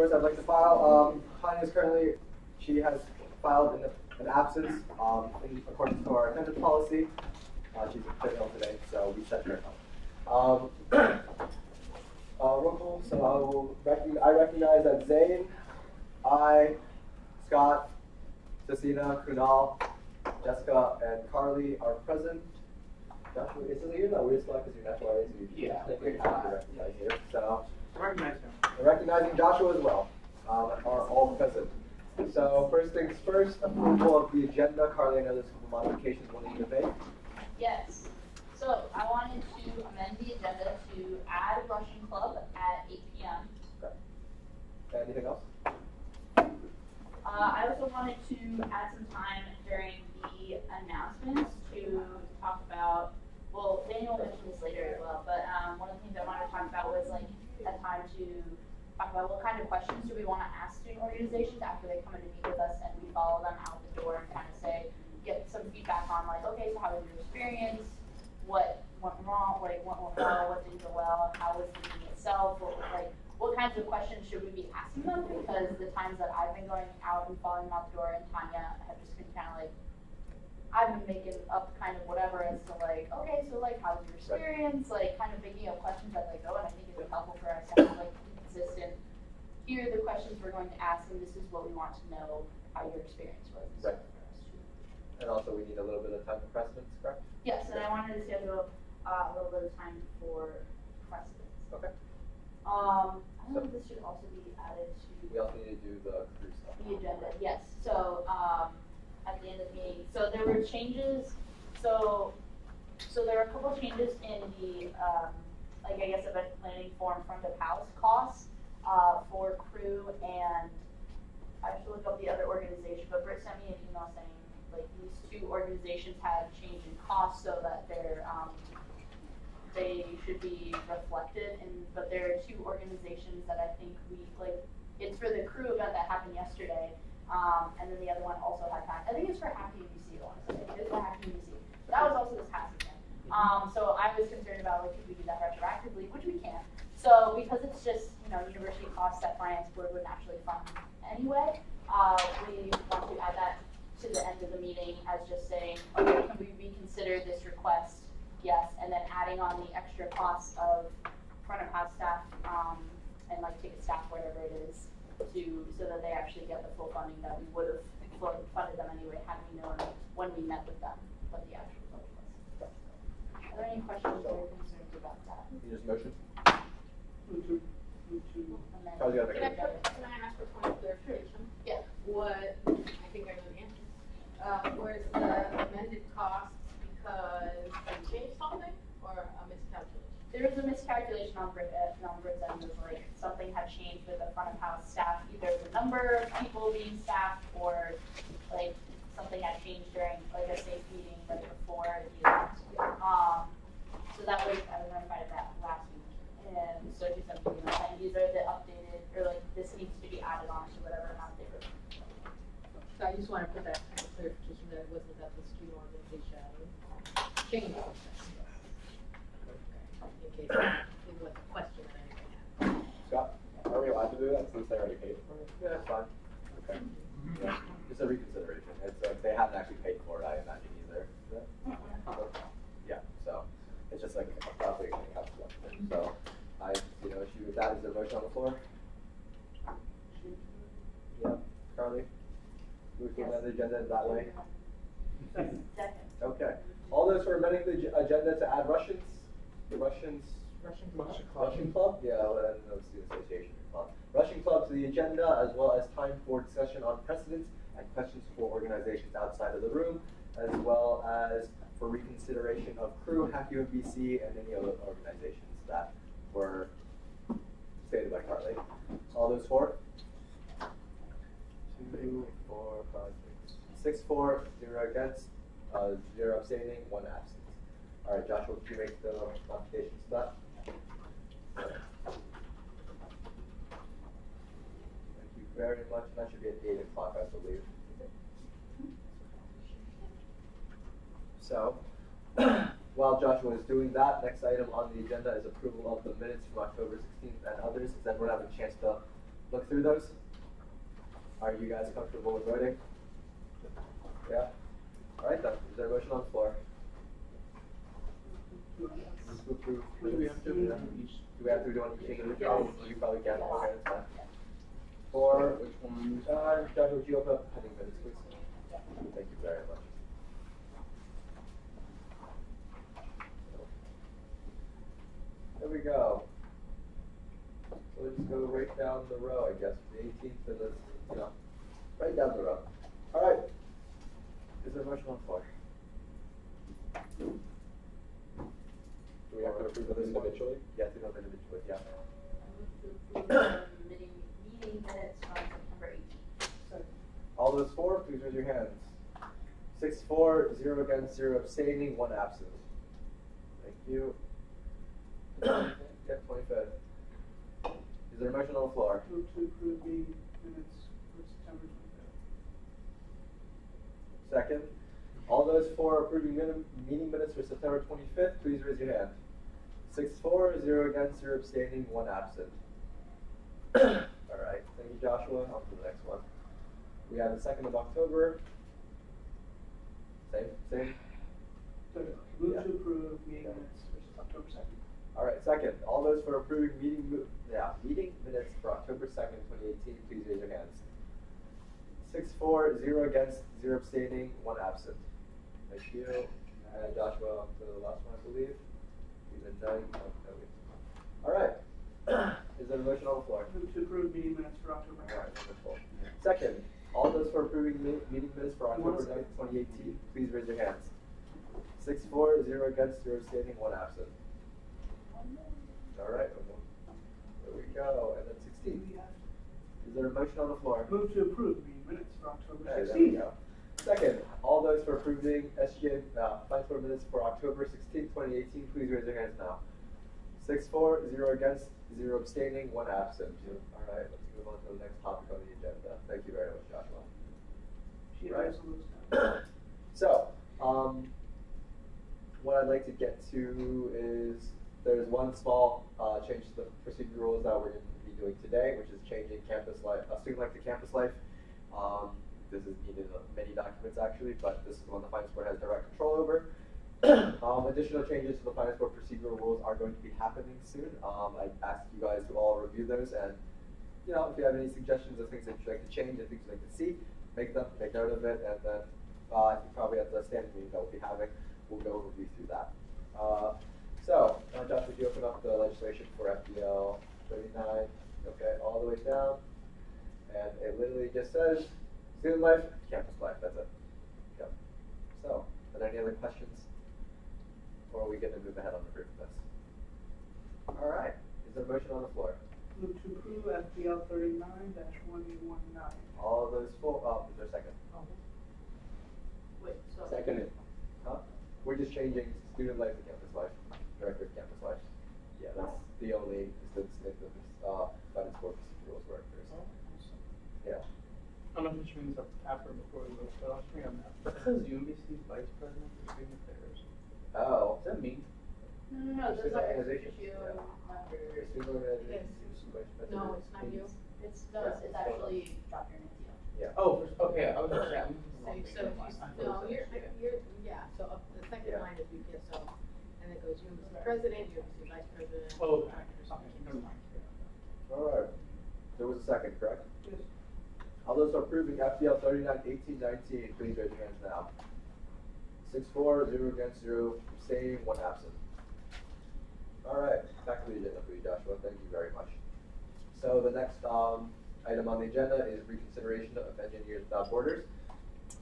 first I'd like to file, Tanya is currently, she has filed an absence in accordance to our attendance policy. She's a bit ill today, so we sent her home. Roll call, so I recognize that Zane, Scott, Cecina, Kunal, Jessica, and Carly are present. Joshua, you're not weird spot because you're natural artist, so you have to recognize you. So recognizing Joshua as well, are all present. So first things first, approval of the agenda. Carly, I know there's a couple modifications we'll need to make. Yes. So I wanted to amend the agenda to add Russian Club at 8 p.m. Okay. Anything else? I also wanted to add some time during the announcements to talk about, well, Daniel mentioned this later as well, but one of the things I wanted to talk about was like a time to talk about what kind of questions do we want to ask student organizations after they come in to meet with us and we follow them out the door and kind of say, get some feedback on like, okay, so how was your experience? What went wrong? What went well? What didn't go well? How was the meeting itself? What kinds of questions should we be asking them? Because the times that I've been going out and following them out the door and Tanya have just been kind of like, I've been making up kind of whatever as to like, okay, so like, how's your experience? Like, kind of making up questions as I go, and I think it would be helpful for us to have like consistent. Here are the questions we're going to ask, and this is what we want to know how your experience was. Right. And also, we need a little bit of time for precedence, correct? Yes, and I wanted to schedule a little bit of time for precedence. Okay. I don't know if this should also be added to. We also need to do the crew stuff. The agenda, yes. So at the end of the meeting, so there were changes. So there were a couple of changes in the like I guess event planning form front of house costs for crew, and I should look up the other organization. But Britt sent me an email saying like these two organizations had change in costs so that they're they should be reflected, but there are two organizations that I think it's for the crew event that happened yesterday, and then the other one also had I think it's for Happy UBC, I want to say. It's for Happy UBC. That was also this past weekend. So I was concerned about like, could we do that retroactively, which we can. So because it's just, university costs that finance board would naturally fund anyway, we want to add that to the end of the meeting as just saying, okay, can we reconsider this request? Yes, and then adding on the extra costs of front of house staff and like ticket staff, whatever it is, so that they actually get the full funding that we would have funded them anyway had we known when we met with them what the actual funding was. Are there any questions or concerns about that? You just motion? Can I ask for point of clarification? Yeah. What I think I know the answer. Where's the amended cost because they changed something or a miscalculation? There was a miscalculation on Britt's end. Was like something had changed with the front of house staff, either the number of people being staffed or like something had changed during like a safe meeting right before the event. So that was I was notified of that last week, and so she sent me an email saying these are the updated or like this needs to be added on to whatever amount they were. So I just want to put that clarification that it wasn't that the student organization changed something. In case it was a question that anybody had. Scott, are we allowed to do that since they already paid for it? Yeah, that's fine. Okay. Yeah, just a reconsideration. It's they haven't actually paid for it, I imagine either. Yeah, so it's just like a property account collection. So I see no issue with that. Is there a motion on the floor? Yeah, Carly? Move to amend the agenda that way? Second. Okay. All those for amending the agenda to add Russians? The Russian Club? Yeah, and the Student Association Club. Russian Club to the agenda, as well as time for discussion on precedents and questions for organizations outside of the room, as well as for reconsideration of crew, Hack UMBC, and any other organizations that were stated by Carly. All those for? 2, 4, 5, 6. 6 for, 0 against, 0 abstaining, 1 absent. All right, Joshua, could you make the modifications to that? Thank you very much. That should be at 8 o'clock, I believe. So, while Joshua is doing that, next item on the agenda is approval of the minutes from October 16th and others. Does everyone have a chance to look through those? Are you guys comfortable with voting? Yeah? Alright then, is there a motion on the floor? Do we have to do each? Do we have to do one each individually? Yes. You probably can, okay, that's fine. Yeah. For, Which one? Joshua, would you open up the pending minutes, please? Thank you very much. There we go. So let's go right down the row, I guess, the 18th, and let's, you know, right down the row. All right. Is there a motion on the floor? Do we have to approve of this individually? Yes, we have individually, yeah. I move to approve the meeting minutes from September 18th. All those for, please raise your hands. 6 for, 0 against, 0 abstaining, 1 absent. Thank you. Yep, 25th. Is there a motion on the floor? Move to approve the minutes for September 25th. Second. All those for approving meeting minutes for September 25th, please raise your hand. 6 for, 0 against, 0 abstaining, 1 absent. All right, thank you, Joshua. On to the next one. We have the 2nd of October. Same? Move Yeah. to approve meeting minutes for October 2nd. All right, second. All those for approving meeting minutes for October 2nd, 2018, please raise your hands. 6 for, 0 against, 0 abstaining, 1 absent. Thank you. And Joshua, on to the last one, I believe. Even done. All right. Is there a motion on the floor? Move to approve meeting minutes for October All right, 2nd. wonderful. Second, all those for approving meeting minutes for October 9th, 2018, please raise your hands. 6 for, 0 against, 0 abstaining, 1 absent. All right. There we go. And then 16. Is there a motion on the floor? Move to approve meeting minutes for October Okay, 16th. there we go. Second, all those for approving SGA finance board minutes for October 16th, 2018, please raise your hands now. 6 for, 0 against, 0 abstaining, 1 absent. All right, let's move on to the next topic on the agenda. Thank you very much, Joshua. She Right. also looks down. So, what I'd like to get to is there's one small change to the procedure rules that we're going to be doing today, which is changing campus life, student life to campus life. This is needed in many documents actually, but this is one the finance board has direct control over. Additional changes to the finance board procedural rules are going to be happening soon. I asked you guys to all review those, and you know, if you have any suggestions of things that you'd like to change, or things you'd like to see, make them, make note of it, and then I think probably at the standing meeting that we'll be having, we'll go review through that. So, Josh, would you open up the legislation for FDL 39? Okay, all the way down, and it literally just says student life, campus life. That's it. Yep. So, are there any other questions? Or are we going to move ahead on the proof of this? All right. Is there a motion on the floor? Move to approve FPL 39-119. All those for, is there a second? Wait, so. Seconded. Huh? We're just changing student life to campus life, director of campus life. Yeah, that's the only distinct of this finance board procedural rules where there's. Yeah. I don't know which means after or before we go, but I'll show you on that. It says UMBC Vice President for Student Affairs. Oh. Does that mean? No, Student those are organization. issue Yeah. numbers. Student organization. No, it's not you. It's actually Dr. Nancy. Yeah. Oh, okay, I was just saying. So yeah, so up the second Yeah. line is UPSO, and it goes UMBC President, UMBC Vice President. Oh, okay, never mind. All right. There was a second, correct? Yes. All those approving FDL 39-18-19, please raise your hands now. 6 for, 0 against, 0 abstaining, 1 absent. All right, back to the agenda for you, Joshua. Thank you very much. So the next item on the agenda is reconsideration of Engineers Without Borders.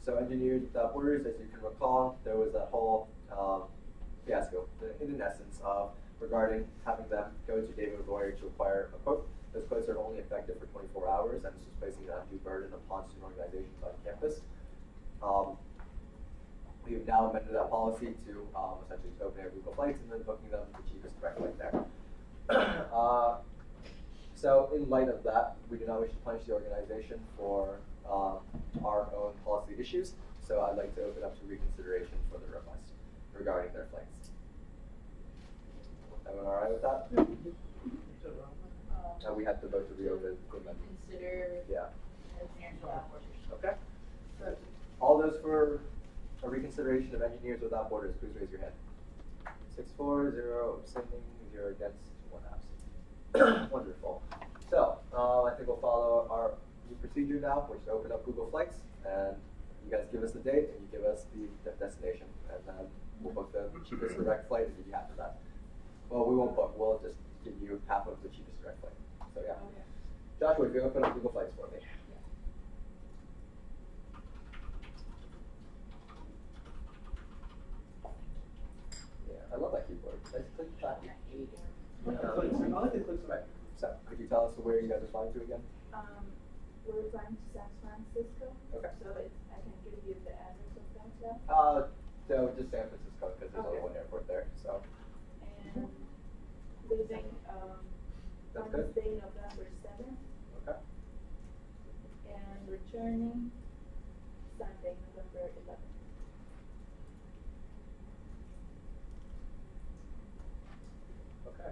So Engineers Without Borders, as you can recall, there was that whole fiasco, in essence, regarding having them go to David Lawyer to acquire a quote. Those quotes are only effective for 24 hours, and this is placing an undue burden upon student organizations on campus. We've now amended that policy to essentially open air Google flights and then booking them the cheapest direct flight there. So in light of that, we do not wish to punish the organization for our own policy issues. So I'd like to open up to reconsideration for the request regarding their flights. Everyone all right with that? we have to vote to reopen the amendment. Consider Yeah. engineers without borders. Okay. All those for a reconsideration of engineers without borders, please raise your hand. 6-4, 0 abstaining, 0 against, 1 absent. Wonderful. So, I think we'll follow our new procedure now, which is open up Google Flights, and you guys give us the date, and you give us the destination, and then we'll book the cheapest direct flight and give you half of that. Well, we won't book, we'll just give you half of the cheapest direct flight. So, yeah. Okay. Joshua, if you open up Google Flights for me. I love that keyboard. Nice click track. I hate it. I like the clicks right. So, could you tell us where you guys are flying to again? We're flying to San Francisco. Okay. So I can give you the address of that, yeah? No, just San Francisco, because there's only Okay. one airport there, so. And leaving, That's good. Wednesday, November 7th, Okay. and returning Sunday, November 11th. Okay.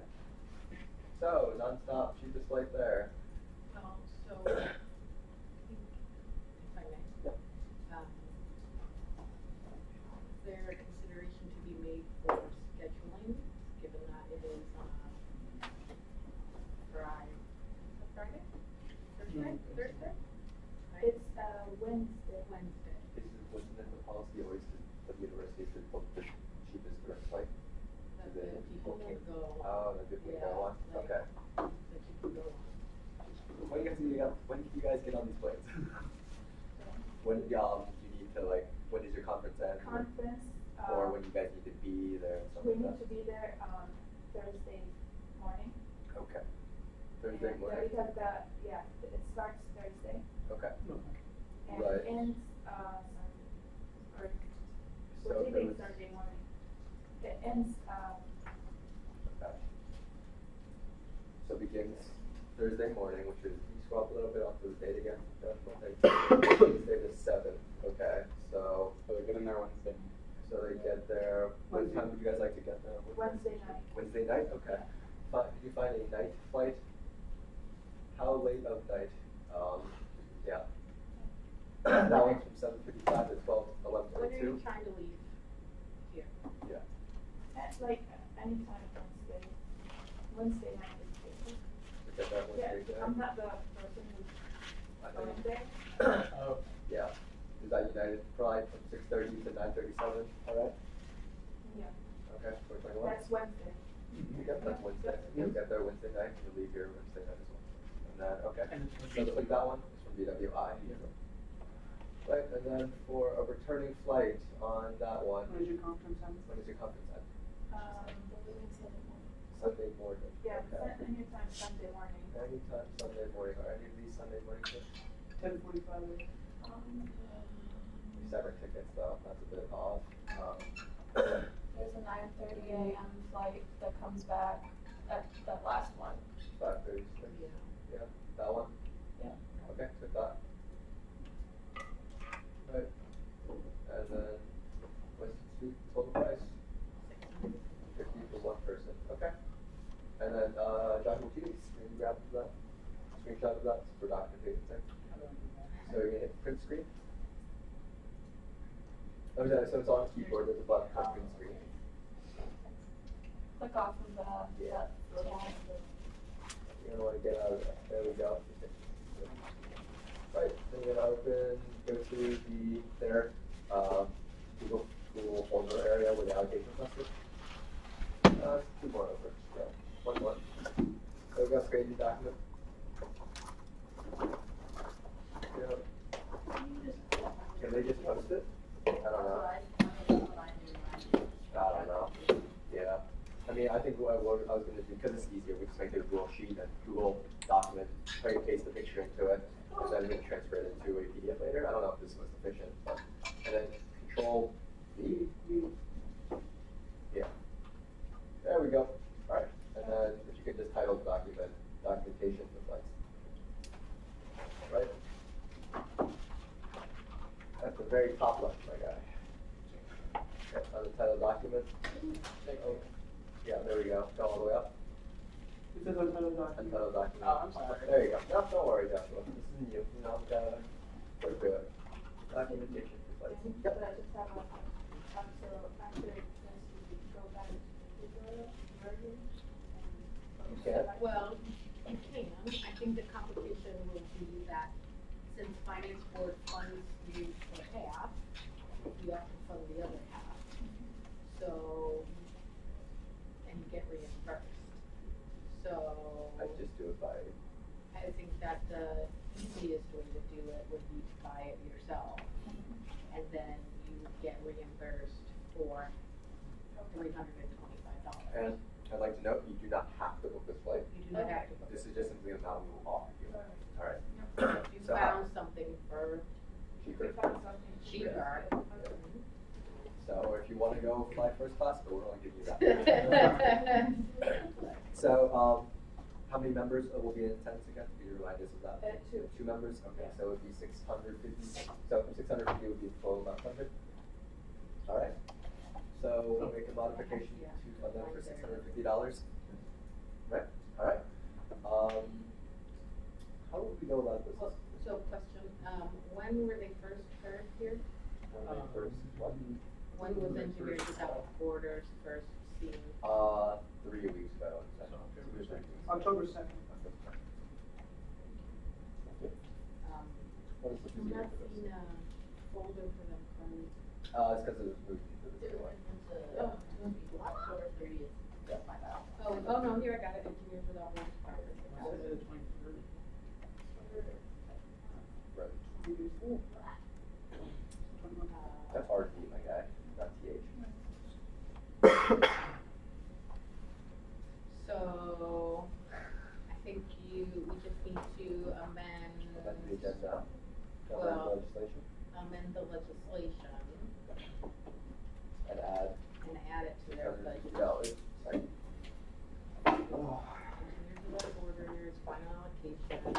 So, non-stop, cheapest flight there. Well, so, I think, if I may. Yep. Is there a consideration to be made for scheduling, given that it is on Friday? Thursday? Thursday? Right? It's, Wednesday. Wednesday. Wasn't it the policy always for the university to book the cheapest direct flight? That Do they- the people can go. Oh, the people Yeah, go on, like, okay. that you can go on. When did you guys get on these planes? When you need to like, when does your conference end? Conference, Or when you guys need to be there and stuff we like need that? to be there, Thursday morning. Okay. Thursday And, morning? because it starts Thursday. Okay. And Right. ends, Sunday. Or, So we're leaving there was- Sunday morning. It ends, Okay. So begins Thursday morning, which is, can you scroll up a little bit onto the date again? Wednesday the 7th, okay, so they get in there Wednesday. So they get there, what time would you guys like to get there? Wednesday night. Wednesday night, okay. Did you find a night flight? How late of night? Yeah. That one's from 7:55 to 11:22. When are you trying to leave here? Yeah. Like, anytime Wednesday. Wednesday night is good. We get that Yeah, Wednesday night? I'm not the person who's I going think- there. Oh, Yeah. Is that United flight from 6:30 to 9:37, all right? Yeah, Okay, 4:21? that's Wednesday. You get that Wednesday, you get there Wednesday night, and you leave here Wednesday night as well. And then, okay, And it's from so click that one, it's from BWI. Right, and then for a returning flight on that one, when is your conference end? when is your conference at? We're leaving Sunday morning. Sunday morning. Yeah, Okay. anytime Sunday morning. Anytime Sunday morning, are any of these Sunday mornings? 10:45. Separate tickets though, that's a bit off. There's a 9:30 a.m. flight that comes back, that last one. 5:36, Yeah. yeah, that one? Yeah. Okay, took that. Right, and then, what's the total price? 50 for one person, okay. And then, documentation, can you grab that, screenshot of that for documentation sake? So you're gonna hit print screen? Oh, yeah, so it's on keyboard, there's a button for print screen. Click off of that Yeah. little. You're gonna wanna get out of that, there we go. Right, then you're gonna open, go to their, Google folder area where the allocation list is. Two more over, yeah, one more. So we got create new document. Yeah. Can they just post it? I don't know. I don't know. Yeah. I mean, I think what I was gonna do, because it's easier, we just make it a Google sheet and Google document, try to paste the picture into it, and then we can transfer it into a PDF later. I don't know if this was sufficient, but, and then Control V. Yeah. There we go. All right. And then if you could just title the document, documentation reflects. Right? At the very top left, my guy. Okay, on the title document. Oh, yeah, there we go. Go all the way up. It says untitled document. untitled document. Oh, I'm sorry. There you go. No, don't worry, Joshua. This is new. You know, we're good. Documentation for flights. But I just have so after this, we go back to the version. You can. Well, you can, I think the complication will be that since finance board funds you for half, you have to fund the other half. So, and you get reimbursed. So. I just do it by. I think that the easiest way to do it would be to buy it yourself. And then you get reimbursed for $325. And I'd like to note, you do not have to book this flight. You do not have to book This it. is just simply an amount we will offer you. All right. If you So, found something for cheaper. cheaper. So if you want to go fly first class, but we're only giving you that. So, how many members will be in attendance again? Can you remind us of that? 2. 2 members? Okay, so it would be 650. So 650 would be the total amount funded. All right. So we'll make a modification to fund that for $650. Right? All right. How would we go about this? So question, when were they first heard here? First, what? When was Engineers Without Borders first seen? 3 weeks ago. October 2nd. What is the I'm not seeing a folder for them from. It's because it was moved into this one. Oh, no, here I got it, Engineers Without Borders. Saturday the 23rd. Right. That's RD, my guy, not TH. So, I think we just need to amend. Amend the agenda. Well, Legislation. amend the legislation And add. and add it to their budget. $150. Right. Oh. Engineers Without Borders, final allocation.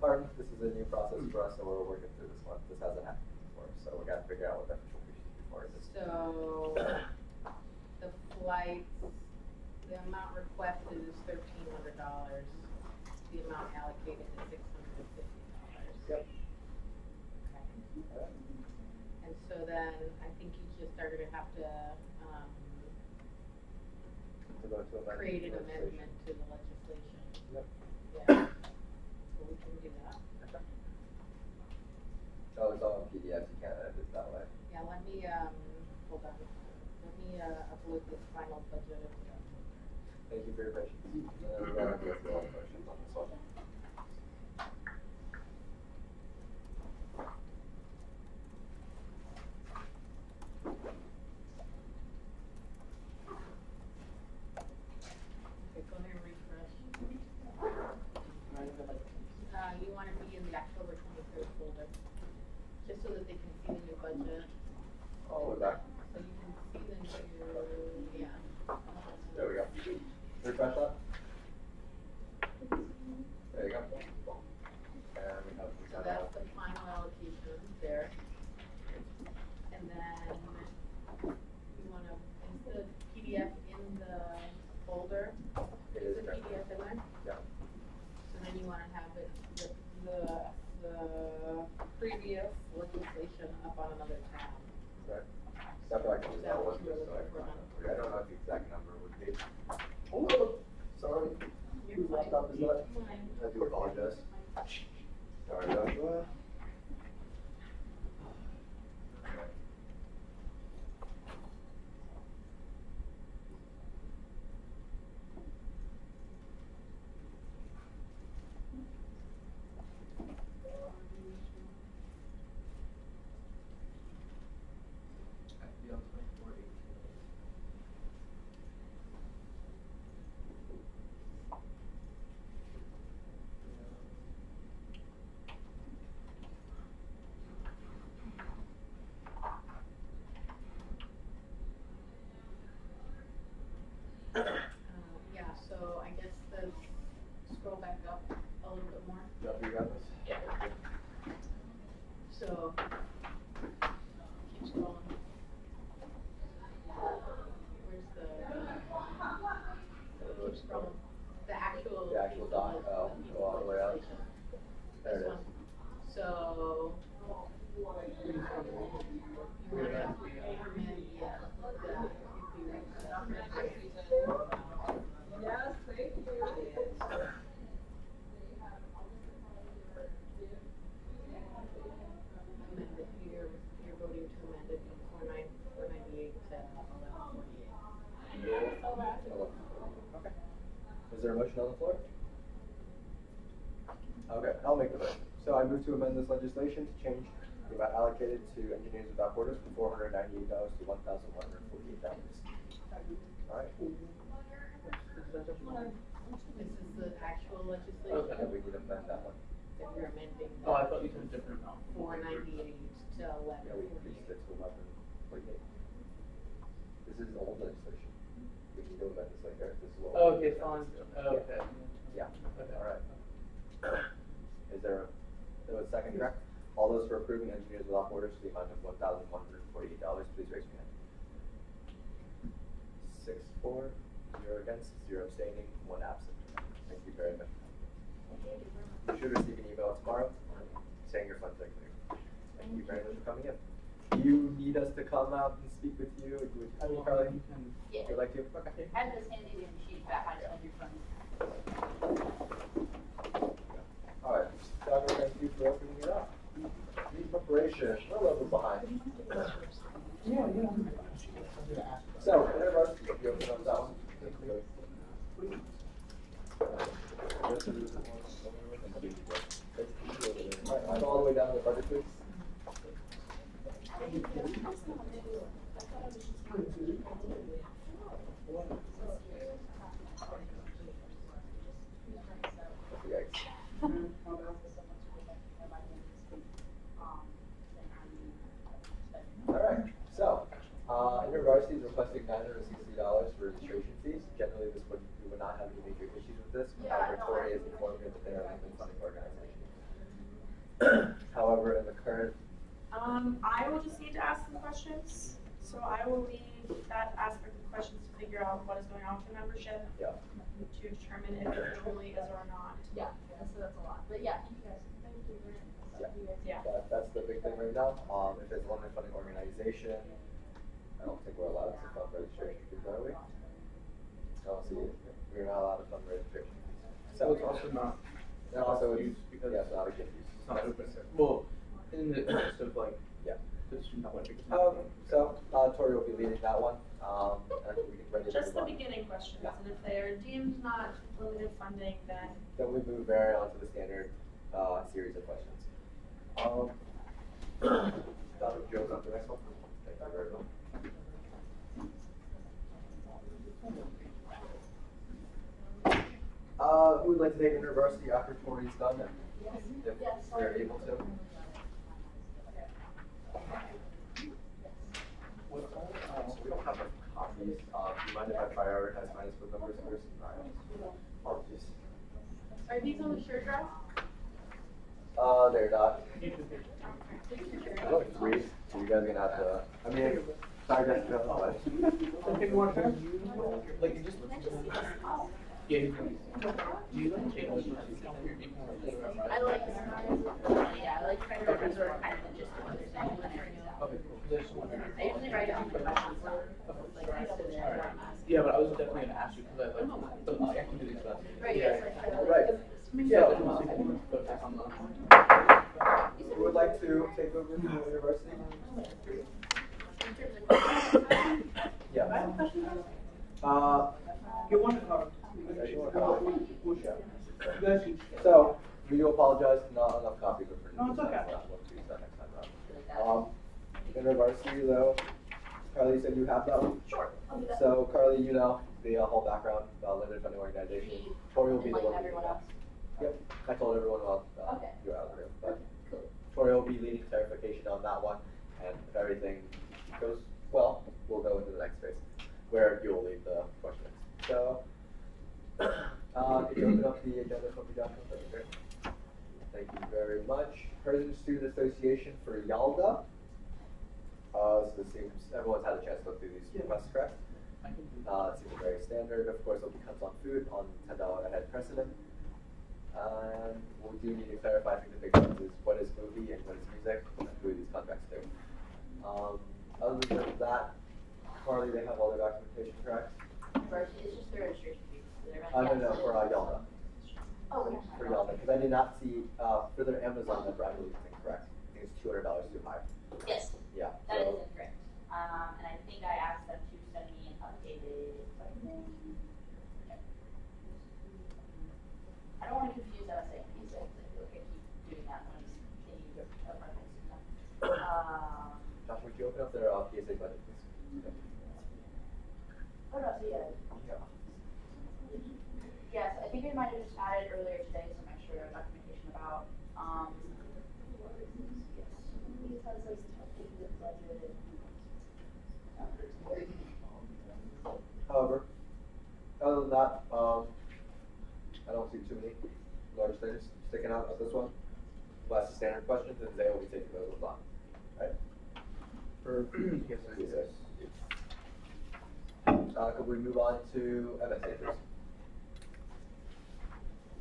Pardon, this is a new process for us, so we're working through this one. This hasn't happened before, so we got to figure out what definition we should use for this. So, the flights, the amount requested is $1,300. The amount allocated is $650. Yep. Okay. Alright. And so then, I think you just are gonna have to, To go to amend create an legislation. amendment to the legislation. Yep. Yeah, so we can do that. Okay. Oh, it's all in PDF, you can't edit it that way. Yeah, let me, hold on, let me, upload this final budget of the. Thank you for your patience. We're gonna go through all the questions on this one. Okay, go ahead and refresh. You wanna be in the October 23rd folder, just so that they can see the new budget. All the way back. So you can see the new, yeah. There we go. Refresh that. There you go. And we have. So that's the final allocation there. And then you wanna, is the PDF in the folder? It Is is the correct. PDF in there? Yeah. So then you wanna have it, the previous legislation up on another tab. Right. That's why I can just That add was one really just so I good for can them. remember. I don't know what the exact number would be. Oh, sorry. Whose laptop is that? I do apologize. Sorry, Joshua. FBL 2418. Yeah, so I guess scroll back up a little bit more. Jeff, you got this? Yeah. So, keep scrolling. Where's the, keep scrolling. The actual. The actual doc. was. Oh, go all the way up. There it This is. one. So. We just want to- You wanna Yeah. recommend, yeah, Yes, thank you. amended, you're voting to amend it from 498 to 1148. Okay. Is there a motion on the floor? Okay, I'll make the motion. So I move to amend this legislation to change the amount allocated to Engineers Without Borders from $498 to $1,148. Alright, This is the actual legislation Okay. and we need to amend that one. that you're amending. Oh, I thought you said a different amount. 498 to Yeah, we increased 1148. it to 1148. This is old legislation. We can go amend this later. This is what. Oh, okay, fine. Oh, okay. Yeah, Okay. alright. Is there a second, correct? All those for approving Engineers Without Borders to the amount of $1,148, please raise your hand. 6-4, 0 against, 0 abstaining, 1 absent. Thank you very much. You should receive an email tomorrow saying your funds are clear. Thank you very much for coming in. Do you need us to come out and speak with you? I mean, Carly, You can- Yeah. would you like to? Okay. I have this handy dandy sheet back, I just have your phone. Alright, Dr. thank you for opening it up. Need preparation, we're a little bit behind. So, InterVarsity, if you open up that one. Alright, all the way down to the budget, please. Yikes. Alright, so, InterVarsity is requesting $960 for registration fees. Generally, we would not have any major issues with this. However, Tori is informing me that they are an open funding organization. However, in the current, I will just need to ask some questions, so I will leave that aspect of the questions to figure out what is going on with the membership, yeah, to determine if it truly is or not. Yeah, so that's a lot, but yeah, thank you guys. Thank you very much. Yeah. that's the big thing right now. If it's a limited funding organization, I don't think we're allowed to fund registration fees, are we? I don't see it. We're not allowed to fund registration fees. So it's also not. And also, used it's, because yeah, it's not a gift use. It's not open. Well, in the interest of like, Yeah. the student point. So, Tori will be leading that one, and we can ready to Just the move on. beginning questions, and if they are deemed not limited funding, then Then we move very on to the standard, series of questions. Dr. Joe's on the next one. Thank you very much. Who would like to take InterVarsity after Tori's done? If they're able to. We don't have enough copies. Do you mind if I prioritize mine with numbers first? Apologies. are these on the shirt dress? They're not. There's only 3, so you guys are gonna have to. I mean, sorry, Jessica. But Take more time. Like you just. Yeah. Do you like change? I like, yeah, I like trying to remember kind of the gist of what they're saying when everything's out. Okay, cool. There's one. I usually write down the questions, like next to the. Alright. Yeah, but I was definitely gonna ask you because I like, but I can do these stuff. Right, Yeah. it's like, Right. Yeah. Who would like to take over the university? Yeah. You want So, we do apologize, not enough copies were printed. No, it's okay. We'll do that next time. University though, Carly said you have that one? Sure, I'll do that. So Carly, you know the whole background, limited funding organization. Tori will be the Like one. everyone else. Yep, I told everyone about, Okay. you're out of the room, but Cool. Tori will be leading clarification on that one, and if everything goes well, we'll go into the next phase, where you will lead the questions. So, if you open up the agenda for me, Joshua, that'd be great. Thank you very much. President Student Association for YALDA. So it seems everyone's had a chance to go through these requests, correct? It seems very standard. Of course, it'll be cuts on food on $10 ahead precedent. we do need to clarify, I think the big ones is what is movie and what is music, and who these contracts do. Other than that, Carly, they have all their documentation correct? First, it's just the registration fees. No, for Yalda. Oh, okay. For Yalda, because I did not see, for their Amazon number, I believe it's incorrect. I think it's $200 too high. Yes, Yeah. that is So, incorrect. And I think I asked them to send me an updated, I don't want to confuse MSA and music, because I feel like I keep doing that when they use a reference to them. Josh, would you open up their PSA budget, please? Oh, no, so yeah. Yeah. Yes, I think I might have just added earlier today some extra documentation about, yes, it has like the budget. However, other than that, I don't see too many large things sticking out of this one. Last standard questions, and they will be taking those with on, right? For yes, Yes. Could we move on to MSA, please?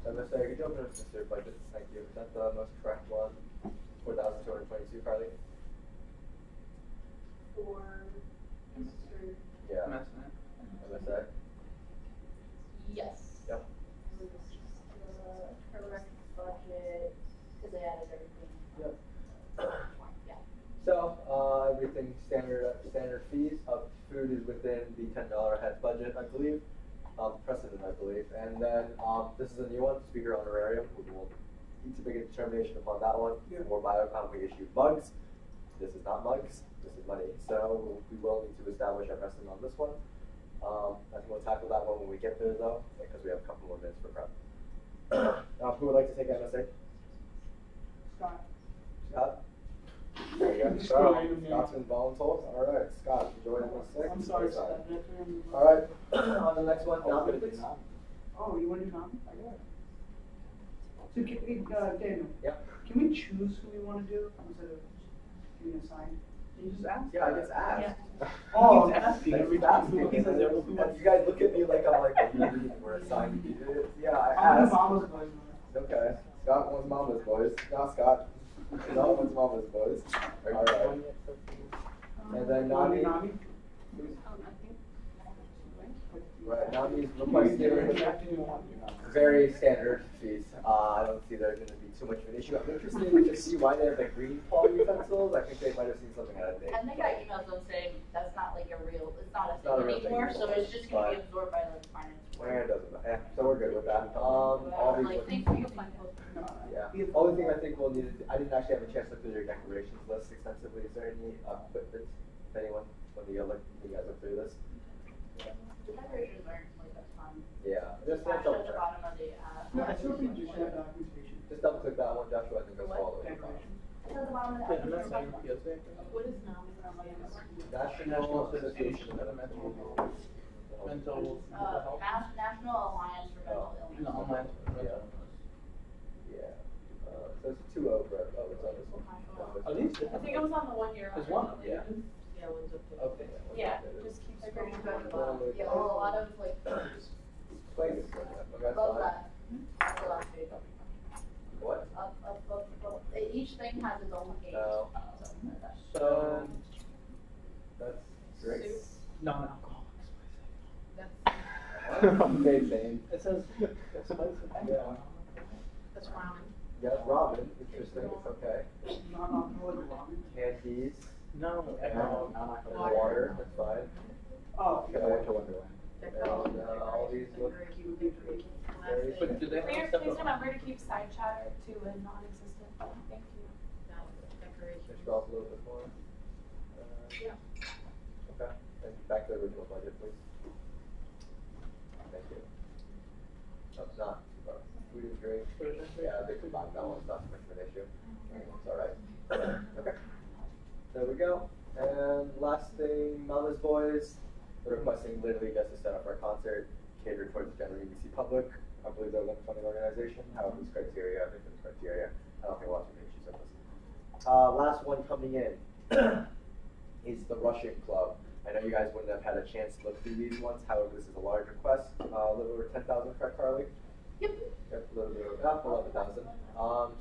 MSA, could you open up their budget? Thank you. Is that the most correct one? 4,222, Carly? For Mr. Yeah. MSA. MSA. Yes. Yep. Correct budget, because they added everything. Yep. Yeah. So, everything standard fees. Food is within the $10 head budget, I believe. Precedent, I believe. And then, this is a new one, speaker honorarium. We will need to make a determination upon that one. Yeah. More Biocom, we issue mugs. This is not mugs, this is money. So, we will need to establish our precedent on this one. I think we'll tackle that one when we get there, though, because we have a couple more minutes for prep. Who would like to take MSA? Scott. Scott? There you go. Scott's been voluntold. All right, Scott, enjoy MSA. I'm sorry, Scott. Scott. All right, on the next one, nominee, please. Oh, you want to do nom? I got it. So can we, Daniel? Yeah. Can we choose who we want to do instead of being assigned? Can you just ask? Yeah, I just asked. Oh, asking. I keep asking. He says everyone And wants- you guys look at me like I'm like, we're assigned to do it. Yeah, I I'm the asked. mama's boy. Okay, Scott wants mama's boys. Not Scott. Scott wants mama's boys. All right. And then Nami. Nami? Right, Nami's requesting very standard fees. I don't see there's going to be too much of an issue. I'm interested to see why they have the green paw utensils. I think they might have seen something out of date. I think I emailed them saying that's not like a real, it's not a Not a thing real thing anymore, so anymore, it's just gonna be but- absorbed by like finance. It doesn't matter. Yeah, so we're good with that. All these Like, ones- thanks for your fun. Yeah. Only thing I think we'll need is, I didn't actually have a chance to look through your declarations list extensively. Is there any equipment, if anyone, when you guys look through this? The decorations aren't like a ton. Yeah. Just Just double double at the check. bottom of the, No, I still think you should have documentation. Just double click that one, Joshua. I think that's all the way. Decoration. It's at the bottom of the. What is now? National Association of Elementary. Mental health. National Alliance for Mental Illness. No, online. Yeah. So it's 2-0 for, oh, it's on this one. Are these I think it was on the 1 year. There's one of them. Yeah. Yeah, one's up to. Okay. Yeah, just keep Decorations scrolling. at the bottom. Yeah, there's a lot of like, Play this one. Okay, above fine. that. That's the last page. What? Up. Each thing has its own page. No. So, So, that's great. Non-alcoholics. Same thing. It says spice and Yeah. That's ramen. Yeah, Robin, interesting, okay. non-alcoholic ramen. Candies, No, and Water. water, that's fine. Oh, Okay. okay. I went to Wonderland. And all these look very. But do they have Please, stuff please up- remember to keep side chatter to a non-existent. Thank you. Decoration. Scroll up a little bit more. Yeah. Okay, and back to the original budget, please. Thank you. That's not, food is great. Yeah, they combined that one, it's not too much of an issue. It's all right. Okay. There we go. And last thing, Mama's Boys, they're requesting literally just to set up our concert catered towards the general UBC public. I believe they're a funding organization. However, this criteria, I think this criteria, I don't think we'll have too many issues with this. Last one coming in is the Russian Club. I know you guys wouldn't have had a chance to look through these ones. However, this is a large request, a little over 10,000, correct, Carly? Yep. Yep, a little bit over, about 11,000.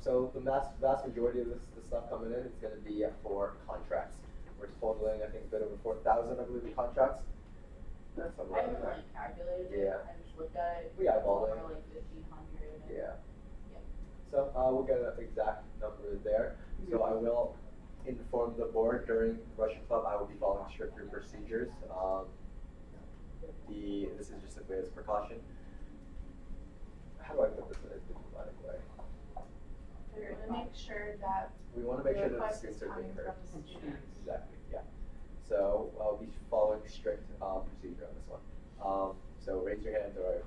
So the vast majority of the stuff coming in is gonna be for contracts. We're totaling, I think, a bit over 4,000, I believe, in contracts. That's I somewhere haven't around really calculated it, Yeah. I just looked at it. We eyeballed it. More like 1,500. Yeah. Yep. So we'll get an exact number there. So I will inform the board during Russian Club. I will be following stricter procedures. This is just simply as precaution. How do I put this in a diplomatic way? We're gonna make sure that We want to make sure the that the request is students are being coming heard. from the students. Exactly. Yeah. So I'll be following strict procedure on this one. So raise your hand, or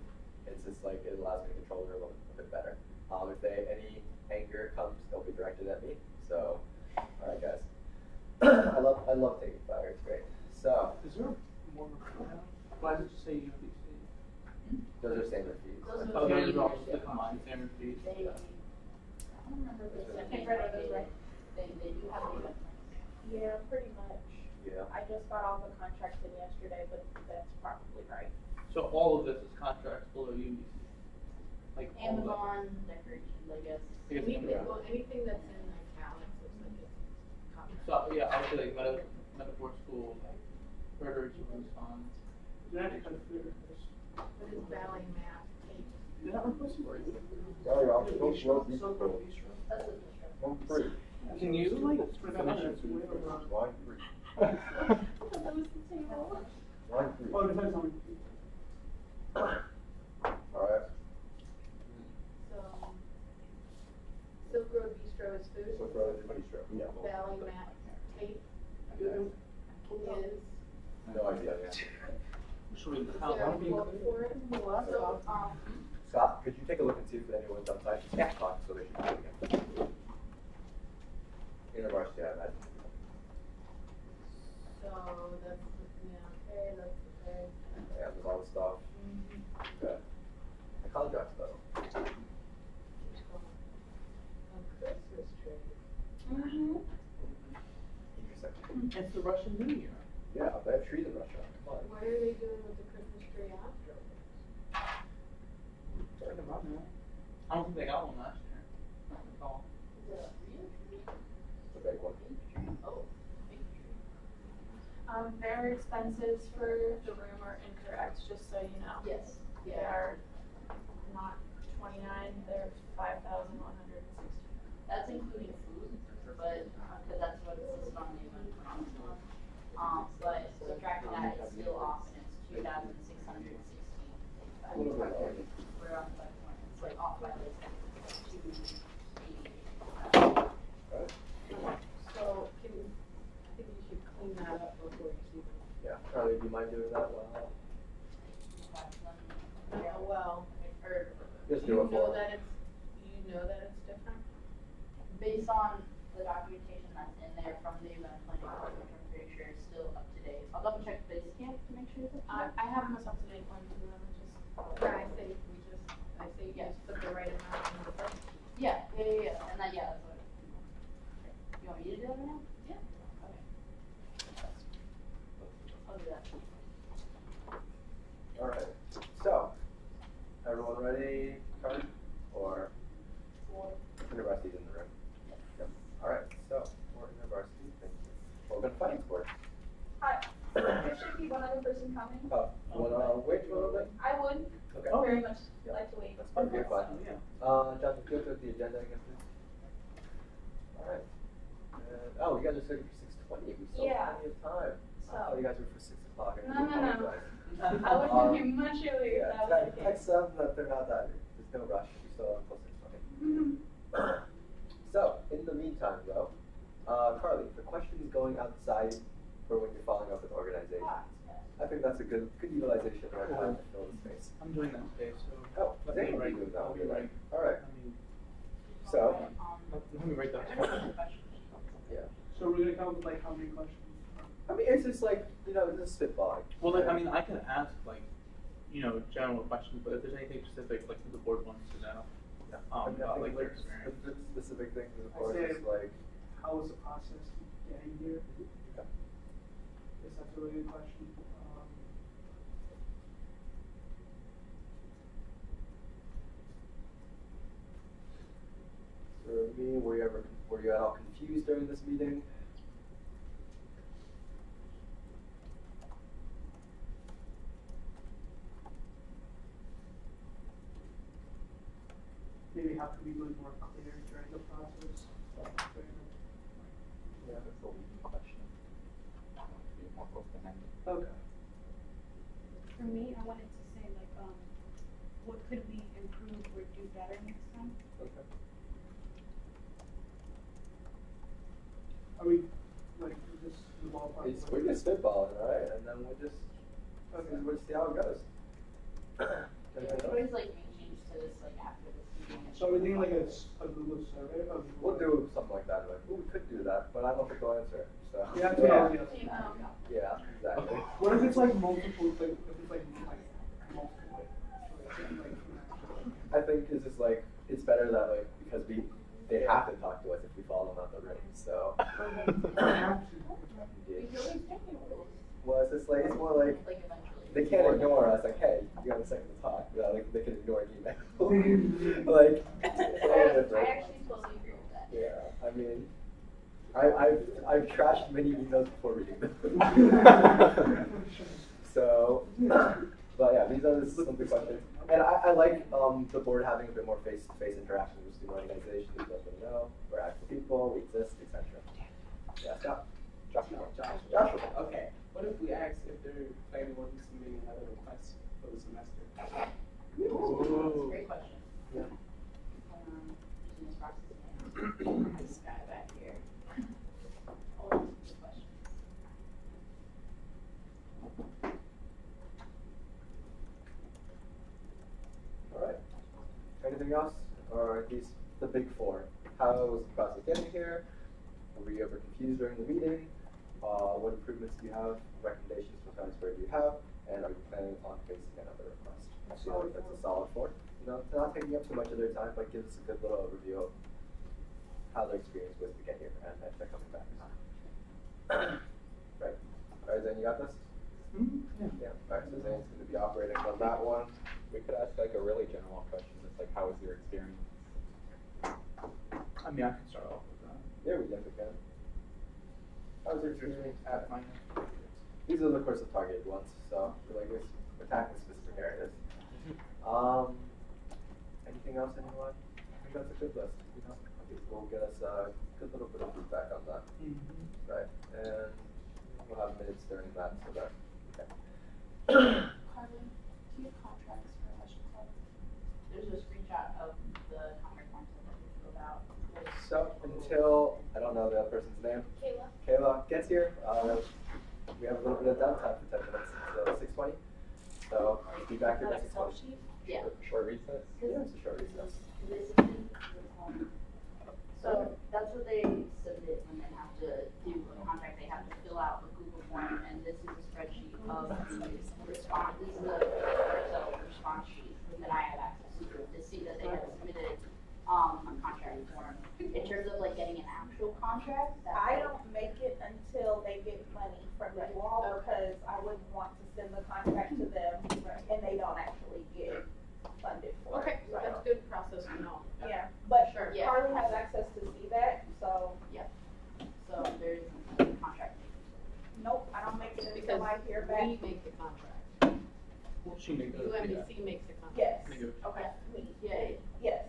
it's just like it allows me to control it a little bit better. If any anger comes, they'll be directed at me. So, all right, guys. I love taking fire. It's great. So Is there more now? Why does it say UBC? those are standard fees. Those are Oh, the those are all standard just the fees. combined standard fees. They, I don't remember if I they think right now those, right? They do have the event plans. Yeah, pretty much. Yeah. I just got all the contracts in yesterday, but that's probably right. So all of this is contracts below UBC? Like all of it? Amazon decorations, I guess. I guess Anything, yeah. well, anything that's in italics looks like it's contract. So, yeah, I would say like metaphor school, Rotary Children's Fund. Did I have to cut it clear? What is Valley Math Tape? Did that replace it? Sorry, I'll go slow. That's a district. One free. Can you like Wine free. That was the table. Wine free. Oh, depends on. All right. So, Silk Road Bistro is food. So throw it in the bistro. Yeah. Valley Math Tape Yeah. is. No idea. Should we, Is how there a long do you? quote for it? So, Scott, could you take a look and see if anyone's outside? Just talk so they should be again. University, I imagine. So that's, okay, that's okay. Yeah, there's all the stuff. Okay. The contracts though. A Christmas tree. mm-hmm. Interesting. It's the Russian New Year. Yeah, they have trees in Russia. Come on. What are they doing with the Christmas tree after? Talking about that. I don't think they got one last year. I don't recall. Is it a real tree? It's a big one. Oh, big tree. Their expenses for the room are incorrect, just so you know. Yes, They yeah. are not 29, they're 5,160. That's including food, but, cause that's what it's listed on the event plans. But subtracting that, it's still off, and it's 2,616. We're on 5 points, it's like off by like 280. Right? So can, I think you should clean that up before you see them. Yeah. Charlie, do you mind doing that? Well, Or Just you do it know for that it's, you know that it's different? based on the documentation that's in there from the event planning, which I'm pretty sure is still up to date. I'll double check base camp to make sure it's up to date. I have most up-to-date one to them, it's just. Yeah, I say you just put the right amount in the budget. Yeah, and then, yeah, that's what. You want me to do that right now? Yeah. Okay. I'll do that. All right. So, everyone ready, Charlie? Or University's in the room? Yep. All right. So, for University, thank you. Open Finance Board. Hi, there should be one other person coming. Oh, you wanna wait a little bit? I would Okay. very much Yeah. like to wait. That's fine. You're fine. Yeah. Jonathan, go through the agenda again, please. All right. Oh, you guys are scheduled for 6:20. We still have Yeah. plenty of time. I thought you guys were for 6 o'clock. I No, no, no. apologize. I would have been here much earlier if Yeah, that was the text case. them that they're not that. There's no rush. We still have until 6:20. Mhm. So, in the meantime, though, Carly, the questions going outside for when you're following up with organizations. I think that's a good utilization of our time to fill the space. I'm doing that today, so. Oh, let they me will be write- doing that. I'll be writing. All right. I mean, So, let me write that. yeah. So we're gonna come up with like how many questions? I mean, it's just like, this is spitballing. Well, like, I mean, I can ask like, general questions, but if there's anything specific, like that the board wants to know, Yeah. I think like their like experience. the specific things, of I'd course, say- is like, How was the process getting here? okay. Guess that's a really good question. Were you at all confused during this meeting? Maybe how can we be more clear during the process? Yeah, that's a leading question. I want to be more open-ended. Okay. For me, I wanted to say like, what could we improve or do better next time? Okay. Are we, like, just in the ballpark? We're just spitballing, right? And then we'll just see how it goes. Everybody's like making changes to this like after this meeting. So are we thinking like a Google survey of? We'll do something like that. Like, we could do that, but I don't think they'll answer. So. Yeah, Yeah, exactly. What if it's like multiple, like, if it's like multiple? I think it's just like it's better that like because they have to talk to us if we follow them out the ring. So. Well, it's just like it's more like they can't ignore us. Like, hey, you got a second to talk. Like they can ignore an email. Like. I actually totally agree with that. Yeah, I mean, I've trashed many emails before reading them. So, but yeah, these are some of the questions. And I like the board having a bit more face-to-face interaction with student organizations, let them know we're actual people, we exist, etc. Yeah, Joshua. Okay, what if we ask if they're planning on submitting another request for the semester? That's a great question. Yeah. Using this process. This guy back here. Hold on to this question. All right. Anything else? Or are these the big four? How was the process getting here? Were you ever confused during the meeting? What improvements do you have? Recommendations for times where do you have? And are you planning on facing another request? I feel like that's a solid four. You know, not taking up too much of their time, but gives us a good little overview of how their experience was to get here and if they're coming back. Right. All right, then you got this? Yeah. All right, so Zane's going to be operating on that one. We could ask like a really general question, just like how was your experience? I mean, I can start off with that. Yeah, we definitely can. How was your experience? At my These are, of course, the targeted ones, so we're like we're attacking specific areas. Anything else, anyone? I think that's a good list. You know, will get us a good little bit of feedback on that, right? And we'll have minutes during that, so that. Okay. Carly, do you have contracts for Russian Club? There's a screenshot of the contract forms that we filled out. So until I don't know the other person's name. Kayla gets here. We have a little bit of downtime for 10 minutes until 6:20. So be back here at 6:20. Yeah. Short recess? Yeah, it's a short recess. So that's what they submit when they have to do a contract. They have to fill out a Google form, and this is a spreadsheet of the response. This is a Excel response sheet that I have access to see that they have submitted a contract form. In terms of like getting an actual contract, I don't make it until they get money from you all because I wouldn't want to send the contract to them and they don't actually get funded for Okay, it. so that's good process to know. Yeah, but Sure, yeah. Carly has access to see that, so so there's a contract. nope, I don't make it Because until I hear we back. make the contract. Well, she makes it. UMBC makes the contract. Yes, Okay. we, Yeah. yes,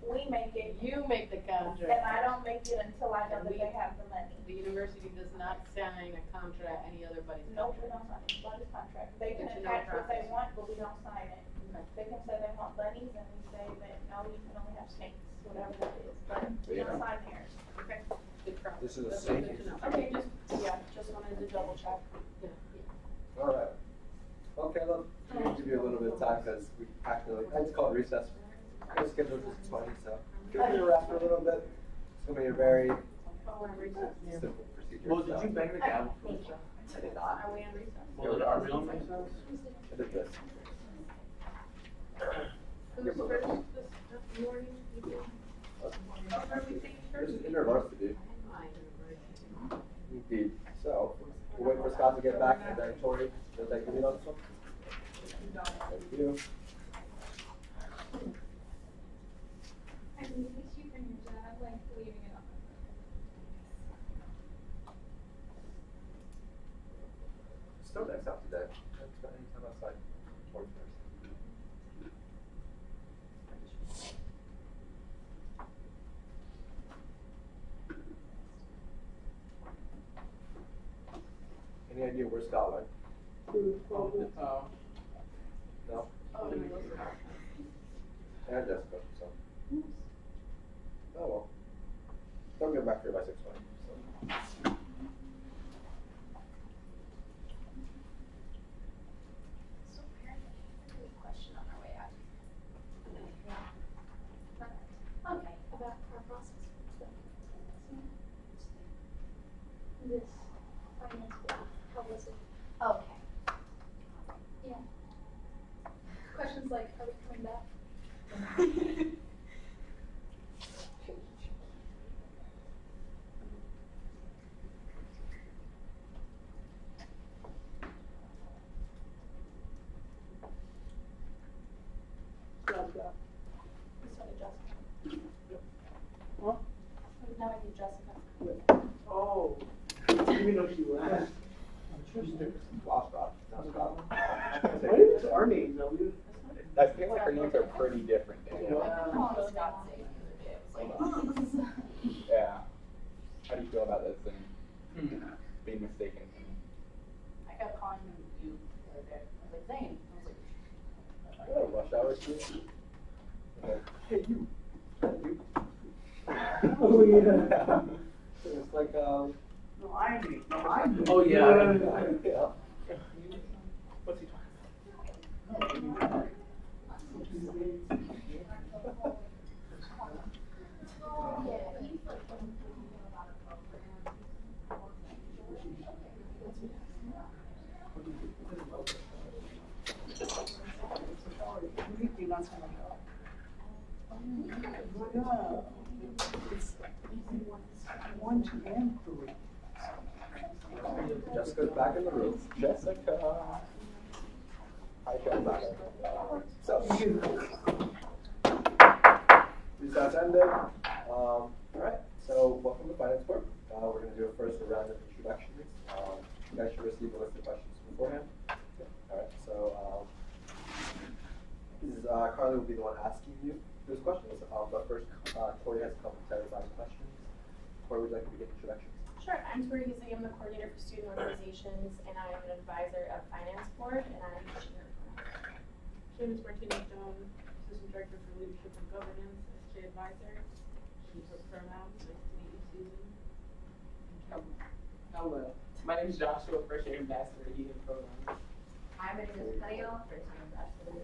we make it, You make the contract. and I don't make it until I know And that we- they have the money. The university does not sign a contract, any other body's Nope, we contract. don't sign anybody's contract. They can But you know attach what they process. want, but we don't sign it. They can say they want bunnies, and we say that, no, you can only have snakes, whatever that is, but we don't sign theirs. Okay, good process. This is a That's snake. good to know. Okay, just wanted to double check. All right. Okay, look, we'll give you a little bit of time because we actually, it's called recess. We're scheduled to 6:20, so give me a rest for a little bit. It's going to be a very simple procedure. Well, did so. you bang the gavel? I did not. Are we on recess? Well, are we on recess? I did this. Who's first this morning? This is InterVarsity. Indeed. So, we'll wait for Scott to get back and then Tori, does that give you on this one? Thank you. I can use you from your job, like leaving it on. idea where Scott went? Oh. No? Oh, no. And Jessica, so. Oh well. Don't get back here by 6:20. So. So apparently, there's a question on our way out. Okay, about our process. This finance bill, how was it? Okay. Yeah. Questions like, are we coming back? We started Jessica. Huh? Now I need Jessica. Oh, I didn't even know she left. Lost Scott. Not Scott. What is our names? Are we? I feel like our names are pretty different, Daniel. Scott saying the other day, it was like, Yeah. How do you feel about this thing? Being mistaken? I kept calling him you the other day. I was like, Zane. I was like, Oh, rush hour too. Hey, you. You. Oh, yeah. It's like, No, I mean. No, I mean. Oh, yeah. yeah. What's he talking about? One, two, and three. Jessica's back in the room. Jessica. Hi, Jessica. So, recess ended. Alright, so welcome to Finance Board. We're going to do a first round of introductions. You guys should receive a list of questions beforehand. Alright, so this is, Carly will be the one asking you those questions. But first, Tori has a couple of clarifying questions. Tori, would you like to begin introductions? Sure, I'm Tori Giesing, I'm the coordinator for student organizations, and I'm an advisor of Finance Board, and I'm she, her pronouns. James Martinez Jones, Assistant Director for Leadership and Governance, SGA Advisor. She's her pronouns. Nice to meet you, Susan. Hello. My name is Joshua, first year ambassador to Eden Pronouns. Hi, my name is Cleo, first time ambassador.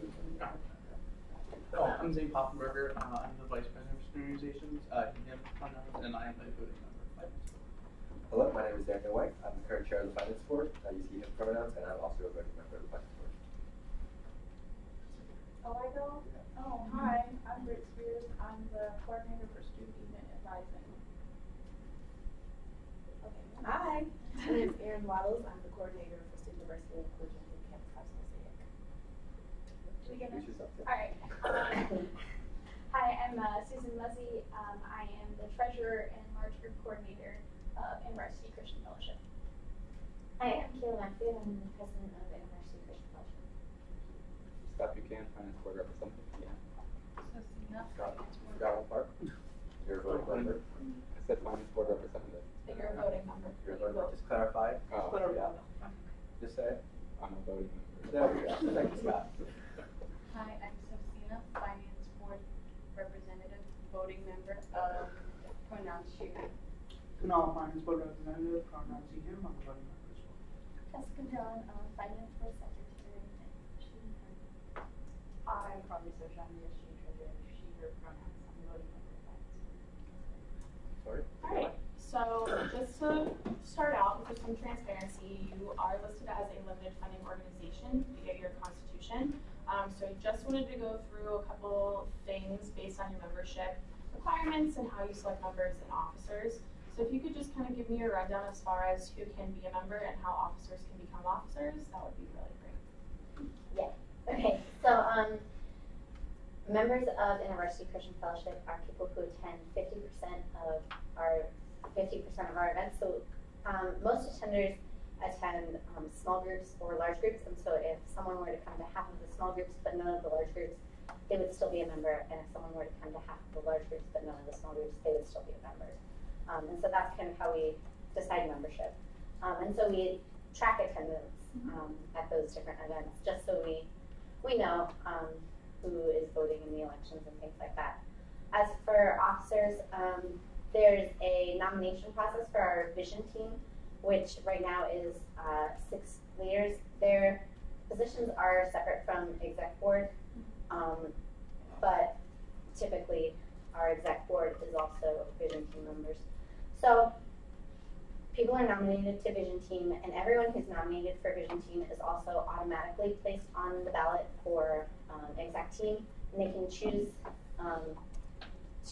Oh, I'm Zane Poffenberger. I'm the Vice President of Student Organizations, him pronouns, and I am a voting member of Finance Board. Hello, my name is Daniel White. I'm the current chair of the Finance Board. You see him pronouns, and I'm also a voting member of the Finance Board. Oh, I go? Oh, hi, I'm Britt Spears, I'm the coordinator for student event advising. Okay. Hi, my name is Erin Waddles, I'm the coordinator for student diversity and inclusion in Campus House Mosaic. Introduce yourself. Alright. Hi, I'm Susan Muzzy. I am the treasurer and large group coordinator of University Christian Fellowship. Hi, I'm Kayla Matthew, I'm the president of University Christian Fellowship. Scott Buchanan, Finance Board Representative. Yeah. Scott, one part. You're a voting member. I said Finance Board Representative. But you're a voting member. You're a voting member. Just clarify. Oh, Yeah. Just say it. I'm a voting member. There we go. Thank you, Scott. Hi, I'm Sofina, Finance Board Representative, voting member of pronouns she, her. Kunal, Finance Board Representative, pronouns he, him. I'm a voting member as well. Jessica John, Finance Board Secretary and she, her. I'm Carly Socha, I'm the SGA treasurer, she, her pronouns. I'm a voting member of Finance Board. Sorry. Alright, so just to start out, for some transparency, you are listed as a limited funding organization via your constitution. So I just wanted to go through a couple things based on your membership requirements and how you select members and officers. So if you could just kind of give me a rundown as far as who can be a member and how officers can become officers, that would be really great. Yeah, okay, so, members of University Christian Fellowship are people who attend 50% of our events. So, most attenders attend small groups or large groups, and so if someone were to come to half of the small groups but none of the large groups, they would still be a member, and if someone were to come to half of the large groups but none of the small groups, they would still be a member. And so that's kind of how we decide membership. And so we track attendance at those different events, just so we know who is voting in the elections and things like that. As for officers, there's a nomination process for our vision team, which right now is 6 leaders. Their positions are separate from exec board, but typically our exec board is also vision team members. So people are nominated to vision team, and everyone who's nominated for vision team is also automatically placed on the ballot for exec team, and they can choose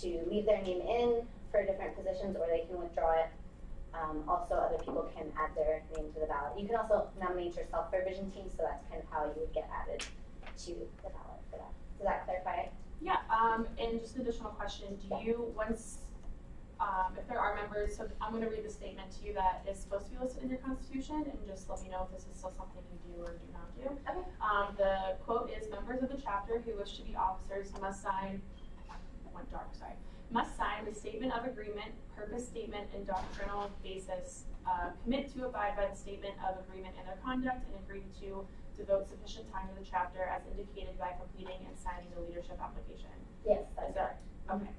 to leave their name in for different positions, or they can withdraw it. Also, other people can add their name to the ballot. You can also nominate yourself for vision team, so that's kind of how you would get added to the ballot for that. Does that clarify it? Yeah, and just an additional question, do you, once, if there are members, so I'm gonna read the statement to you that is supposed to be listed in your constitution, and just let me know if this is still something you do or do not do. Okay. The quote is, members of the chapter who wish to be officers must sign, must sign the statement of agreement, purpose statement, and doctrinal basis, commit to abide by the statement of agreement in their conduct, and agree to devote sufficient time to the chapter as indicated by completing and signing the leadership application. Yes, that's correct. Okay.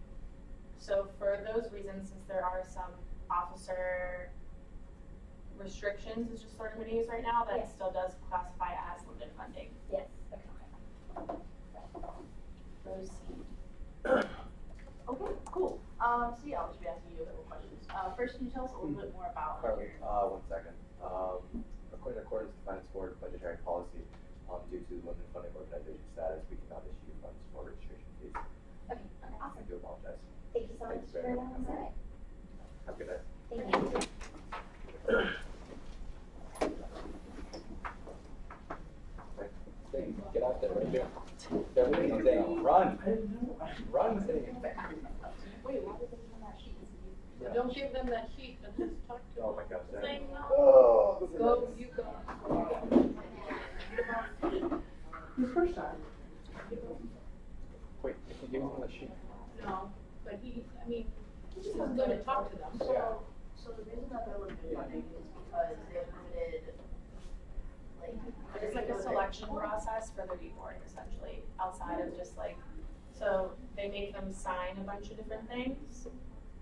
So for those reasons, since there are some officer restrictions, is just sort of what it is right now, that Yes. still does classify as limited funding. Yes. Okay. Proceed. Okay, cool. So yeah, I'll just be asking you a couple questions. First, can you tell us a little bit more about? Carly, 1 second. According to Finance Board budgetary policy, due to limited funding organization status, we cannot issue funds for registration fees. Okay. I Awesome. do apologize. Thank you so much Thanks for very that. much. All right. Have a good night. Thank you. Zane, get out there, what are you doing? They're waiting, Zane, run! Run, Zane. Wait, why did they give them that sheet? Yeah. Don't give them that sheet and just talk to them. Oh my gosh. Say no. Oh, this is Go, nice. you go. Who's first time? Wait, if you give him the sheet. No, but he, I mean, he's just gonna talk to them. Yeah. So the reason that they're limited funding is because they're limited, like. It's like a selection process for the B board, essentially, outside of just like, so they make them sign a bunch of different things.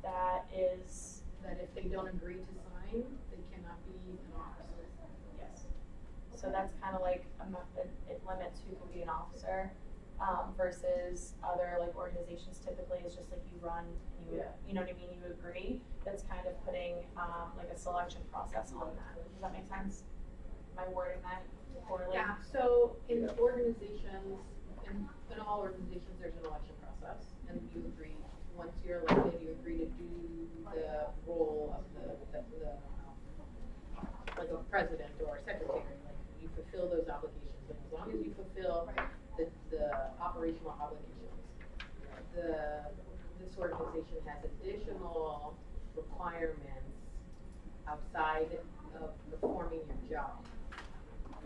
That is, That if they don't agree to sign, they cannot be an officer. yes. So that's kind of like, it limits who can be an officer, versus other like organizations typically it's just like you run and you, you know what I mean, you agree. That's kind of putting, like a selection process on that. Does that make sense? Am I wording that poorly? Yeah, so in organizations, in all organizations, there's an election process, and you agree, once you're elected, you agree to do the role of like a president or a secretary, like you fulfill those obligations, and as long as you fulfill the operational obligations, this organization has additional requirements outside of performing your job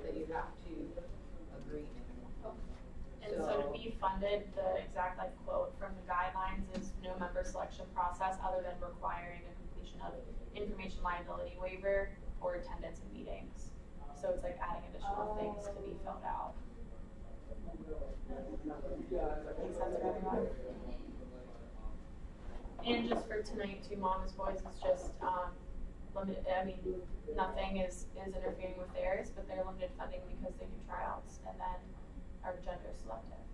that you have to agree to. And so to be funded, the exact like quote from the guidelines is no member selection process other than requiring a completion of information liability waiver or attendance in meetings. So it's like adding additional things to be filled out. Makes sense for everyone? And just for tonight, too, Mama's Boys is just limited. I mean, nothing is interfering with theirs, but they're limited funding because they do tryouts and then are gender selective.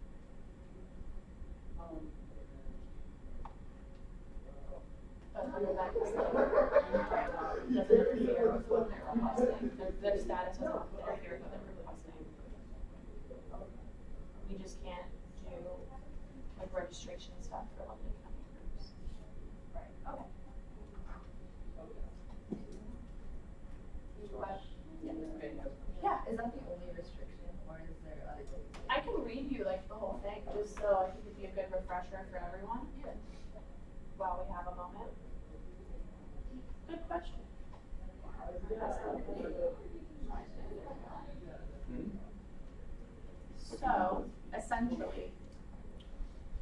But under that, doesn't interfere with what they're requesting. Their status doesn't interfere with what they're requesting. We just can't do like registration stuff for limited funding groups. Right, okay. Yeah, is that the only restriction, or is there other things? I can read you like the whole thing, just so I think it'd be a good refresher for everyone. Yeah. While we have a moment. Good question. So, essentially,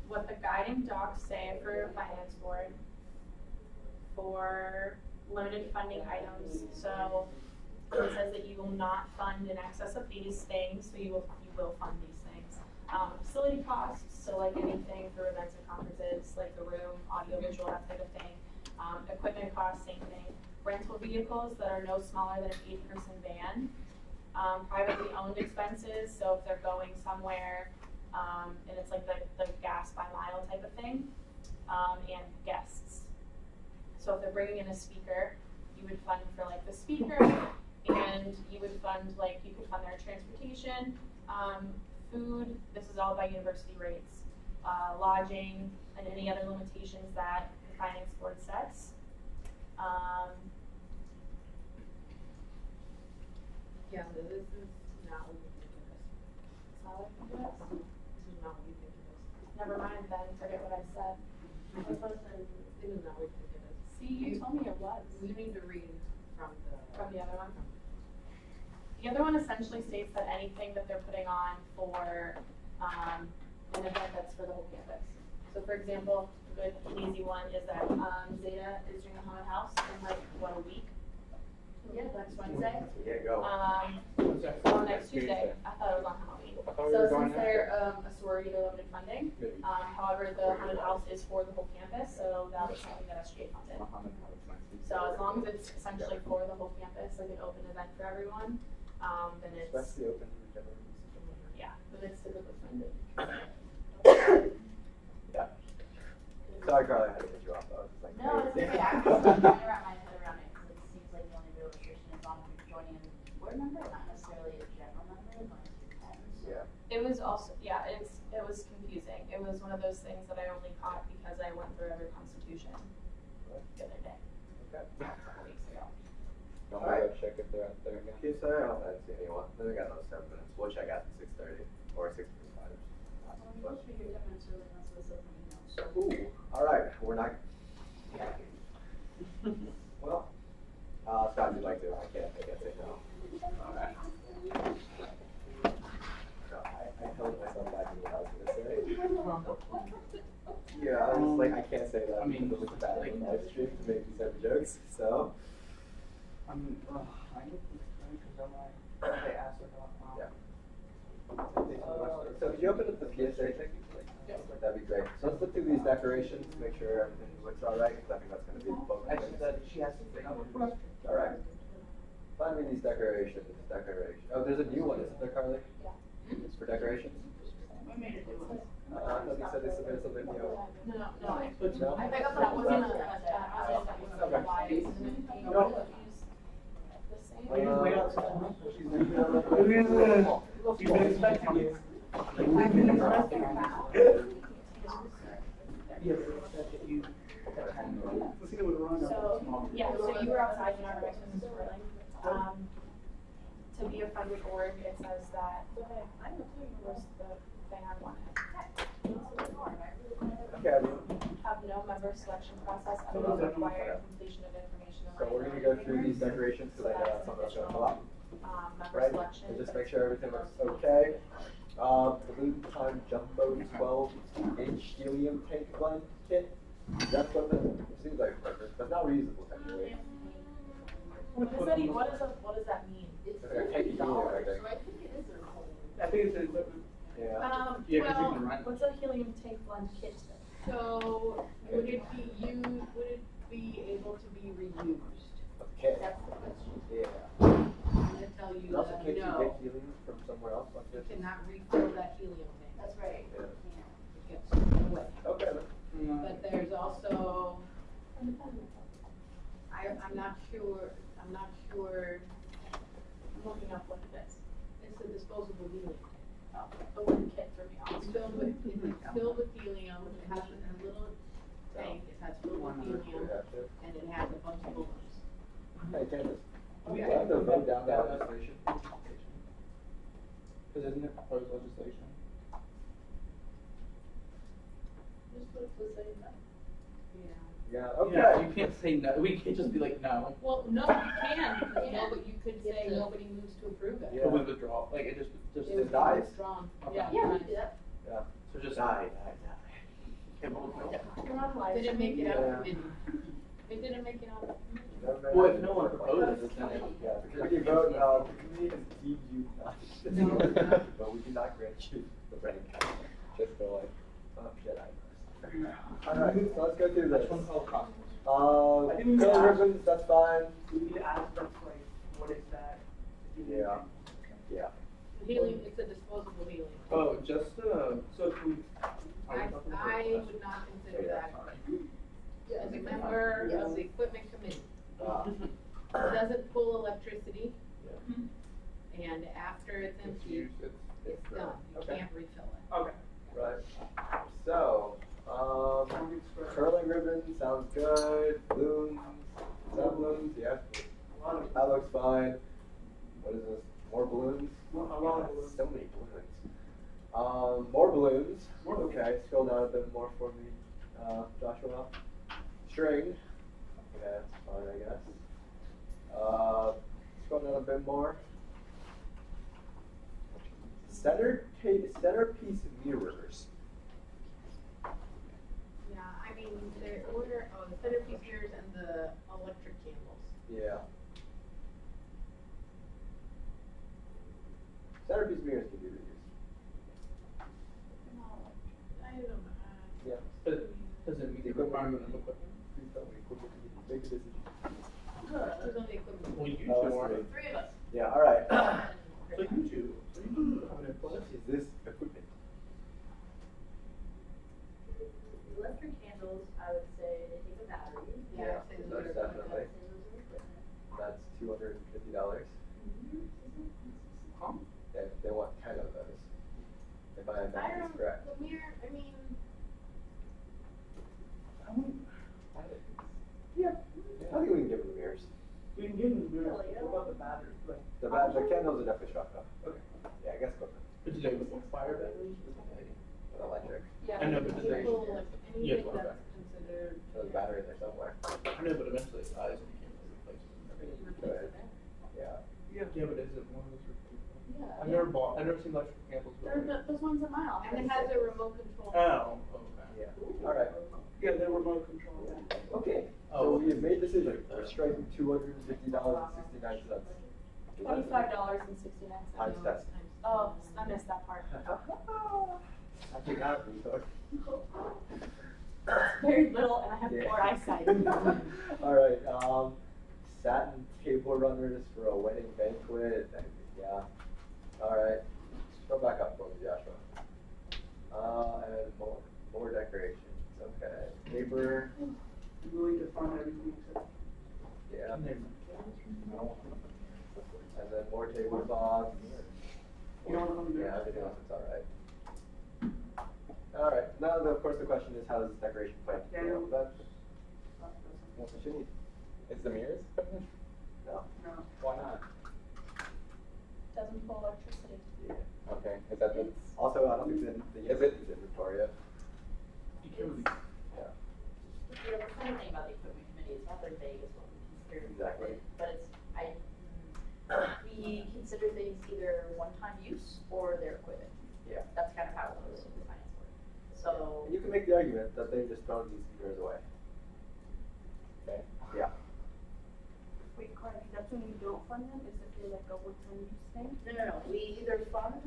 what the guiding docs say for Finance Board for limited funding items, so and it says that you will not fund in excess of these things, so you will fund these things. Facility costs, so like anything for events and conferences, like the room, audio, visual, that type of thing. Equipment costs, same thing. Rental vehicles that are no smaller than an 8-person van. Privately owned expenses, so if they're going somewhere, and it's like the gas by mile type of thing, and guests. So if they're bringing in a speaker, you would fund for like the speaker, and you would fund you could fund their transportation, food. This is all by university rates, lodging, and any other limitations that the finance board sets. Yeah, so this is not what you think it is. It's not what you think it is. This is not what you think it is. Never mind then, forget what I said. This is not what you think it is. See, you told me it was. You need to read from the other one. The other one essentially states that anything that they're putting on for an event that's for the whole campus. So for example, a good and easy one is that Zeta is doing a haunted house in a week. Yeah, next Wednesday. Yeah, go. Next Tuesday. I thought it was on Halloween. So since they're a sorority, they're limited funding. However, the haunted house is for the whole campus, so that was something that SGA funded. So as long as it's essentially for the whole campus, like an open event for everyone, then it's Especially open. yeah, then it's typically funded. Yeah. Sorry, Carly, I had to get you off. I was just like, No, it's crazy. okay. I'm just trying to wrap my head around it because it seems like the only real restriction is on joining a board member, not necessarily a general member, as long as you're 10. So. Yeah. It was also, yeah, it was confusing. It was one of those things that I only caught because I went through every constitution the other day. Okay. A couple weeks ago. Don't worry, I'll check if they're out there again. Okay, sorry, I don't see anyone. Then we got another 7 minutes. We'll check out at 6:30 or 6:45. Well, we should be here 10 minutes early unless it's open email. So. Ooh, all right. We're not. Well, Scott, you'd like to? I can't say no. All right. No, I held myself back in what I was gonna say. Yeah, I was like, I can't say that. I mean, because it's bad like, on the live stream to make these type of jokes. So. I mean, I get because I'm like, they asked about. Yeah. So could you open up the PSA thing? Yeah. That'd be great. So let's look through these decorations, make sure everything looks all right, because I think that's going to be the focus. Actually, she has to bring up a question. All right. Find me these decorations. Oh, there's a new one, isn't there, Carly? Yeah. It's for decorations? We made it do it. I thought you said they submitted something new. No. No? I picked up that wasn't No. the same. Wait outside. She's been expecting you. Yeah, but you. Let's see what we're on. So, yeah, so you were outside when our next one was swirling. To be a funded org, it says that, was the thing I wanted. Okay. Have no member selection process other than require completion of information. So we're going to go through these decorations because I know that's something that's going to come up. Member Right? selection. And just make sure everything looks okay. Balloon Time Jumbo 12-inch helium tank blend kit. That's what it seems like perfect. That's not reusable technically. What does that mean? It's like a tank of helium, I think. I think it's an equipment. Yeah. Yeah, 'cause you Well, can rent. what's a helium tank blend kit? So, would it be able to be reused? Okay. That's the question. Yeah. I'm gonna tell you And also, that can't you no, get helium from somewhere else? Like you this? cannot refill that helium tank. That's right. Yeah. It gets taken away. Okay. No. But there's also, I'm not sure, I'm looking up what it is. it's a disposable helium. The one kit for me. It's filled with helium, it has a little tank, it has filled with helium, and it has a bunch of balloons. Hey, Candace. Do we Okay. have to vote down that legislation? Because isn't it proposed legislation? Just what it says that. Yeah, Yeah, okay. you can't say no. We can't just be like no. Well, no, you can, because nobody, you could say nobody moves to approve it. Yeah. But we withdraw. Like it just It It dies. withdrawn. Okay. Yeah. Yeah, we can do that. Yeah. So just Die. You're on live. Didn't make it out Yeah. of committee. They didn't make it on the committee. Well, if no one proposes, then it. Yeah, the committee vote, the committee has deemed you not, No. but we do not grant you the rank. Just go like, oh, Jedi. Alright, so let's go through I this. just want to call costumes. I think we Curly asked- ribbons, that's fine. We need to ask them, like, what is that? Yeah. Yeah. Helium, it's a disposable helium. Oh, just, So if we, I would not consider that as a member of the equipment committee. It doesn't pull electricity, and after it's empty, it's done. You Okay. can't refill it. okay. Right. So, curling ribbon sounds good. Balloons. Is that balloons? Yeah. That looks fine. What is this? More balloons? A lot of God, balloons. so many balloons. More balloons. Okay, scroll down a bit more for me, Joshua. String. Okay, that's fine, I guess. Scroll down a bit more. Centerpiece mirrors. Yeah, I mean, the order, the centerpiece mirrors and the electric candles. Yeah. Centerpiece mirrors can be reused. I don't know. Yeah. But does it meet the requirement of equipment? Please tell me, equipment, make a decision. Who's on the equipment? Well, you two Oh, are. that's Three of us. Yeah, alright. So you two. So you two have an employee. Is this equipment? The electric candles, I would say they take a battery. Yeah, I'd say that's those are definitely. That's $250. Huh? They want 10 of those. If I am I not don't, correct. the mirror, I mean, Yeah, I think we can give them the mirrors. We can give them the mirrors, what about the batteries? Like, The candles are definitely struck up. Okay. Yeah, I guess equipment. But do they require batteries? With electric. yeah. I know, but does it- people, like, Yeah, anything well, that's considered. So the battery in there somewhere. I know, but eventually it dies and you can't really replace it. Go ahead. Yeah. Yeah, but is it one of those replacement? Yeah. I've never seen electric candles. Those ones in my office. And it has a remote control. Oh, okay. Yeah. Alright. yeah, they're remote control. Okay. So Oh. we have made decision. We're striking $250.69. $25.69. Times test. Oh, I missed that part. I forgot we thought. Very little, and I have Yeah. poor eyesight. Alright, satin table runners for a wedding banquet. Yeah. Alright. Go back up for me, Joshua. And more decorations. Okay. Paper. You really define everything except. Yeah. And then more tablecloths. You don't want to do Yeah, that. everything else is alright. Alright, now of course the question is how does this decoration plan to Yeah, go? That's what you need. Is the mirrors equipment? No. No. Why not? Doesn't pull electricity. Yeah. Okay, is that the, Also, I don't think the Is it- is in Victoria. You can't really. Yeah. You know, the funny thing about the equipment committee is not very vague as what we consider Exactly. equipment, but we consider things either one-time use or their equipment. Yeah. That's kind of how it goes in the finance board. So, And you can make the argument that they've just thrown these mirrors away. Okay. Yeah. Wait, Cardi, that's when you don't fund them, is if they're like a one-time use thing? no, we either finance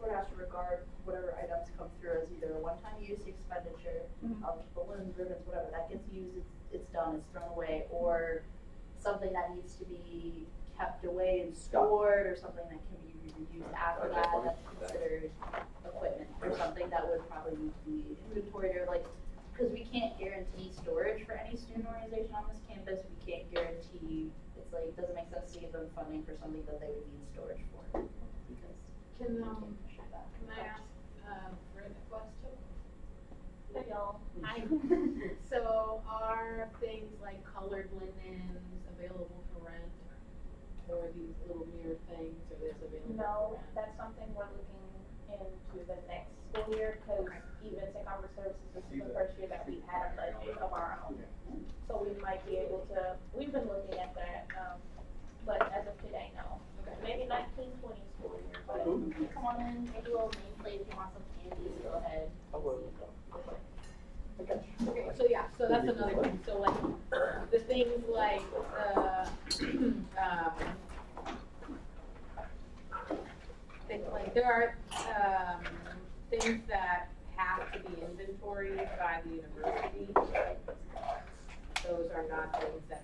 board has to regard whatever items come through as either a one-time use expenditure of balloons, ribbons, whatever, that gets used, it's done, it's thrown away, or something that needs to be kept away and stored, or something that can be reused after that, that's considered equipment, or something that would probably need to be inventoried, or like, because we can't guarantee storage for any student organization on this campus, we can't guarantee, it's like, it doesn't make sense to give them funding for something that they would need storage for, because Can, we can't measure that. can I ask, Fred a question? Hey, y'all. Hi. So are things like colored linens available for rent? Or these little mirror things, are this available No, for rent? that's something we're looking into the next school year, because even St. Albert Services, this is the first year that we've had a budget of our own. So we might be able to, we've been looking at that, but as of today, no. Okay. Maybe 1920 school year, but. Come on in, make a little nameplate if you want some candy, go ahead. Okay. Okay, so yeah, so that's another thing, so like,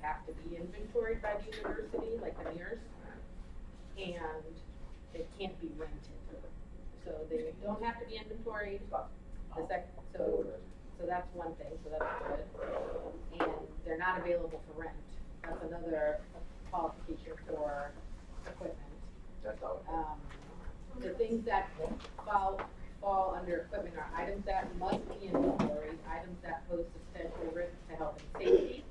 have to be inventoried by the university, like the mirrors, and they can't be rented. So they don't have to be inventoried. So that's one thing, so that's good. And they're not available for rent. That's another qualification for equipment. That's all. The things that fall under equipment are items that must be inventoried, items that pose substantial risk to health and safety,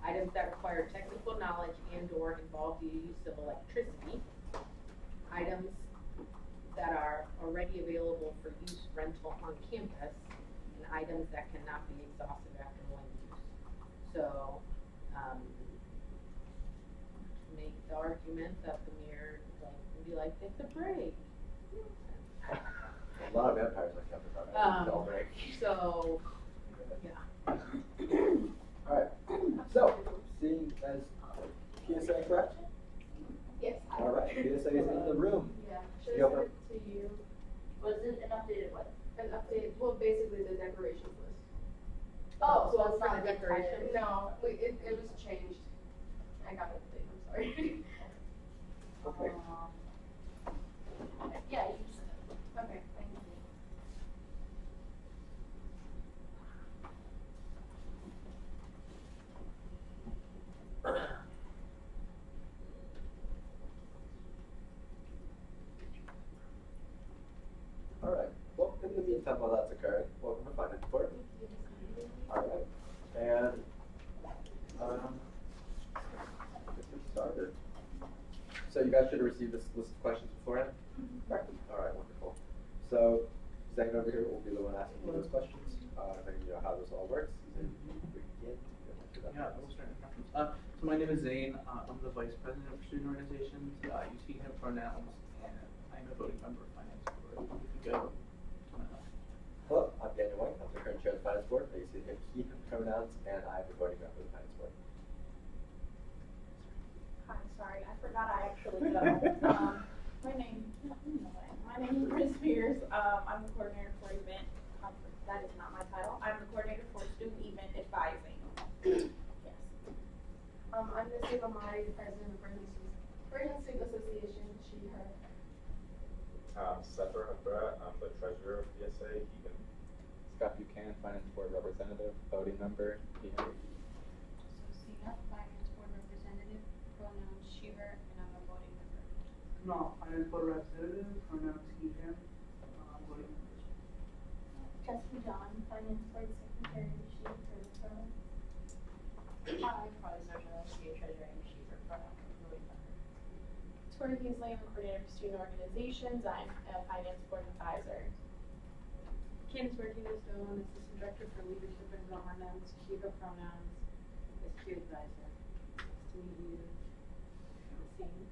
items that require technical knowledge and or involve the use of electricity, items that are already available for use rental on campus, and items that cannot be exhausted after one use. So, make the argument that the mirror can be like, take the break. A lot of vampires on campus are break. So, yeah. Alright, so, seeing as PSA correct? Yes. Alright, PSA is in the room. Yeah, should You I have send it to you? Was it an updated what? An update, well, basically the decorations list. Oh, So so it's not a decoration? No, it was changed. I got it late, I'm sorry. Okay. Yeah, you just sent it. Okay, thank you. Alright, well, in the meantime, while that's occurring, welcome to Finance Board. Alright, and, get this started. So you guys should have received this list of questions beforehand? Correct. Alright, wonderful. So, Zane over here will be the one asking you those questions. I think you know how this all works. Zane, you begin. Yeah, I will start introductions. So my name is Zane. I'm the vice president of student organizations. You see him pronouns, and I'm a voting member of Finance Board. If you go to my left. Hello, I'm Daniel White. I'm the current chair of the Finance Board. I use he, him pronouns, and I'm the voting member of the Finance Board. Hi, sorry, I forgot I actually go. My name is Chris Spears. I'm the coordinator for event. That is not my title. I'm the coordinator for student event advising. Yes. I'm Nasiba Mari, the president of Virgin Student Association. She, her. Sefer Habra, I'm the treasurer of PSA, Hegan. Scott Buchanan, Finance Board representative, voting member, he, him. Sina, Finance Board representative, pronouns she, her, and I'm a voting member. No, Finance Board representative, pronouns he, him, voting members. Jessica John, Finance Board Secretary, she, her pronoun. Hi, Carly Sargent, SGA treasurer, and she's her pronoun, voting member. Tori Kingsley, I'm the coordinator for student organizations. I'm a finance board advisor. Candace Martinez-Stone, assistant director for leadership and governance, she, her pronouns, SG advisor. Nice to meet you. Christine.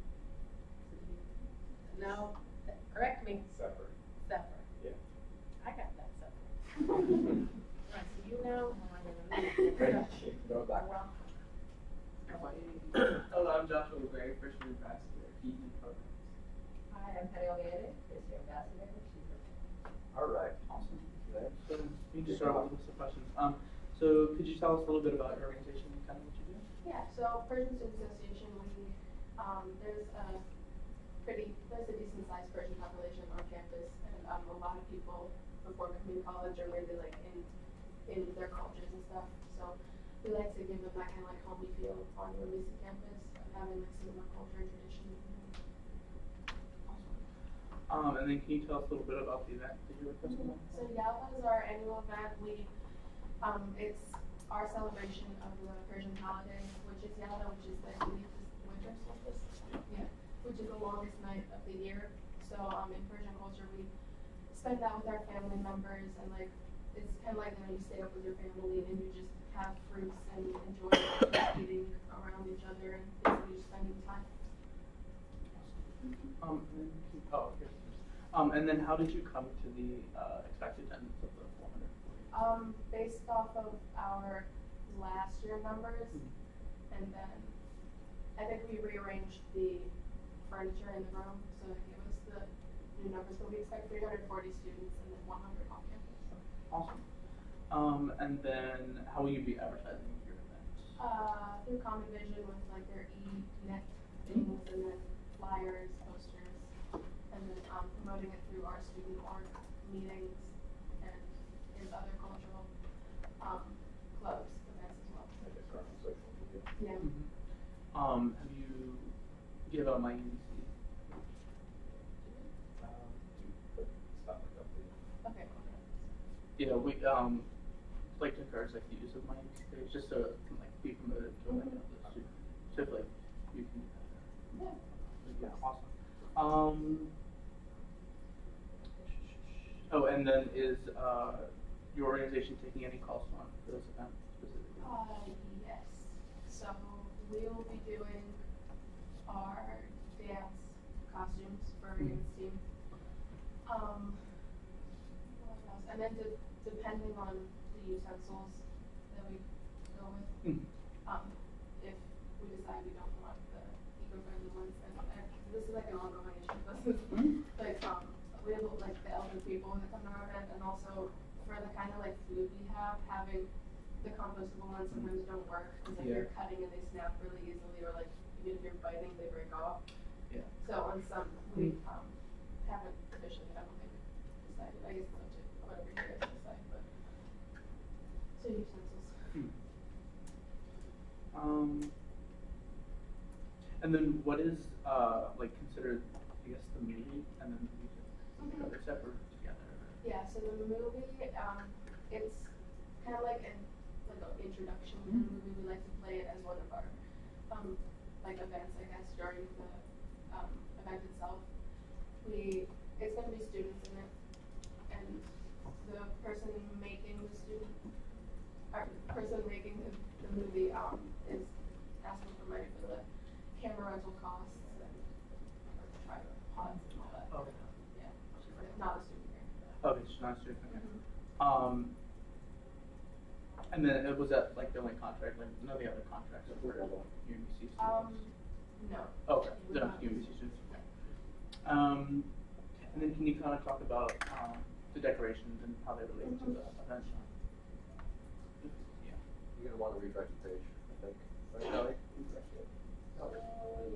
No, correct me. Sefer. Sefer. Yeah. I got that Sefer. I see you now. Throw it back. Hello, I'm Joshua Gray, freshman ambassador, he, him pronouns. Hi, I'm Patty O'Leary, Christy Ambassador, she's Alright. Awesome. There. So you can start with a list of questions. So could you tell us a little bit about your organization and kind of what you do? Yeah, so Persian Student Association, we, there's a decent sized Persian population on campus, and a lot of people before coming to college are really like in their cultures and stuff. So we like to give them that kind of like homey feel on release of campus, and having like similar culture and traditions. Awesome. And then can you tell us a little bit about the event that you're requesting? So Yalva is our annual event. It's our celebration of the Persian holiday, which is Yalva, which is the winter solstice. Yeah, which is the longest night of the year. So in Persian culture, we spend that with our family members, and like it's kind of like when you stay up with your family and you just have fruits and enjoy eating around each other and basically just spending time. And then how did you come to the expected attendance of the 440? Based off of our last year numbers, and then I think we rearranged the furniture in the room so it gave us the new numbers. But we expect 340 students and then 100 off campus. Awesome. And then how will you be advertising your event? Through Common Vision with like their e-net things and then flyers, posters, and then promoting it through our student org meetings and in other cultural clubs, events as well. I guess around social media. Yeah. Have you give out my UBC? Stuff like that. Okay. Yeah, we like to encourage like the use of my UBC page just so it can like be promoted to like other students. So if like you can yeah, awesome. Oh, and then is your organization taking any costs on for this event specifically? Yes. So we will be doing our dance costumes for Regan's team. What else? And then depending on the utensils that we go with, if we decide we don't want the eco-friendly ones, and this is like an ongoing issue. This is like we have like the elder people that come to our event, and also for the kind of like food we have, having the compostable ones sometimes don't work because like you're cutting and they snap really easily, or like even if you're biting they break off. Yeah. So on some we haven't officially, I don't think, decided. I guess it's up to whatever you guys decide, but so utensils. And then what is like considered, I guess, the movie and then the music? Are they separate together? Yeah, so the movie, it's kind of like an introduction kind of movie. We like to play it as one of our like events, I guess, during the event itself. It's going to be students in it, and the person making the movie is asking for money for the camera rental costs and tripods and all that. Okay. Yeah, not a student here. Okay, she's not a student. Okay. And then was that like the only contract? Like none of the other contracts were UBC students? No. Okay, they're not UBC students. And then can you kind of talk about the decorations and how they relate to the event? Yeah. You're gonna want to redirect the page, I think. Right, Kelly?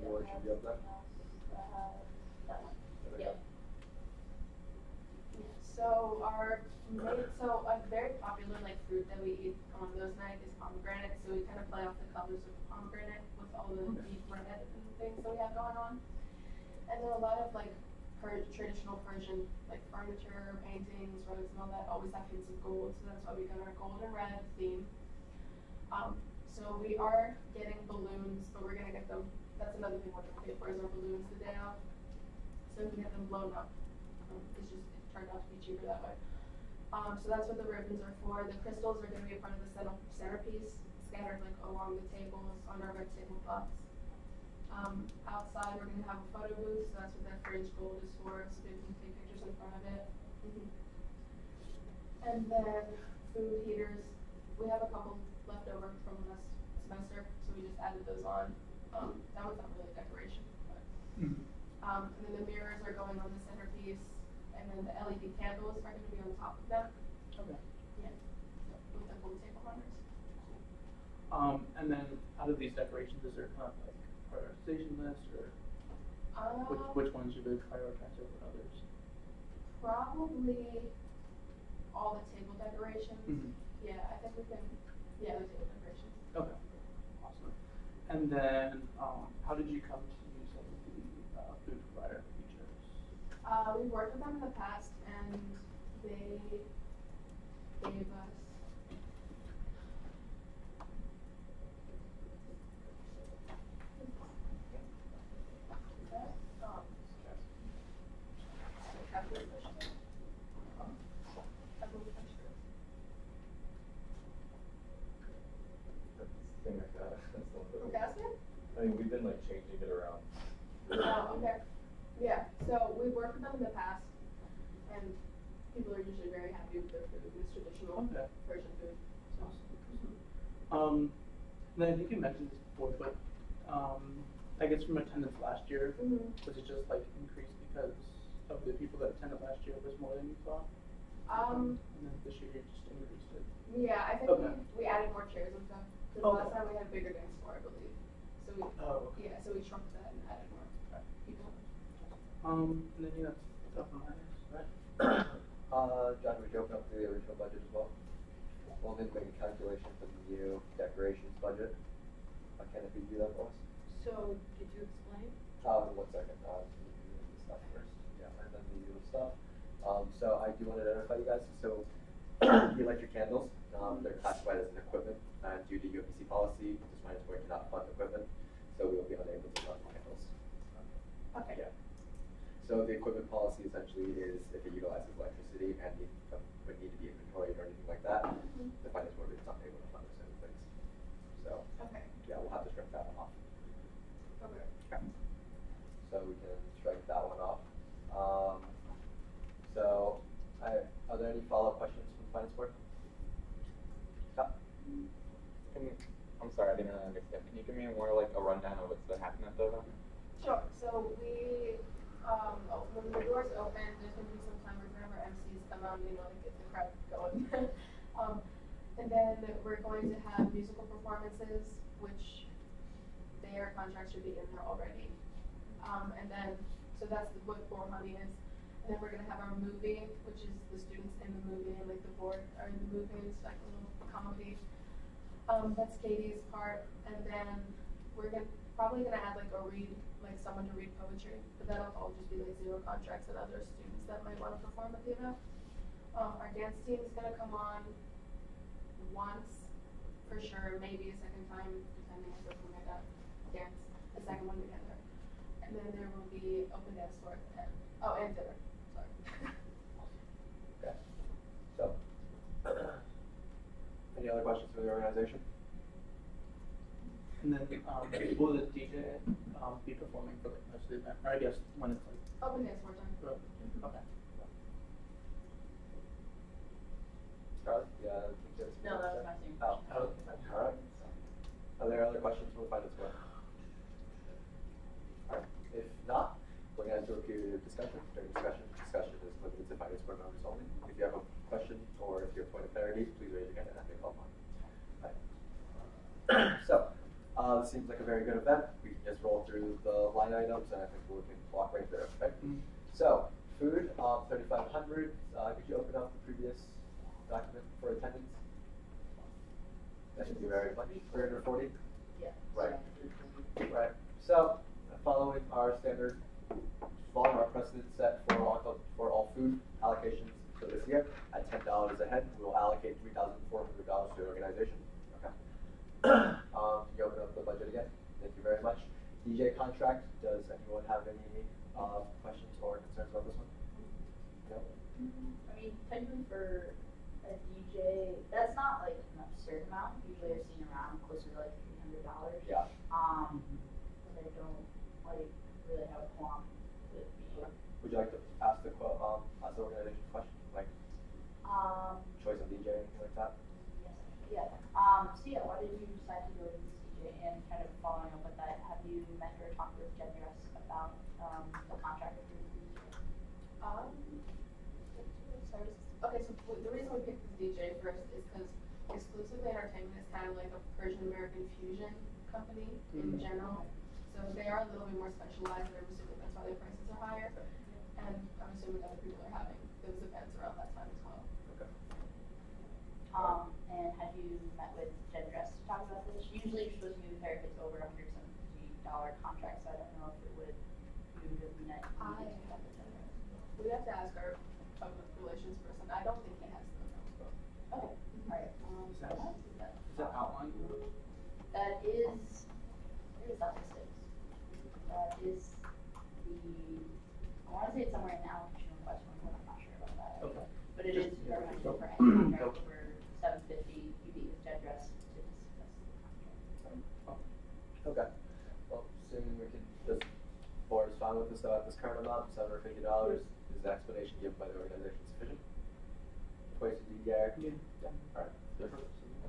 Or should be up there? That one. Yep. So a very popular like fruit that we eat on those nights is pomegranate. So we kind of play off the colors of pomegranate with all the deep red and things that we have going on. And then a lot of like traditional Persian like furniture, paintings, rugs, and all that always have hints of gold. So that's why we got our gold and red theme. So we are getting balloons, but we're gonna get them. That's another thing we're gonna pay for is our balloons the day of, so we can get them blown up. It turned out to be cheaper that way. So that's what the ribbons are for. The crystals are going to be a part of the centerpiece, scattered like along the tables on our red tablecloths. Outside we're going to have a photo booth, so that's what that fringe gold is for, so people can take pictures in front of it. And then food heaters. We have a couple left over from last semester, so we just added those on. That was not really decoration, but. And then the mirrors are going on the centerpiece. And then the LED candles are going to be on top of them. Okay. Yeah. With the gold table runners. And then out of these decorations, is there kind of like prioritization list, or which ones you would prioritize over others? Probably all the table decorations. Yeah, I think we can. Yeah, the table decorations. Okay. Awesome. And then, how did you come to use some of the food provider features? We've worked with them in the past, and they gave us Thing like that. That's the one that Gasket? I mean, we've been like changing it around. Oh, okay. Yeah, so we've worked with them in the past, and people are usually very happy with their food. It's traditional Persian food. And then I think you mentioned this before, but I guess from attendance last year, was it just like increased because of the people that attended last year was more than you thought? And then this year you just increased it? Yeah, I think we added more chairs and stuff. Because last time we had a bigger dance floor, I believe. So we, okay. yeah, so we shrunk that and added more people. And then you have stuff on minus, right? John, would you open up the original budget as well? We'll need to make a calculation for the new decorations budget. Can if you do that for us? So, did you explain? 1 second, the stuff first, yeah, and then the usual stuff. So I do want to identify you guys, so the electric candles, they're classified as an equipment, and due to UPC policy, this finance board cannot fund equipment, so we will be unable to fund the candles. Okay. Yeah. So the equipment policy essentially is if it utilizes electricity and would need to be inventoried or anything like that, the finance board is not able to fund those kind of things. So, Okay. yeah, we'll have to strike that one off. Okay. Okay. So we can strike that one off. So, are there any follow-up questions from the finance board? Scott? I'm sorry, I didn't really understand. Can you give me more like a rundown of what's been happening at the event? Sure. So we, when the doors open, there's going to be some time whenever MCs come out, you know, to get the crowd going. And then we're going to have musical performances, which their contract should be in there already. And then, so that's what Board Money is. And then we're going to have our movie, which is the students in the movie, and like the board are in the movie, and it's like a little comedy. That's Katie's part. And then we're probably gonna add like someone to read poetry, but that'll all just be like zero contracts and other students that might want to perform at the event. Our dance team is gonna come on once, for sure, maybe a second time, depending if we're gonna dance a second one together. And then there will be open dance floor at the end. Oh, and dinner, sorry. Okay. So, any other questions for the organization? And then, will the DJ be performing for like most of the event? Or I guess when it's like. Open dance more time. Okay. Charlie? Yeah. No, that was my same Oh, question. all right. Are there other questions from the finance board? All right. If not, we're going to do a period of discussion. During discussion is limited to finance board members only. If you have a question or if you have a point of clarity, please raise your hand and I can call upon you. Right. So, this seems like a very good event. We can just roll through the line items and I think we can walk right through it. Okay? So, food, 3,500. Could you open up the previous document for attendance? Thank you very much. 340? Yeah. Right. Right. So, following our precedent set for all food allocations for this year at $10 a head, we will allocate $3,400 to the organization. Okay. Can you open up the budget again? Thank you very much. DJ contract. Does anyone have any questions or concerns about this one? No. I mean, technically for a DJ, that's not like an absurd amount. Usually I've seen around closer to like $300. Yeah. But I don't like really have a qualm with me. Would you like to ask the organization question, like choice of DJ, anything like that? Yes. Yeah. So yeah, why did you decide to go to this DJ? And kind of following up with that, have you met or talked with Jen Dress about the contract with this DJ? Okay, so the reason we picked this DJ first is because Exclusively Entertainment is kind of like a Persian American fusion company in general. So they are a little bit more specialized, and I'm assuming that's why their prices are higher. And I'm assuming other people are having those events around that time as well. Okay. And have you met with Jen Dress to talk about this? Usually you're supposed to meet with her if it's over $150 contract, so I don't know if it would, you would have met. We have to ask our public relations person. I don't think he has them. Okay, alright. Is that outlined? That is, where is that listed? That is I want to say it's somewhere in the allocation request form, but I'm not sure about that. Okay. But it is for any contract over $750, you meet with Jen Dress to discuss the contract. Okay. Well, assuming we can, this board is fine with this at this current amount, $750, is the explanation given by the organization sufficient? Twice a year? Yeah. All right. If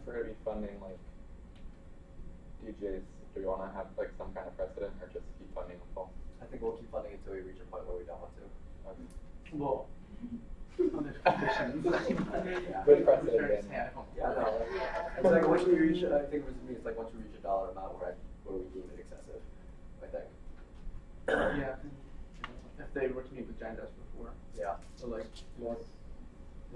we're going to be funding like DJs, do we want to have like some kind of precedent or just keep funding them full? I think we'll keep funding until we reach a point where we don't want to. Well, Other conditions. With precedent, Yeah. Yeah, no, it's like once we reach, I think for me, it's like once we reach a dollar amount where we deem it excessive, I think. Yeah. If they were to meet with Giant Desk before. Yeah. So like, What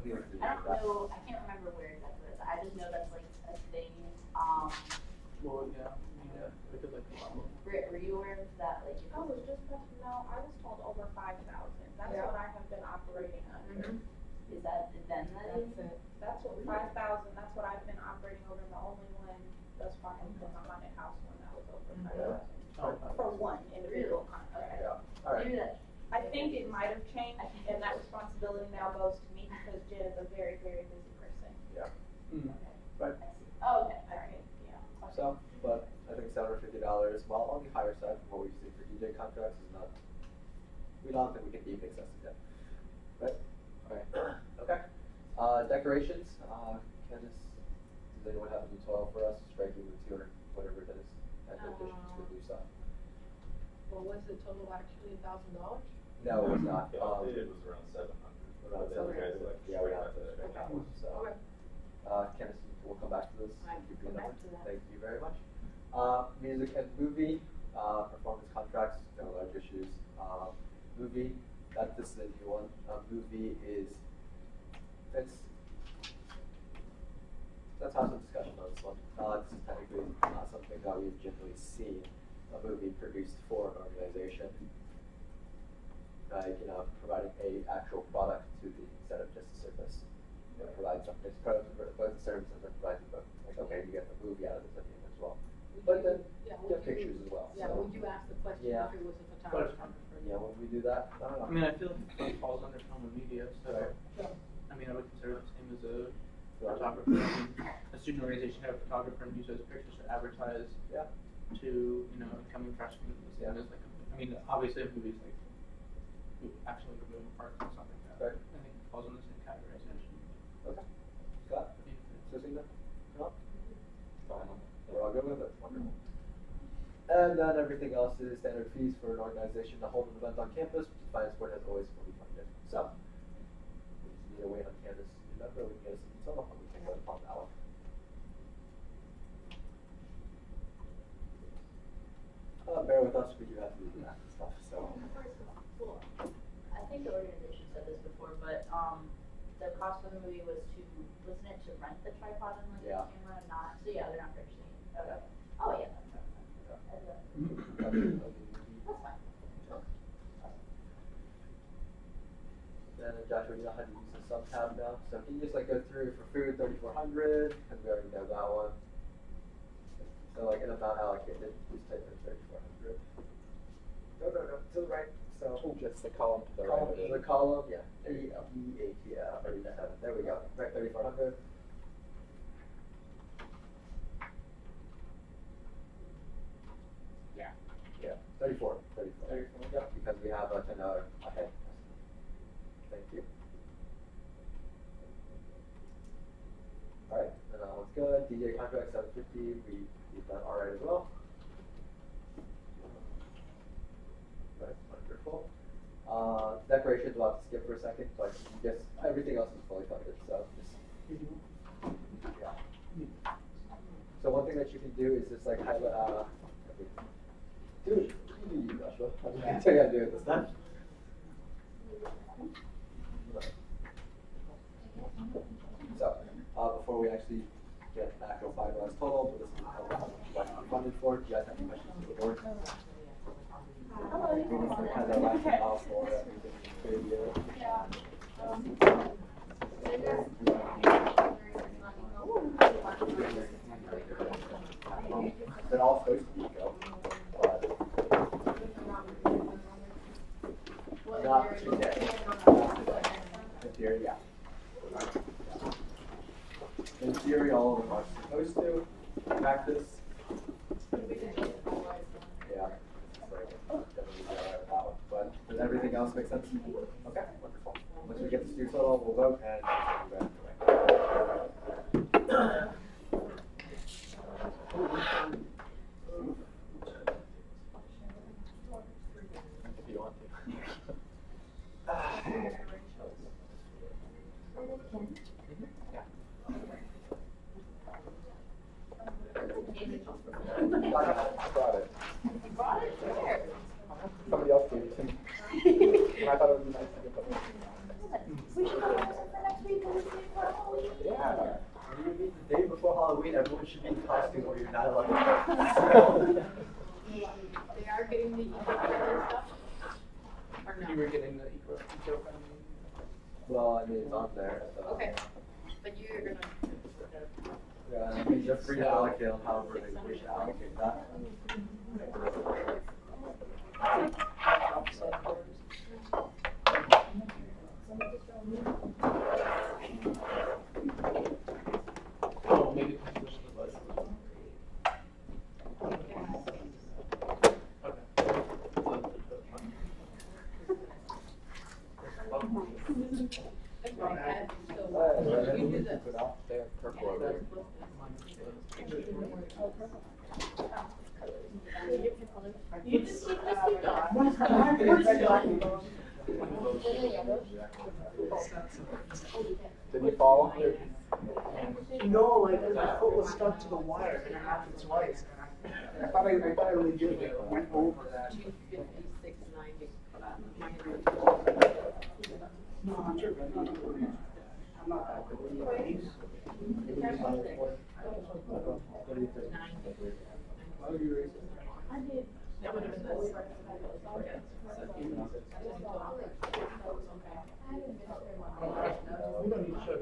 do you I don't know, I can't remember where exactly it is. I just know that's like a thing. well, yeah. We could like. Were you aware of that? Like, I was just, no, I was told over 5,000. That's Yeah. what I have been operating under. is that then that is? That's what 5,000. That's what I've been operating over. The only one thus far has been the haunted house one that was over 5,000 for one individual contract. Yeah. All right. Maybe that. I think it might have changed, and that responsibility now goes to me because Jen is a very, very busy person. Yeah. Mm. Right. Oh, okay. I think, yeah. So, but I think $750, while on the higher side from what we've seen for DJ contracts, is not. We don't think we can deem excessive yet. Right. Alright. Okay. Decorations. Candace, does anyone have a new total for us? Striking with or whatever it is, and additions to the new stuff. Well, was the total actually $1,000? No, it was not. It was around 700. Around But then you guys 700. like Yeah, we straight have to out strike that one. So, Okay. Candace, we'll come back to this. I Give can you a come back number. to that. Thank you very much. Music and movie, performance contracts, no large issues. Movie, this is a new one. Movie is, let's have some discussion on this one. This is technically not something that we've generally seen a movie produced for an organization. Like, providing a actual product to the instead of just a service. Provide something, it's both a service and then provides both. Like, okay, you get the movie out of this at the end as well. But then you get pictures as well. Yeah, so. would you ask the question Yeah. if it was a photographer? Yeah, when we do that, I don't know. I mean, I feel like it falls under film and media, so. Right. I mean, I would consider the same as a photographer. I mean, a student organization have a photographer and use those pictures to advertise. Yeah. To incoming freshmen. The same as like, I mean, obviously a movie's like actually moving parts and stuff like that. Right. I think it falls in the same categorization. Okay. Scott? Cecilia? No? Fine. We're all good with it. Wonderful. And then everything else is standard fees for an organization to hold an event on campus, which the finance board has always fully funded. So, we just need to wait on Candace to remember, we can get us some detail, and we can go upon that one. Bear with us, we do have to do that and stuff, so. Well, I think the organization said this before, but the cost of the movie was wasn't it to rent the tripod and like the camera, not, so yeah, they're not purchasing it. Okay. Oh, yeah. That's fine. Then Joshua, you know how to use the sub tab now, so can you just like go through for food, 3,400, and we already know that one. So like an amount allocated, just type in 3,400. No, to the right. So just the column to the column, right. the column, yeah. E8, yeah, 37. There we go. Right, 3,400. Yeah. Yeah, 34. Yep, because we have a $10 ahead. Thank you. All right, and that one's good. DJ contract 750. We did that all right as well. Right, wonderful. Decorations, we'll have to skip for a second, but just everything else is fully funded, so just, yeah. So one thing that you can do is just like highlight, dude, you do Joshua. I'm gonna tell you how to do it this time. So, before we actually get an actual finalized total, but this is how much you guys are funded for. Do you guys have any questions for the board? Kind of rationale for everything for the year. They're all supposed to be eco, but not today. In theory, yeah. In theory, all of them are supposed to. Practice. Yeah. But does everything else make sense? Okay, wonderful. Once we get the student total, we'll vote and we'll go If you want to. I brought it. You brought it? Where? Somebody else gave it to me. And I thought it would be nice to give them. We should have something for next week, because it's for Halloween. Yeah. You mean the day before Halloween, everyone should be in costume or you're not allowed. They are getting the eco-friendly stuff? Or no? You were getting the eco-friendly. Well, I mean, it's on there, so. Okay, but you're gonna. Yeah, I mean, you're free to allocate on however they wish to allocate that. Oh, maybe push the button. You do this. They have purple over here. You just keep this Did he fall? No, like my foot was stuck to the wire and it happened twice. I thought I legitimately went over that. 256.90. No, I'm sure. I'm not that good. What do you think? I did. That would have been this. We don't need to show you.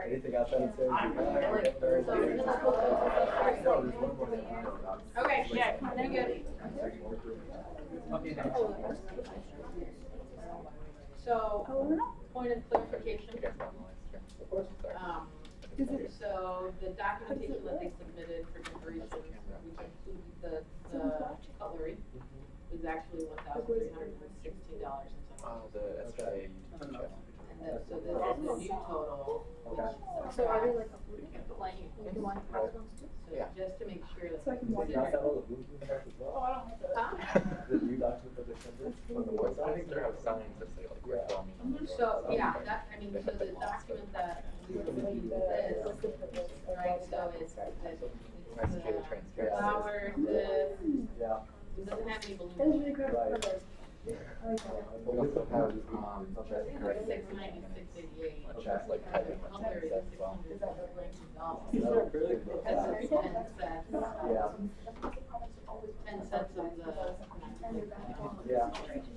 Anything else I would say? Okay, yeah, they're good. So, point of clarification. So the documentation that they submitted for degrees, which included the cutlery, was actually $1,316 The SGA. And then, so this is the new total, which So are they like a blank? the one past ones too? So just to make sure that. So I can Do look you at guys it. have all the blues in there as well? Oh, I don't have that. Huh? The new document that they sent us on the website? I think they have signs that say like we're filming. So, yeah, that, I mean, so the document that we received this, right, so it's SGA the transparency. flower, the, Yeah. it doesn't have any balloons. That is really great. Right. I like that. We also have, correct. 696.88. That's like typing like Color is as well. $619. Oh, really? That's 10 cents. Yeah. 10 cents of the. Yeah,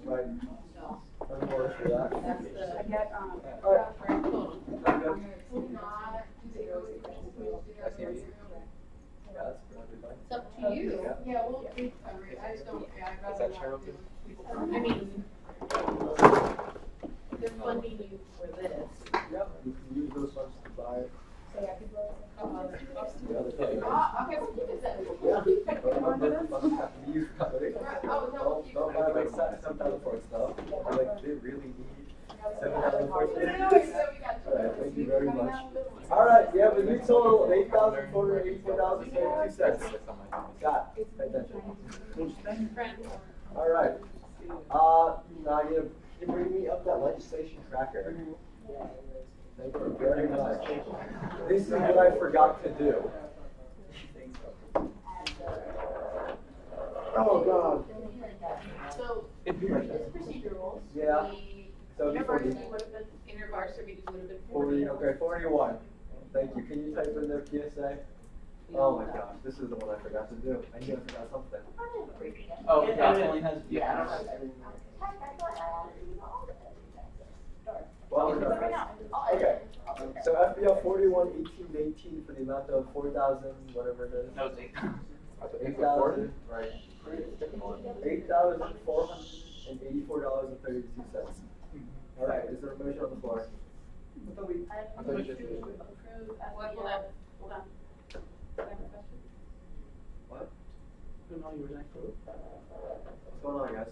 right. So, I'm more for that. that's the. I get, Alright. Grand total. SGA. Yeah, that's probably fine. It's up to you. Yeah, we'll, I just don't, yeah, I'd Is rather that Cheryl not. too? I mean, they're funding you for this. Yep, you can use those funds to buy the other thing. Okay, we'll keep it then. Yeah. But those funds have to be used for cutlery. Oh, no, we'll keep it. Don't buy like 7,000 for stuff. Like, they really need 7,000 for it. Alright, thank you very much. Alright, we have a new total of $8,484.72. Scott, pay attention. Alright. Now you bring me up that legislation tracker. Thank you very much. This is what I forgot to do. Oh, God. So, It's procedural. Yeah. So University would have been, InterVarsity would have been 40, okay, 41. Thank you. Can you type in the PSA? Oh my gosh, this is the one I forgot to do. I knew I forgot something. Oh, it definitely has. Yeah. Well, we're done. Okay. So FBL 411818 for the amount of 4,000, whatever it is. No, it's 8. 8,000, right. $8,484.32. All right, is there a motion on the floor? Hold on. I have a question. know you were next. What's going on, guys?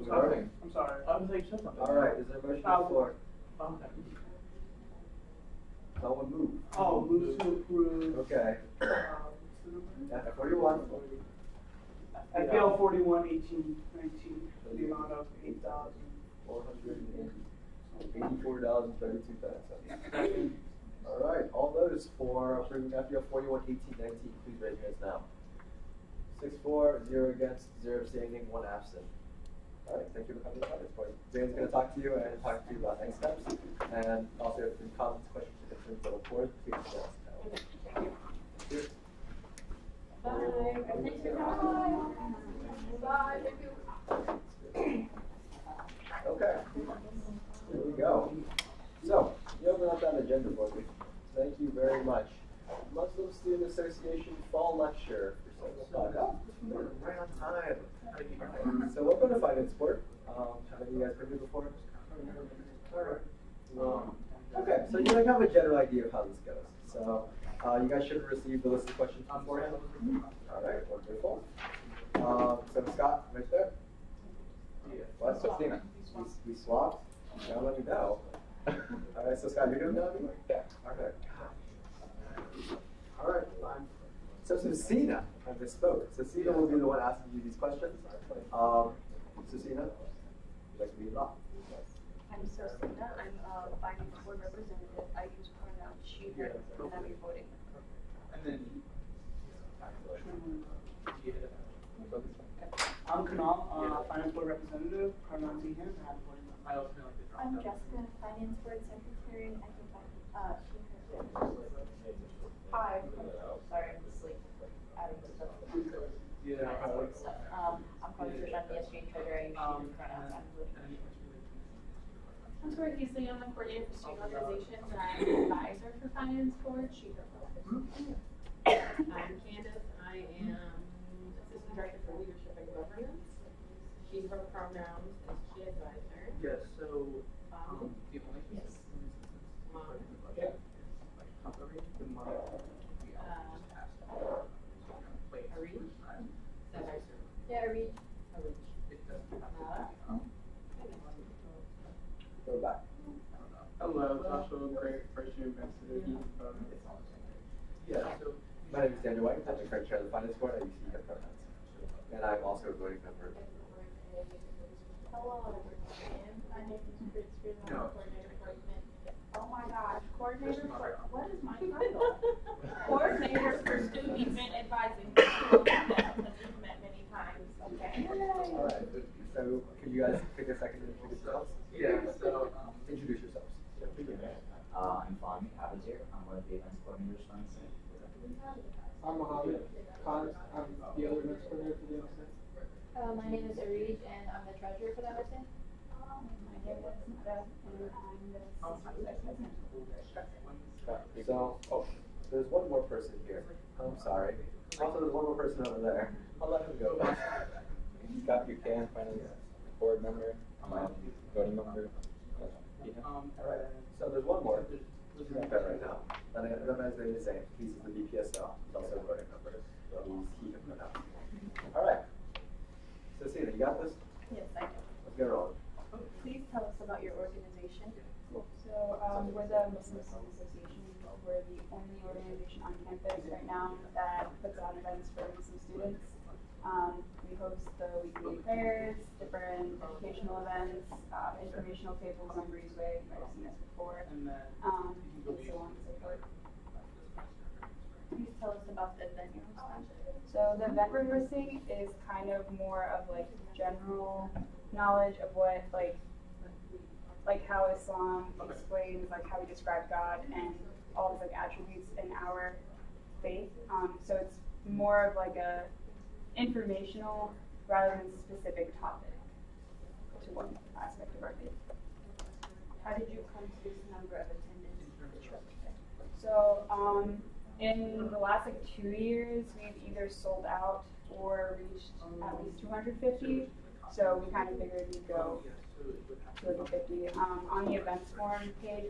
Nothing. I'm sorry. I was like, shut up. All right, is there a motion on the floor? Okay. Someone move. Oh, move to approve. Okay. F41. FPL 41, 18, 19, for the amount of $8,484.32. All right, all those for approving FPL 41, 18, 19, please raise your hands now. 6-4, 0 against, 0 abstaining, 1 absent. All right, thank you for coming to the finance board. Zane's going to talk to you and talk to you about next steps, and also if any comments, questions, or concerns about the board, please let us know. Thank you. Thank you. Bye. Thanks for coming. Bye. Thank you. Okay, there we go. So, you open up that agenda for me. Thank you very much. Muslim Student Association Fall Lecture for 7 o'clock. Oh, we're right on time. So welcome to Finance Board. Have you guys been here before? Alright. Okay, so you have a general idea of how this goes. So you guys should have received the list of questions beforehand. Alright, wonderful. So Scott, right there. What? Christina. We swapped? Now let me know. Alright, so Scott, you're doing that? Yeah. Okay. Alright, fine. So Cecina, I misspoke. Cecina will be the one asking you these questions. Cecina, would you like to be law? I'm Cecina. I'm a finance board representative. I use pronouns she, her, and I'm your voting member. And then. I'm Kanal, finance board representative, pronouns he, him, and I'm voting member. I also feel like they I'm Jessica, finance board secretary, and I can find, she, her. Hi, sorry, I'm just like adding stuff. Yeah. Stuff. I'm calling Trish, I'm the SGA treasurer, I use she, her pronouns, I'm voting. I'm Tori Keasley. I'm the coordinator for student organizations, and I'm an advisor for finance board. She, her. I'm Candace, I am assistant director for leadership and governance. She, her pronouns, SGA advisor. Yes, so, the only thing Yes. okay. Like, the money. Wait. Areen? Advisor. Yeah, read. It doesn't have Nada. Go back. Hello, Joshua, great first year ambassador. Yeah. So, my name is Daniel White. I'm the current chair of the finance board. I use he, him pronouns. And I'm also a voting member. Hello, my name is Chris. I'm No. coordinator for event. Oh my gosh, coordinator for, what is my title? Coordinator for student event advising. Because we've met many times, okay? All right. So, could you guys take a second to introduce yourselves? Yeah, so, Introduce yourselves. I'm Fahmi Abazir. I'm one of the events coordinators from the city. I'm Mohammed Khan. I'm the other events coordinator for the event. My name is Arid, and I'm the treasurer for that event. My name is Nada, and I'm the So, there's one more person here. I'm sorry. Also, there's one more person over there. I'll let him go. Scott Buchanan, finance board member. I'm a voting member. All right. So there's one more. He's not there right now. And I don't know his name is Zane. He's the VPSL. He's also a voting member. So he's he can put out. All right. So Cena, you got this? Yes, I do. Let's get rolling. Please tell us about your organization. So we're the Muslim Student Association. We're the only organization on campus right now that puts on events for Muslim students. We host the weekly prayers, different educational events, informational tables on Breezeway. You might have seen this before. And so on and so forth. Please tell us about the event you're hosting. So the event we're hosting is kind of more of like general knowledge of what like how Islam explains like how we describe God and all these like attributes in our faith. So it's more of like a informational rather than specific topic to one aspect of our faith. How did you come to this number of attendance for the trip? So in the last like 2 years, we've either sold out or reached at least 250. So we kind of figured we'd go 250. On the events forum page,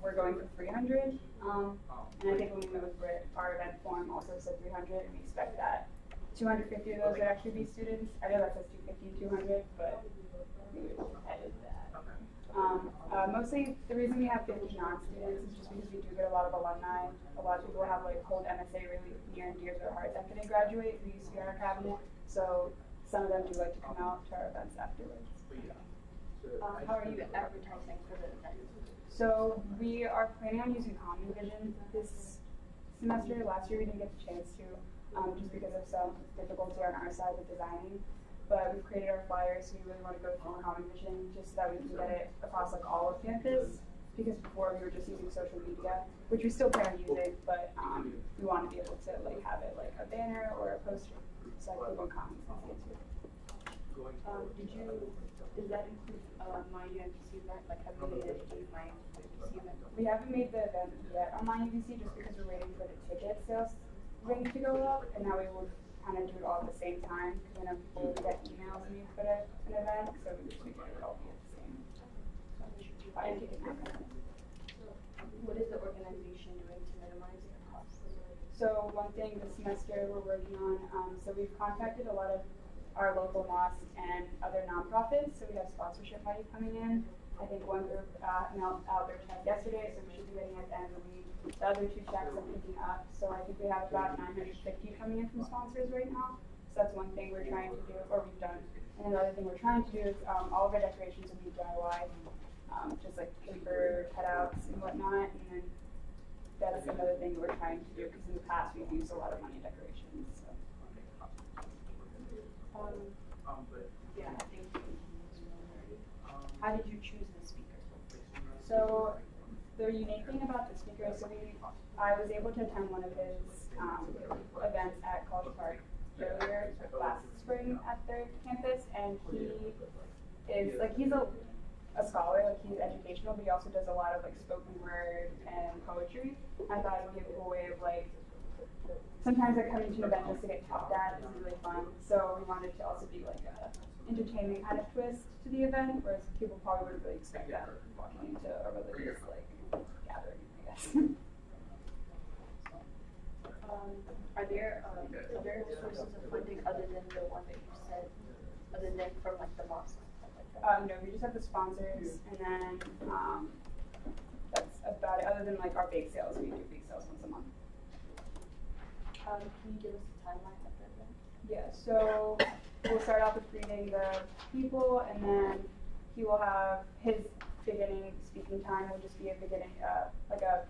we're going for 300. And I think when we met with Britt, our event forum also said 300, and we expect that 250 of those would actually be students. I know that says 250 and 200, but we would edit that. Mostly the reason we have 50 non-students is just because we do get a lot of alumni. A lot of people have like hold MSA really near and dear to their hearts after they graduate who used to be on our cabinet. So some of them do like to come out to our events afterwards. How are you advertising for the event? So we are planning on using Common Vision this semester. Last year we didn't get the chance to, just because of some difficulty on our side with designing. But we've created our flyers, so we really want to go through Common Vision just so that we can get it across like all of campus. Because before we were just using social media, which we still plan on using, but we want to be able to like have it like a banner or a poster, so like people in comments can see it too. Does that include my UMBC event? Like, have you made it my UMBC event? We haven't made the event yet on my UBC just because we're waiting for the ticket sales ring to go up, and now we will kind of do it all at the same time because I know people get emails when you put an event, so we just make sure it all be at the same time. What is the organization doing to minimize the cost? So one thing this semester we're working on, so we've contacted a lot of our local mosques and other nonprofits, so we have sponsorship money coming in. I think one group mailed out their check yesterday, so we should be getting it at the end of the week. The other two checks are picking up, so I think we have about 950 coming in from sponsors right now. So that's one thing we're trying to do, or we've done. And another thing we're trying to do is all of our decorations will be DIY, just like paper cutouts and whatnot. And then that's another thing we're trying to do because in the past we've used a lot of money in decorations. So. Yeah, I think. How did you choose the speaker? So the unique thing about the speaker is I was able to attend one of his events at College Park earlier last spring at their campus, and he is like he's a scholar, like he's educational, but he also does a lot of like spoken word and poetry. I thought it would be a cool way of like sometimes like coming to an event just to get talked at is really fun. So we wanted to also be like a entertainment kind of twist to the event, whereas people probably wouldn't really expect that walking into a religious like gathering, I guess. Are there other sources of funding other than the one that you said, other than from like the mosque? No, we just have the sponsors, and then that's about it. Other than like our bake sales, we do bake sales once a month. Can you give us a timeline of that then? Yeah, so we'll start off with greeting the people, and then he will have his beginning speaking time. Will just be a beginning, like a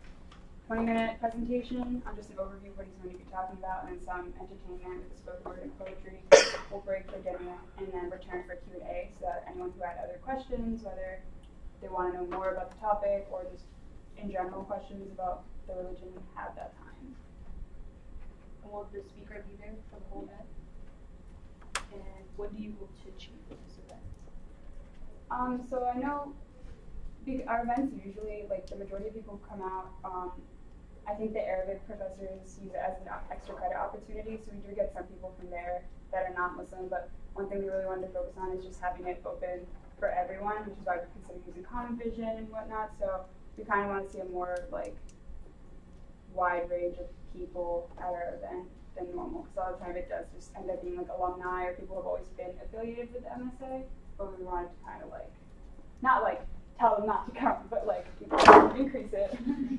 20-minute presentation on just an overview of what he's going to be talking about, and then some entertainment with spoken word and poetry. We'll break for dinner, and then return for Q&A, so that anyone who had other questions, whether they want to know more about the topic or just in general questions about the religion, have that time. And will the speaker be there for the whole event? And what do you hope to achieve with this event? So I know our events usually, like the majority of people come out, I think the Arabic professors use it as an extra credit opportunity, so we do get some people from there that are not Muslim, but one thing we really wanted to focus on is just having it open for everyone, which is why we consider using Common Vision and whatnot, so we kind of want to see a more like wide range of people at our event than normal, because a lot of the time it does just end up being like alumni or people who have always been affiliated with the MSA, but we wanted to kind of like, not like tell them not to come, but like increase it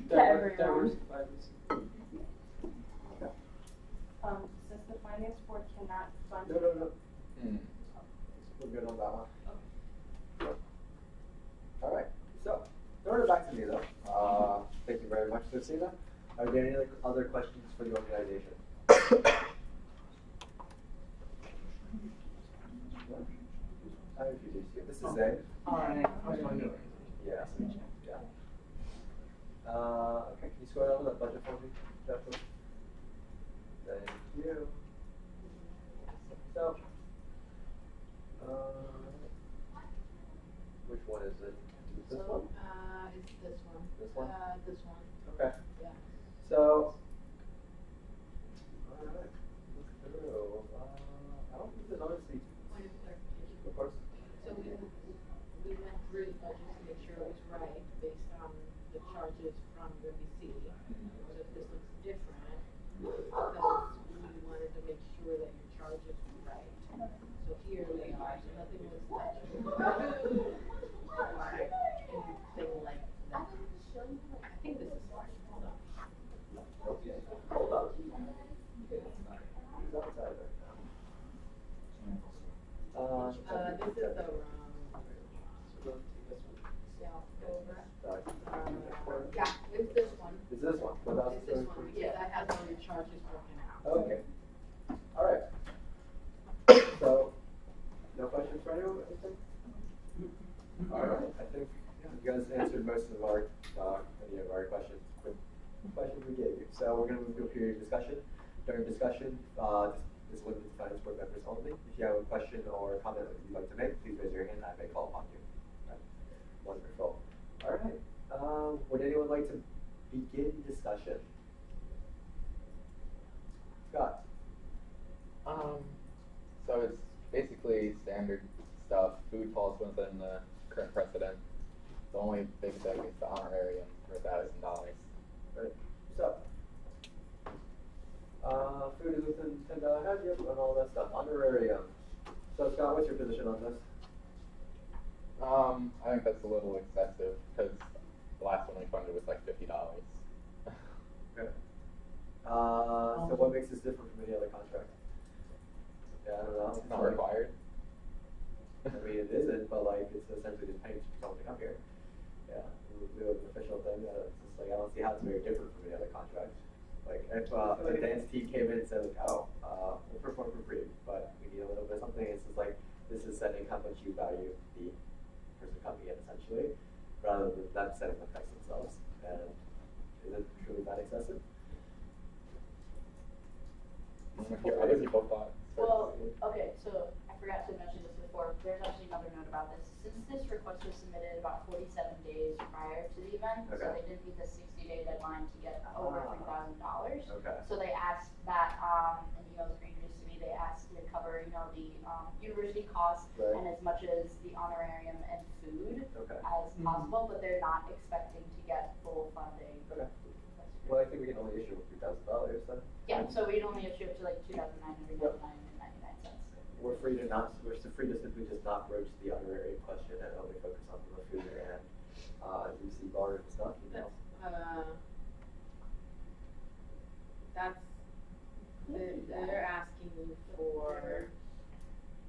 to everyone. Since the finance board cannot fund. No. We're good on that one. All right. So, throw it back to me though. Thank you very much, Lucina. Are there any other questions for the organization? I introduce you. This is Zayn. Alright, how's it going? Yeah. Okay, can you scroll down to that budget for me, Joshua? Thank you. So, which one is it? This one? It's this one. This one? This one. Okay. Yeah. So, alright. nothing was touched. Like, anything like that. I think this is fine. Hold on. Okay, hold up. He's outside right now. This is the yeah, it's this one. Is this one? It's this one, yeah, that has all your charges broken out. Okay. All right. So, no questions for anyone? All right. I think you guys answered most of our any of our questions. Questions we gave you. So we're going to move to a period of discussion. During discussion, this is limited to finance board members only. If you have a question or comment that you'd like to make, please raise your hand. I may call upon you. Right. Wonderful. All right. Would anyone like to begin discussion? Scott. So it's basically standard stuff. Food falls within the current precedent. The only big thing is the honorarium for $1,000. Right. So, food is within $10 head, yep, and all that stuff. Honorarium. So Scott, what's your position on this? I think that's a little excessive because the last one we funded was like $50. Okay. So what makes this different from any other contract? Yeah, I don't know. It's not required. I mean, it isn't, but like it's essentially just paying someone to come here. Yeah, we do an official thing. It's just like I don't see how it's very different from any other contract. Like if the dance team came in and said, like, "Oh, we'll perform for free, but we need a little bit of something," it's just like this is setting how much you value the person coming in, essentially, rather than them setting the price themselves. And is it truly that excessive? Other people thought. Well, okay, so I forgot to mention this before. There's actually another note about this. Since this request was submitted about 47 days prior to the event, so they didn't meet the 60-day deadline to get over $3,000. Okay. So they asked that, and you know, it's introduced to me, they asked to cover, you know, the university costs and as much as the honorarium and food as possible, but they're not expecting to get full funding. Okay. Well, I think we can only issue $3,000 then. Yeah, so we'd only issue up to like $2,999.99. We're free to simply just not broach the honorarium question and only focus on the food and UC bar and stuff. You know? They're asking for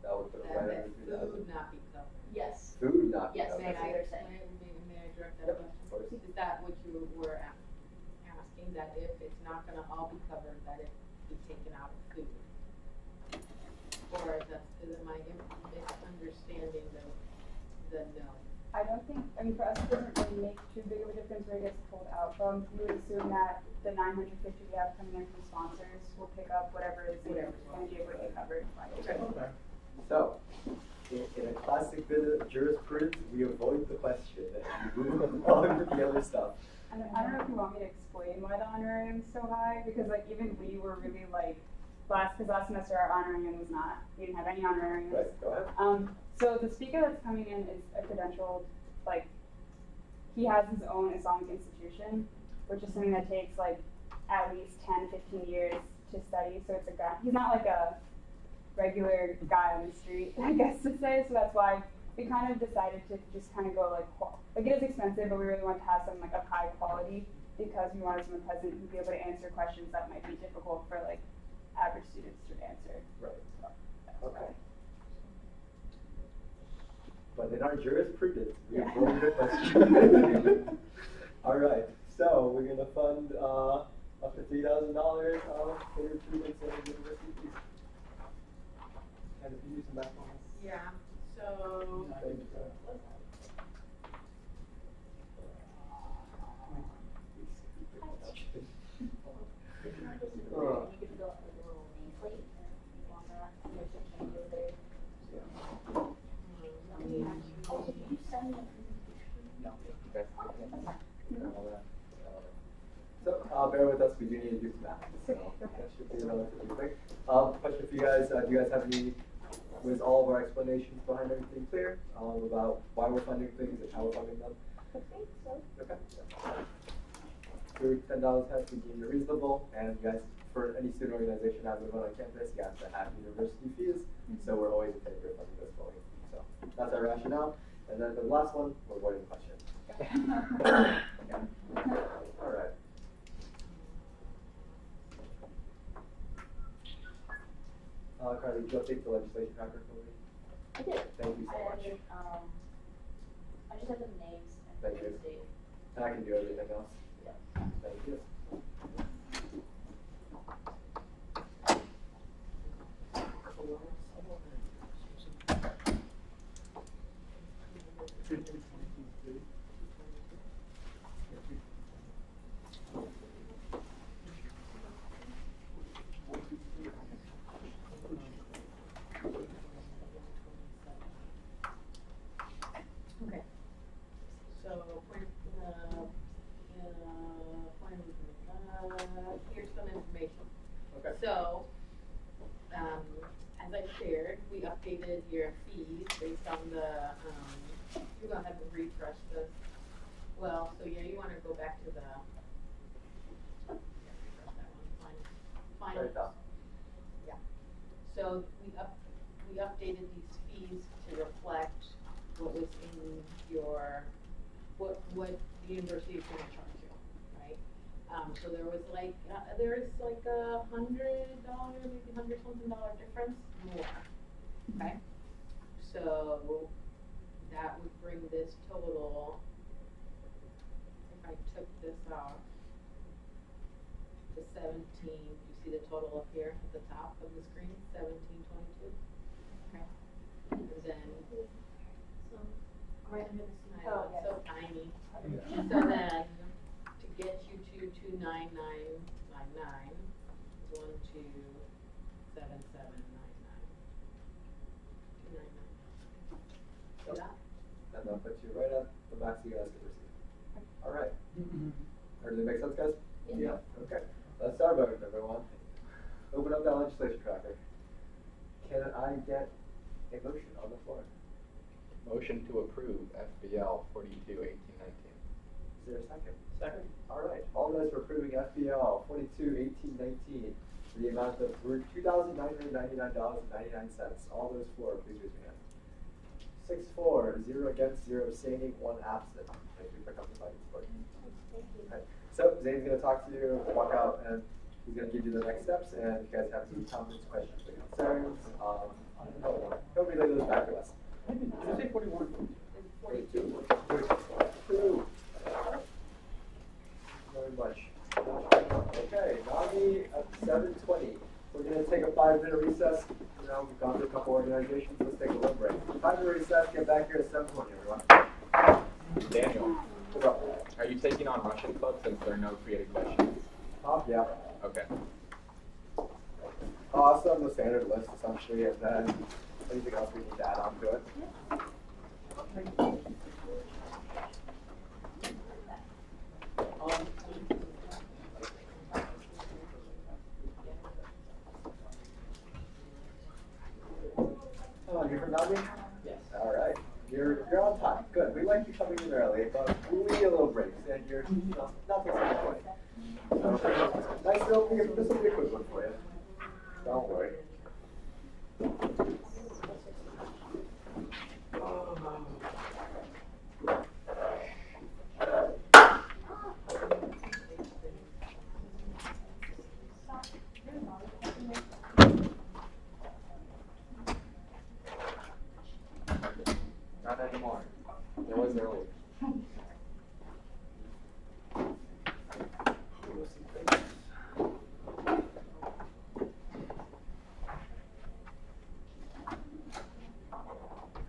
that would put that right food not be covered. Yes. Food not be yes, covered. Yes, that's what they're saying. May I direct that question? Is that what you were asking? That if it's not going to all be covered, that it be taken out of food? Or am I misunderstanding the no? I don't think, I mean, for us, it doesn't really make too big of a difference where it gets pulled out from. We would assume that the $950 we have coming in from sponsors will pick up whatever is going to be able to be covered. Okay. So, in a classic bit of jurisprudence, we avoid the question and we move on with the other stuff. I don't know if you want me to explain why the honorarium is so high, because like even we were really like, last semester our honorarium was not, we didn't have any honorariums. Right, go ahead. So the speaker that's coming in is a credentialed, like, he has his own Islamic institution, which is something that takes like at least 10, 15 years to study. So it's a guy, he's not like a regular guy on the street, I guess to say, so that's why we kind of decided to just kind of go like it is expensive, but we really want to have something like of high quality because we wanted someone present who'd be able to answer questions that might be difficult for like average students to answer. Right. So, okay. But in our jurisprudence, we avoid the question. All right. So we're gonna fund up to $3,000 for your students and university fees. And if you use some math on this. Yeah. So. So, bear with us, we do need to do some math. So, that should be relatively quick. Question for you guys, do you guys have any, was all of our explanations behind everything clear about why we're funding things and how we're funding them? I think so. Okay. $10 has to be deemed reasonable, and you guys, for any student organization having one on campus, you have to have university fees, so we're always in favor of funding this fully. So that's our rationale. And then for the last one, we're avoiding the question. All right. Carly, did you update the legislation tracker for me? I did. Thank you so much. I just have the names and Thank you. the date. And I can do everything else. Yeah. Thank you. Okay. So, here's some information. Okay. So, as I shared, we updated your fees based on the, you're gonna have to refresh this. Well, so yeah, you wanna go back to the, yeah, refresh that one, final. Very fast. Yeah. So we updated these fees to reflect what was in your, what the university is gonna charge you, right? So there was like, $100, maybe $100-something difference more, okay? So that would bring this total, if I took this off, to 17, you see the total up here at the top of the screen, 1722, okay? And then, Right under the I know, it's so tiny. So then, to get you to 29999 is 127799. 299. See that? And that puts you right at the max you guys can receive. All right. Everything make sense, guys? Yeah. Okay. Let's start voting, everyone. Open up that legislation tracker. Can I get a motion on the floor? Motion to approve FBL 42-18-19. Is there a second? Second. All right. All those for approving FBL 42-18-19 for the amount of $2,999.99. All those for, please raise your hand. 6-4, 0 against, 0 abstaining, 1 absent. Thank you for coming by this board. Okay. So Zane's going to talk to you, walk out, and he's going to give you the next steps. And if you guys have any comments, questions, or concerns, don't relay those back to us. Did you say 41? 42. 42. Very much. Okay, Nami at 7:20. We're going to take a 5-minute recess. You know, we've gone to a couple organizations. Let's take a little break. 5-minute recess. Get back here at 7:20, everyone. Daniel, What's up? are you taking on Russian club since there are no creative questions? Yeah. Okay. Awesome. The standard list, essentially, and then anything else we need to add on to it. You from Nami? Yes. All right. You're on time. Good. We like you coming in early, but we need a little break, and you're not the same way. So, nice little. This will be a quick one for you. Don't worry. Not anymore. There was earlier.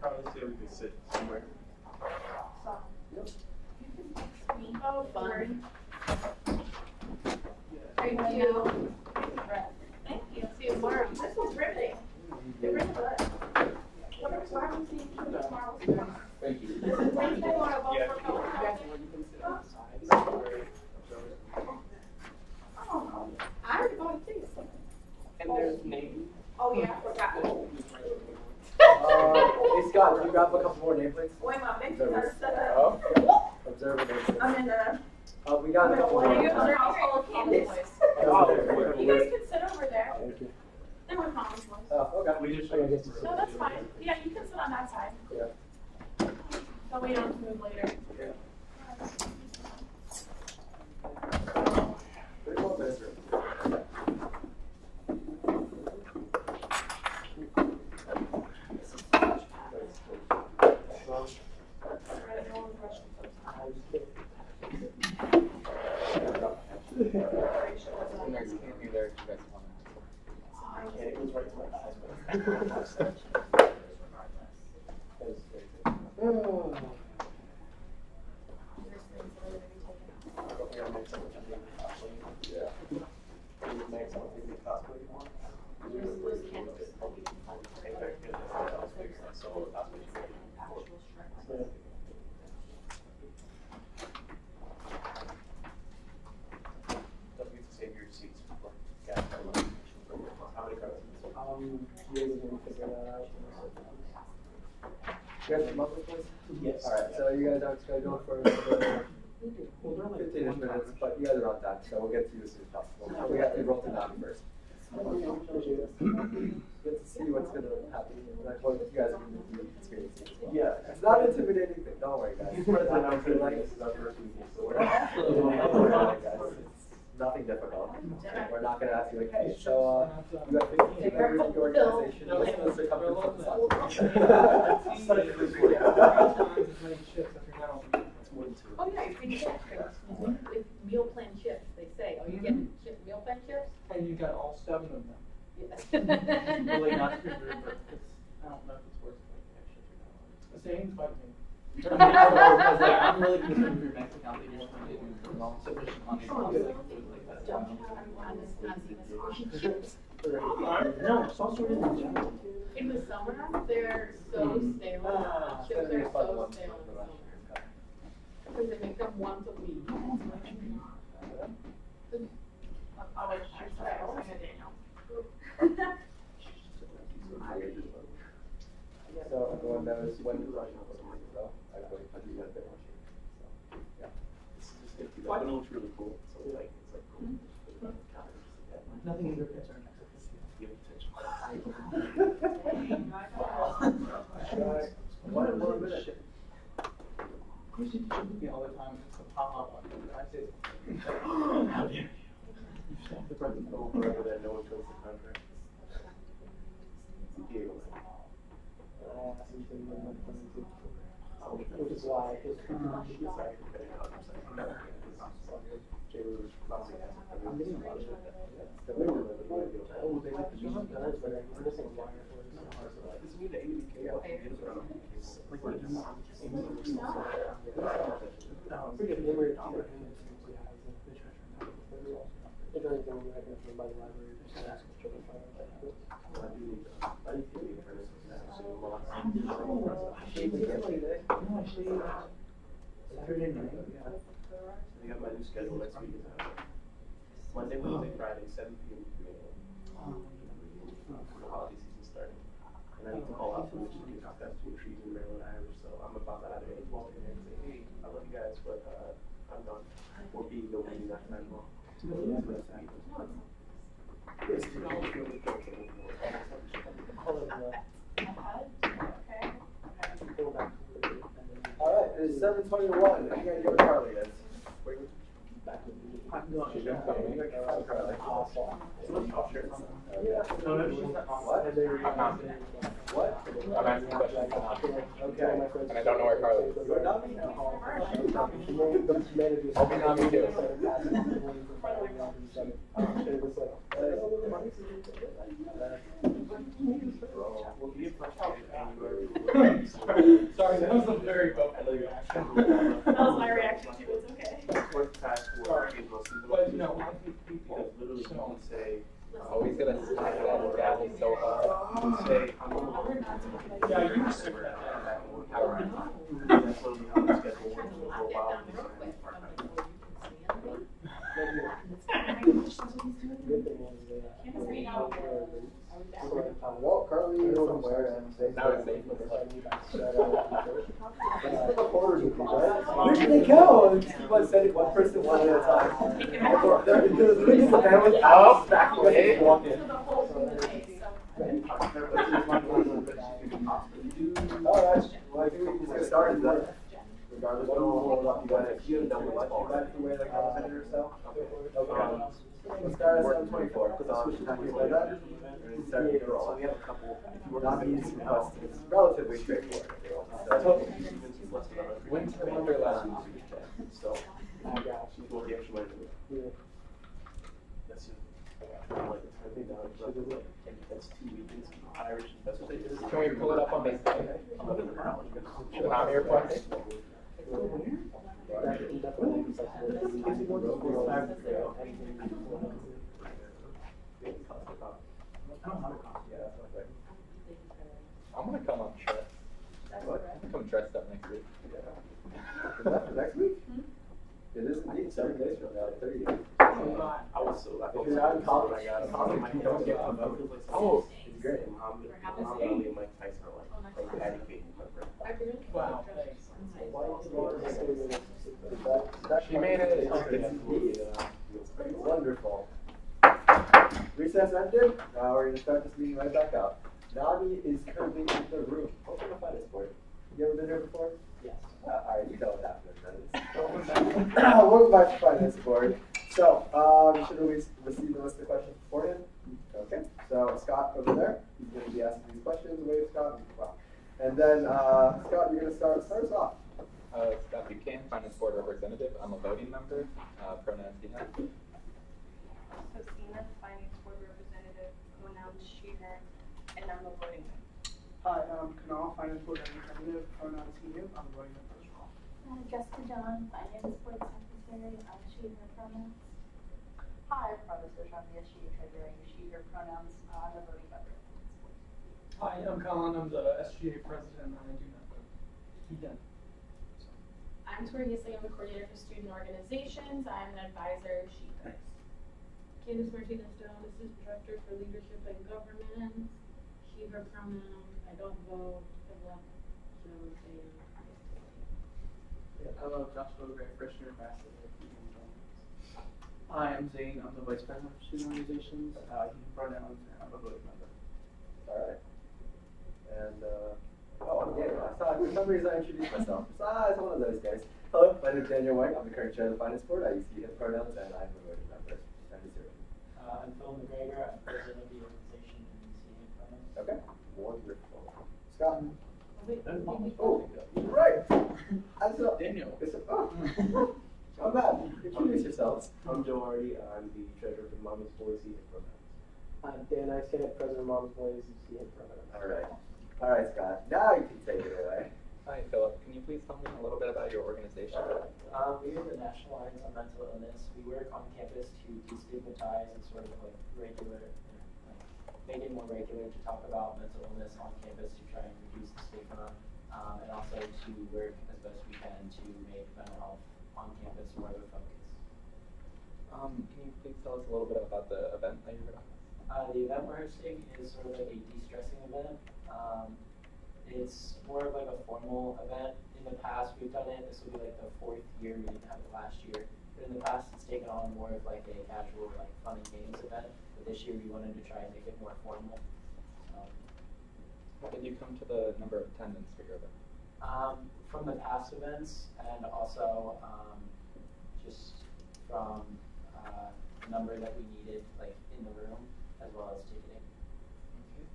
Probably say we could sit somewhere. Oh, fun. Thank you. Thank you. See you tomorrow. This was riveting. It really was. What are tomorrow? See you tomorrow. Thank you. Wednesday, you want to vote for Coach? Oh, I already voted too. And there's names. Oh, yeah, I forgot. Hey Scott, can you grab a couple more nameplates? Wait, my big Observers. Oh. Observer nameplates. I'm in the. We got a couple more. They're all full of candidates. Oh, You guys can sit over there. Thank you. And with mom's voice. Oh, okay. We just. I guess No, that's fine. Yeah, you can sit on that side. Yeah. That way you don't have to move later. Pretty cool minutes. And there's candy there if you guys want It goes right to my eyes. You guys come up with this? Yes. Alright, so you guys are scheduled for another 15-ish minutes, but you guys are on time, so we'll get to you as soon as possible. We have to roll to Navi first. Get to see what's gonna happen. Like what you guys are gonna be experiencing as well. Yeah. It's not an intimidating thing, don't worry guys. This is our first weekend, so we're not guys. It's nothing difficult. We're not gonna ask you like, hey, so you guys take members of your organization, list the circumference of the sun. Oh, yeah, if we check, if meal plan chips, they say, are you getting meal plan chips? And you got all 7 of them. Yes. Really not too good, but it's, I don't know if it's worth like extra $2. The same fight me. I'm really concerned for your bank account that you're spending sufficient money on food like that. No, sauce in general. In the summer, they're so stale, chips are so stale. Because they make them once a week. I'll wait for Daniel. So everyone knows when the Russian was going, so I do that bit much. So yeah. I know it's really cool. So like it's like cool. Nothing in your concern. Give it attention. One more minute. You should check me all the time. It's a pop-up on you. I say, how dare you? You stamped the president over. Forever that no one kills the contract. Which is why his I'm getting a lot of it. Oh, they like the music guys, but I'm missing a wire for it. It's me the 80K. Like, what is Saturday night. I got my new schedule next week. Monday, Wednesday, Friday, 7 p.m. to 3 a.m. For the holiday season starting. And I need to call out for which I've got 2 trees in Maryland, Irish, so I'm about to have a walk in there and say, hey, I love you guys, but I'm done. Or be no be that time long. It's too long. Alright, it's 7:21. You guys know where Carly is. I'm going to go. Carly. No, no, she's not on. What? I'm not. What? I'm asking questions. Okay. And I don't know where Carly is. You're not me now. Hoping not me too. Sorry, that was a very That was my reaction too, it's okay. But no, Because literally you can say, Always gonna smack that gavel so hard. say, I'm yeah, you can say that. that. That's literally how the schedule works for a while. Well, Carly is somewhere and Now it's safe. where did they go? Keep on sending one person one at a time. They're the bandwidth out, back away, and walk in. So the whole thing is, so 7:24. So I'm happy about that. We're starting to roll. So we have a couple. Nominees request is relatively straightforward. So, Winter Wonderland. So, I got you. what the extra money to do? Yeah. That's just, like, I think that's 2 weekends. Irish, that's what they do. Can we pull it up on the screen? I'm looking for knowledge. Not your point. I'm gonna come up dressed. I'm gonna come dressed up next week. Is that for next week? It is indeed 7 days from now, 30 days. I was so. If you're not in college, you don't get to vote. Oh, It's great. Muhammad Ali and Mike Tyson are like advocating my friend. Wow. She made it. Wonderful. Recess ended. Now we're going to start this meeting right back out. Nami is currently in the room. Open the finance board. You ever been here before? Yes. Alright, you know what happened. Welcome back to finance board. So, you should always receive the list of questions beforehand. Okay. So Scott over there, he's going to be asking these questions. Wave Scott. Wow. And then Scott, you're going to start us off. Scott Buchanan, Finance Board Representative. I'm a voting member. Pronouns he, her. Sina, Finance Board Representative, pronouns she, her, and I'm a voting member. Hi, I'm Kunal, Finance Board Representative, pronouns he, him. I'm voting member as well. Jessica John, Finance Board Secretary, she, her pronouns. Hi, I'm Provost Bertrand, the SGA Treasurer, she, her pronouns, I'm a voting member. Hi, I'm Colin, I'm the SGA President, and I do not vote. He done. I'm Tori Gisling, I'm the coordinator for student organizations. I'm an advisor, she. Candace Martinez Stone, Assistant Director for Leadership and Governance. She, her pronouns. I don't vote. I've left. So, Hello, Joshua Gray, freshman ambassador. Hi, I'm Zane. I'm the vice president of student organizations. He pronouns, and I'm a voting member. Alright. And, I'm Daniel. I saw, for some reason I introduced myself. Besides, I'm one of those guys. Hello, my name is Daniel White. I'm the current chair of the finance board. I use he, him pronouns, and I'm a voting member. I'm Phil McGregor. I'm president of the organization and CA pronouns. Okay. Wonderful. Scott. Oh, right. I'm so, Daniel. I'm bad. Introduce yourselves. I'm Joe Hardy. I'm the treasurer for Mama's Boys and Pronouns. I'm Dan Icehead, President of Mom's Boys, you see him pronouns. Alright, Scott. Now you can take it away. Hi, Philip. Can you please tell me a little bit about your organization? We are the National Alliance on Mental Illness. We work on campus to destigmatize and sort of like make it more regular to talk about mental illness on campus to try and reduce the stigma, and also to work as best we can to make mental health on campus more of a focus. Can you please tell us a little bit about the event that you're going to The event we're hosting is sort of like a de-stressing event. It's more of like a formal event. In the past, we've done it. This will be like the 4th year. We didn't have it last year. But in the past, it's taken on more of like a casual, like fun and games event. But this year, we wanted to try and make it more formal. How did you come to the number of attendance for your event? From the past events, and also just from the number that we needed, like in the room, as well as ticketing. Okay.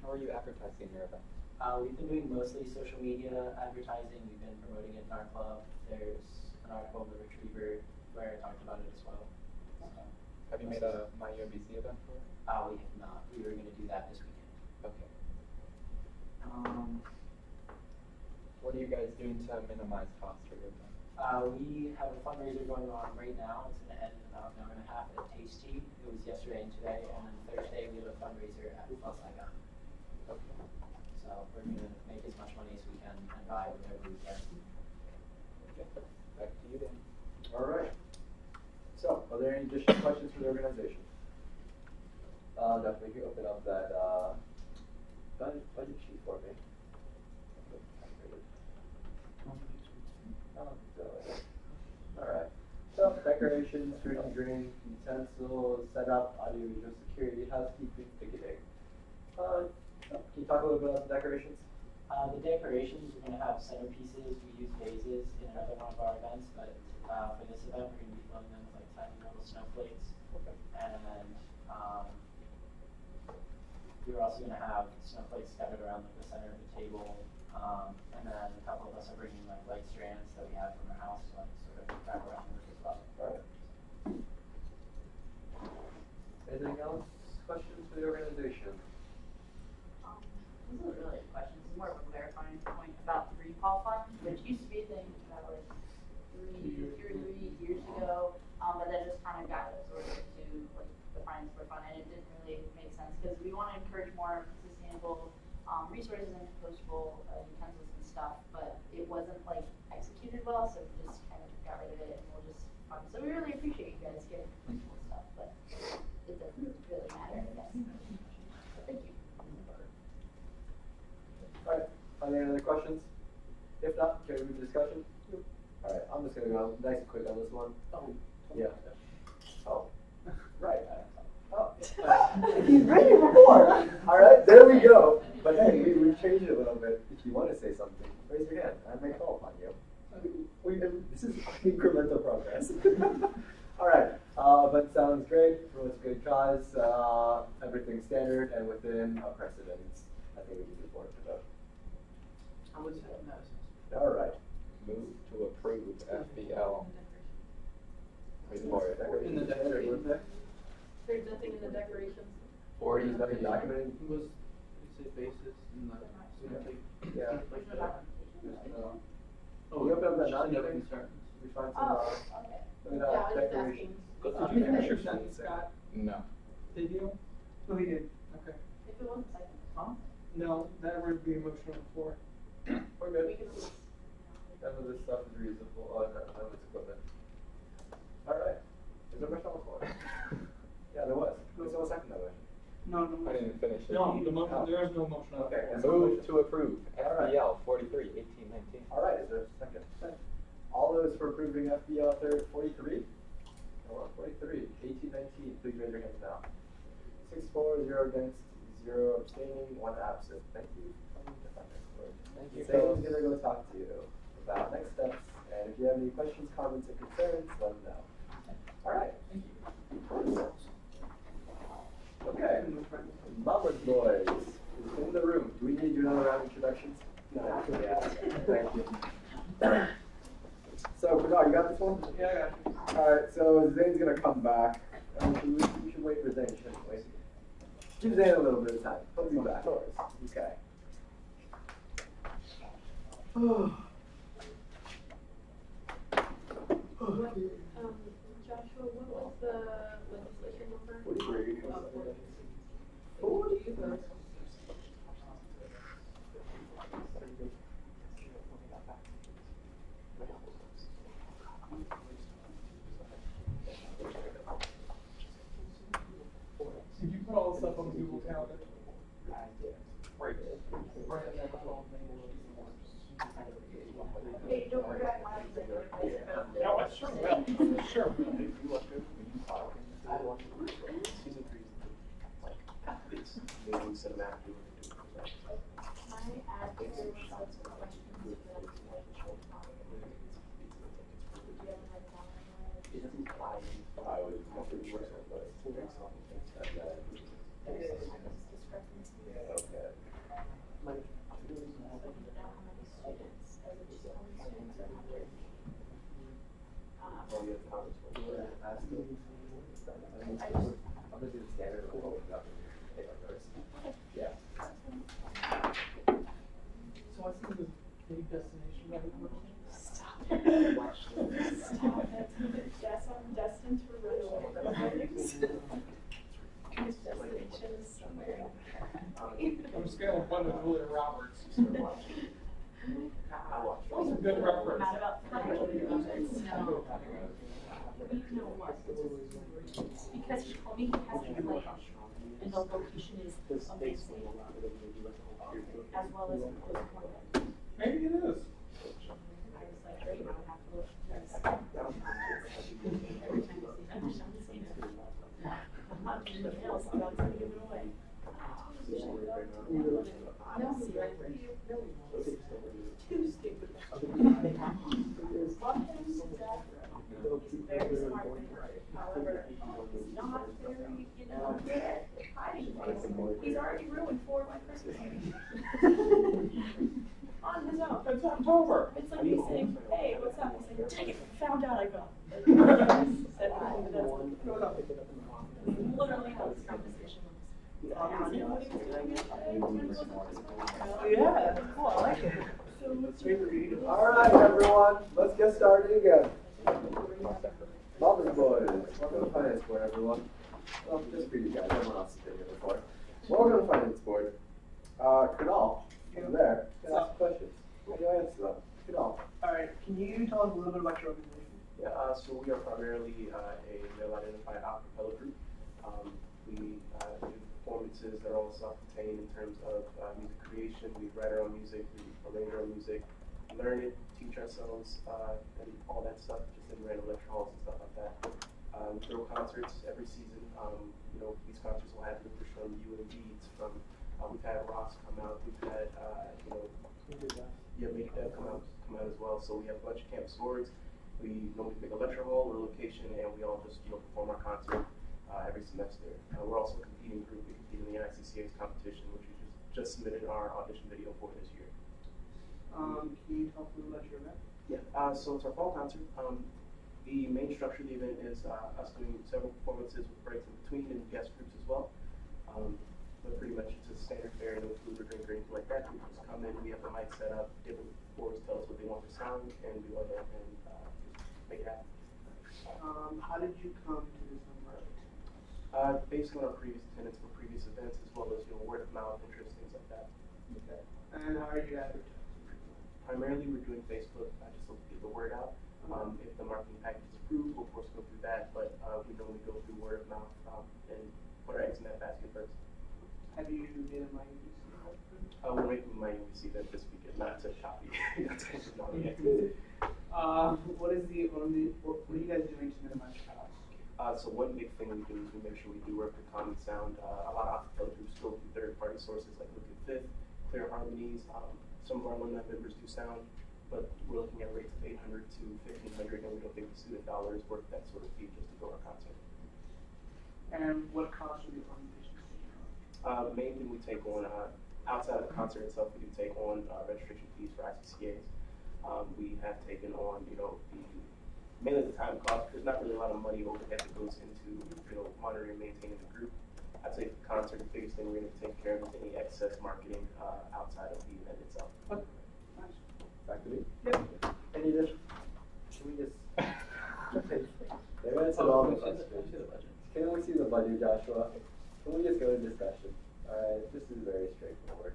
How are you advertising your event? We've been doing mostly social media advertising. We've been promoting it in our club. There's an article in the Retriever where I talked about it as well. Have you made a My UMBC event for it? We have not. We were going to do that this weekend. Okay. What are you guys doing to minimize costs for your event? We have a fundraiser going on right now. It's going to end in about an hour and a half at Tasty. It was yesterday and today, and then Thursday we have a fundraiser at Plus Saigon. Okay. So we're going to make as much money as we can and buy whatever we can. Okay. Back to you, Dan. Alright. So, are there any additional questions for the organization? Definitely, you open up that budget sheet for me. Alright. So, decorations, food and drink, utensils, setup, audio visual security, housekeeping, ticketing. Can you talk a little bit about the decorations? The decorations, we're going to have centerpieces. We use vases in another one of our events, but for this event, we're going to be filling them with like tiny little snowflakes. Okay. and we were also going to have snowflakes scattered around like the center of the table, and then a couple of us are bringing like light strands that we have from our house, like sort of back around work as well. Alright. Anything else? Questions for the organization? This isn't really a question, this is more of a clarifying point about the recall fund, which used to be a thing about like 3 years ago, but that just kind of got absorbed into like the finance board fund, and it didn't really make sense because we want to encourage more sustainable resources and compostable utensils and stuff, but it wasn't like executed well, so we just kind of got rid of it, and we'll just fund. So we really appreciate you guys getting compostable stuff, but it doesn't really matter, I guess. But thank you. Alright, are there any other questions? If not, can we move to discussion? Alright, I'm just gonna go nice and quick on this one. Oh. Yeah. Oh. Right. Oh. He's ready before. Alright, there we go. But hey, we've changed it a little bit. If you want to say something, raise your hand. I may call upon you. This is incremental progress. Alright, but sounds great. It's a good cause. Everything's standard and within a precedent. I think we can move forward to vote. I would say no. Alright. Move to approve FBL. Wait for it. In the declaration. There's nothing in the declarations. Or is nothing documented? Was, you say basis in the, Yeah. Oh, we open up that just no document. concerns. We find some, Okay. look at Yeah, I that was just declaration. asking. Did you finish your sentence, Scott? No. Did you? No, he did. Okay. If it wasn't second, huh? No, that would be a motion on the floor. We're good. We can just. None of this stuff is reusable. Oh, none of it's equipment. Alright. Is there a motion on the floor? Yeah, there was. Who's on the second motion? No, I didn't finish it. No, the motion, there is no motion on the Okay. floor. Move to approve FBL 43, 18, 19. Alright, is there a second? All those for approving FBL 43? Come on, 43, 18, 19. Please raise your hands now. 6-4, 0 against, 0 abstaining, 1 absent. Thank you. Thank you. Zane's gonna go talk to you about next steps, and if you have any questions, comments, or concerns, let them know. Alright. Thank you. Okay. Mama's Boys is in the room. Do we need to do another round of introductions? No. Yeah. Thank you. So, Bernard, you got this one? Yeah, I got you. Alright, so Zane's gonna come back. We should wait for Zane, shouldn't we? Give Zane a little bit of time. He'll be back. Okay. Joshua, what was the legislation number? 43. Oh, 40. Did you put all this stuff on the Google Calendar? Right. Hey, don't forget my. No, I sure will. Sure will. I'm gonna do the standard. Yeah. So I think this big destination right. Stop it. Stop it. Yes, I'm destined to run away from weddings. His destination is somewhere. I'm just gonna one with Julia Roberts. That was a good reference. Mad about No. You know what? Because he told me he has a plan, and the location is amazing, as well as post-mortem. Maybe it is. I was like, great, I don't have to look. Every time I see that, I'm seeing it. I'm not doing anything else, I'm not giving it away. No, see, right where you really too stupid. Love him to death. He's very smart. However, he's not very He's already ruined 4 of my Christmas movies. On his own. It's October. It's like me saying, hey, what's up? He's like, dang it, found out I got. Literally had this conversation. Yeah, cool, I like it. Alright, everyone, let's get started again. Mama's boys, welcome to Finance Board, everyone. Well, just for you guys, everyone else has been here before. Welcome to Finance Board. Kunal, over there, can ask questions. How do I answer them? Kunal. Alright, can you tell us a little bit about your organization? Yeah, so we are primarily a male-identified acapella group. We do performances that are all self-contained in terms of music creation. We write our own music, we arrange our own music, learn it, teach ourselves, and all that stuff, just in random lecture halls and stuff like that. We throw concerts every season. You know, these concerts will have members from UNBs, from we've had Ross come out, we've had Made Dev come out as well. So we have a bunch of campus boards. We normally pick a lecture hall or location, and we all just perform our concert every semester. We're also a competing group. We compete in the ICCA's competition, which we just submitted our audition video for this year. Can you talk a little about your event? Yeah, so it's our fall concert. The main structure of the event is us doing several performances with breaks in between and guest groups as well. But pretty much it's a standard fare, no food or drink or anything like that. We just come in, we have the mic set up, different boards tell us what they want for sound, and we go ahead and just make it happen. How did you come to this number? Based on our previous attendance for previous events, as well as word of mouth, interest, things like that. Okay. And how are you advertising? Primarily, we're doing Facebook, just to get the word out. If the marketing package is approved, we'll of course go through that, but we normally go through word of mouth and put our eggs in that basket first. Have you made a My UBC? We're making My UBC event this weekend, not to copy. What are you guys doing to minimize costs? So one big thing we do is we make sure we do work with common sound. A lot of acapella groups go through third-party sources like Liquid Fifth, Clear Harmonies. Some of our alumni members do sound, but we're looking at rates of $800 to $1,500, and we don't think the student dollar is worth that sort of fee just to go our concert. And what costs are the organizations taking on? The main thing we take on, outside of the concert itself, we do take on registration fees for ICCAs. We have taken on, mainly the time cost. There's not really a lot of money overhead that goes into, monitoring and maintaining the group. I'd say for concert, the biggest thing we're going to take care of is any excess marketing outside of the event itself. Okay. Nice. Back to me? Yep. Any additional? Should we just... They're going to answer all the questions. Can we see the budget, Joshua? Can we just go to discussion? Alright, this is very straightforward.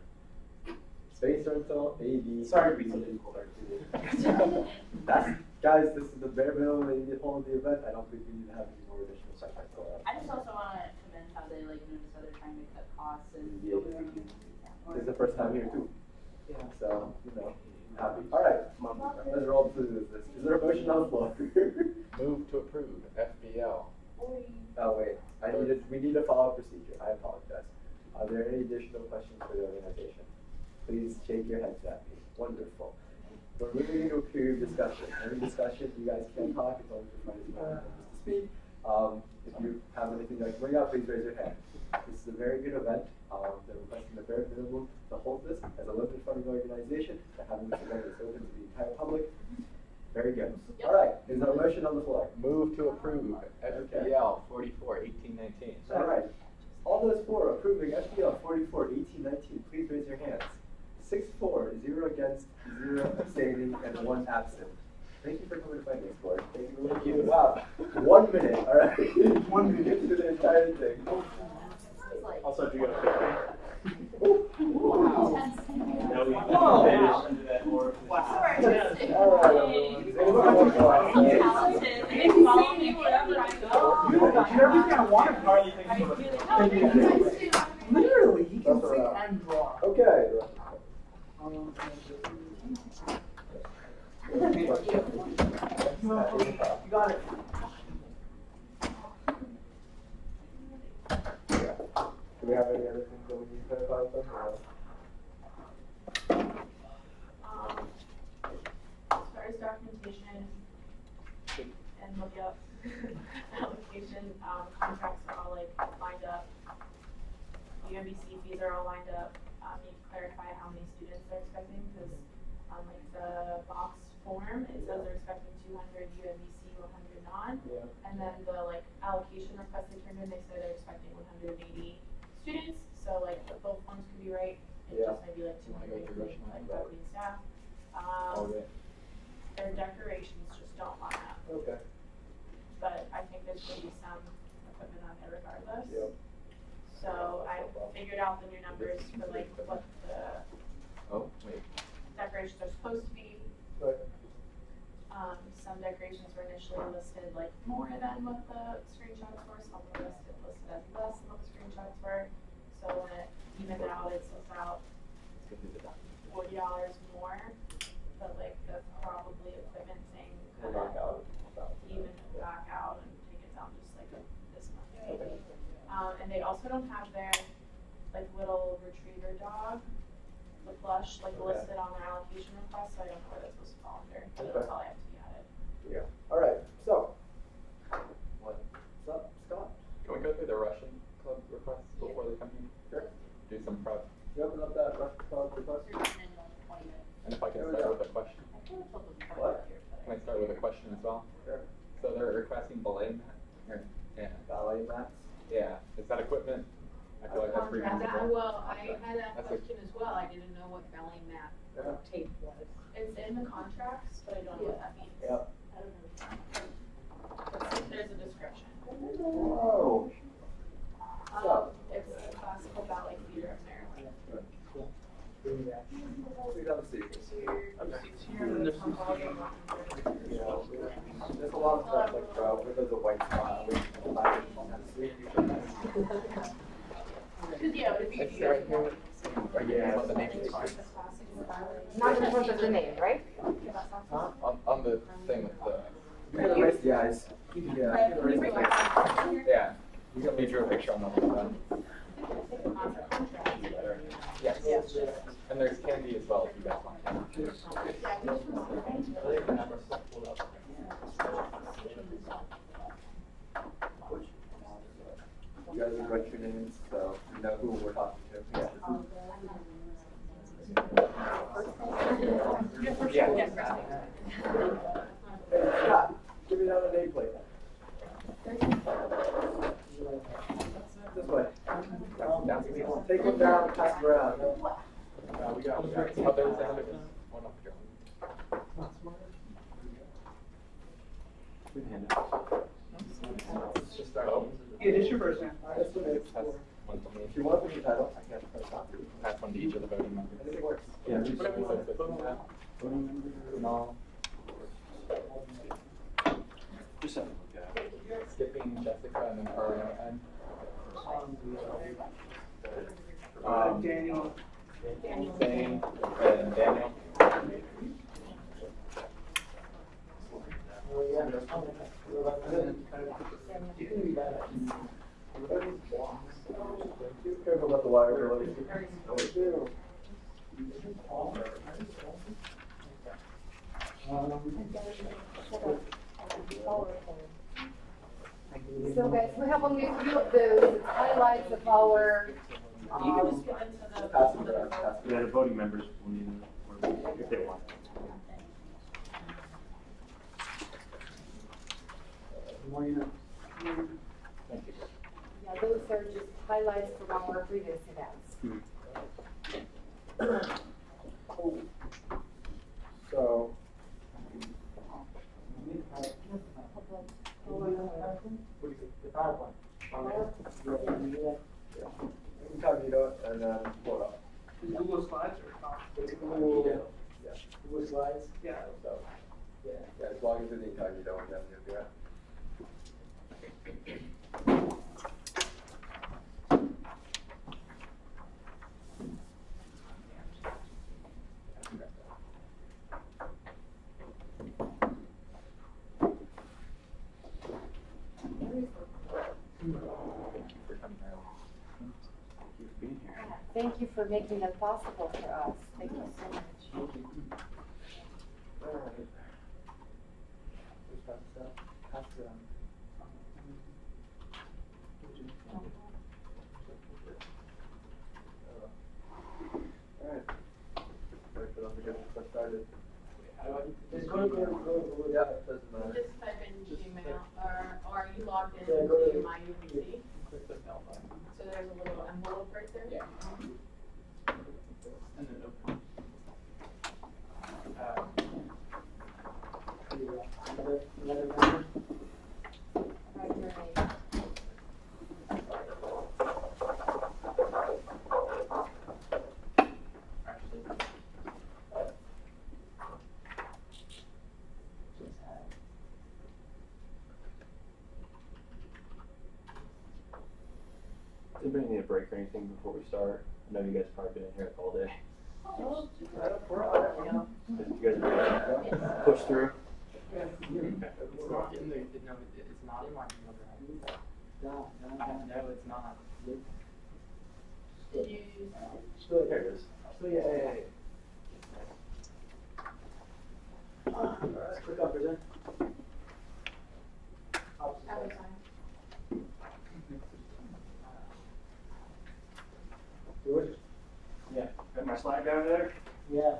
Space rental, AD. Sorry to be so difficult. Guys, this is the bare minimum they need to hold the event. I don't think we need to have any more additional sections. I just also want to commend how they notice how they're trying to cut costs and. Yeah. This is the first time here too. Yeah. So, happy. Alright, let's roll through this. Is there a motion on the floor? Move to approve FBL. Oh wait, we need a follow-up procedure. I apologize. Are there any additional questions for the organization? Please shake your heads at me. Wonderful. We're moving into a period of discussion. Any discussion, you guys can't talk, it's only for finance members to speak. If you have anything you'd like to bring up, please raise your hand. This is a very good event. They're requesting the bare minimum to hold this as a limited funding organization, to having this event that's open to the entire public. Very good. Yep. All right, is there a motion on the floor? Move to approve FBL 44-18-19. All right. All those for approving FBL 44-18-19, please raise your hands. 6-4, 0 against, 0 abstaining, and 1 absent. Thank you for coming to Finance Board. Thank you. Wow. 1 minute, all right? 1 minute to the entire thing. Also, do you got a Wow. Now we Whoa. finish into that more. All right, everyone. Everything I wanted. Literally, he can sing and draw. Okay. You got it. Do we have any other things that we need to clarify with them? As far as documentation and look up application, contracts are all lined up. UMBC fees are all lined up. You can clarify how many students they're expecting, because like the box form, it says they're expecting 200 UMBC, 100 non. Yeah. And then the like allocation request they turned in, they said they're expecting 180 students. So like both forms could be right. It just maybe like 200 including like faculty and staff. Okay. Their decorations just don't line up. Okay. But I think there's gonna be some equipment on there regardless. Yep. So I figured out the new numbers for like what the Oh, wait. decorations are supposed to be. Right. Some decorations were initially listed like more than what the screenshots were, some were listed as less than what the screenshots were. So when it evened out, it says out $40 more, but like that's probably equipment thing. Knock out. Even back out and take it down just like this much maybe. And they also don't have their like little retriever dog, the plush, like listed on their allocation request, so I don't know where that's supposed to fall under. But it'll probably have to be added. Yeah. All right. So, what's up, Scott? Can we go through the Russian club requests before they come in? Sure. Do some prep. You open up that Russian club request? And if I can start with a question. What? Can I start with a question as well? Sure. So they're requesting ballet mat? Yeah. Ballet mats? Yeah. Is that equipment? I feel like that's pretty reasonable. Well, I had that That's question as well, I didn't know what ballet mat tape was. It's in the contracts, but I don't know what that means. Yep. I don't know. There's a description. Whoa. It's a classical ballet theater in Maryland. We got the secrets. There's some There's a lot of stuff like where there's a white spot, which Because yeah, but if you It's do right here. Right here. On the name is fine. Not in front of the name, right? Huh? On the thing with the. You gotta erase the eyes. Yeah. Yeah. You drew a picture on the one. Yes. And there's candy as well if you guys want candy. You guys will write your names so you know who we're talking to. Yeah. Hey, Scott, give me another nameplate. This way. Take them down, pass them around. We got. Oh, there's another one up here. Let's just start over. Yeah, this is your first name. That's what it is. Pass one to me. If you want the title, I can Pass one to each of the voting members. Anything works. Yeah, voting members. No. Just have a look at it. Skipping Jessica and then Carly and Daniel. Zane and Daniel. Be careful about the wire. Really. So guys, we have only a few of those highlights of our, You can just go into the. Pass them around. Pass them Yeah, the voting members will need to, if they want. Thank you. yeah, those are just highlights from our previous events. So. Incognito and then photo. Google Slides or? Google, yeah. Google Slides? Yeah. So, Yeah. yeah, as long as it's incognito and then you'll be right. Thank you for making that possible for us. Thank you so much. or anything before we start? I know you guys probably been in here all day. We're on it, you know. You guys are ready to push through? Okay. It's not in the, no, it's not in my email. No, it's not. Did you? Still, there it is. So yeah. Click up, present. Yours? Yeah, got my slide down there? Yeah.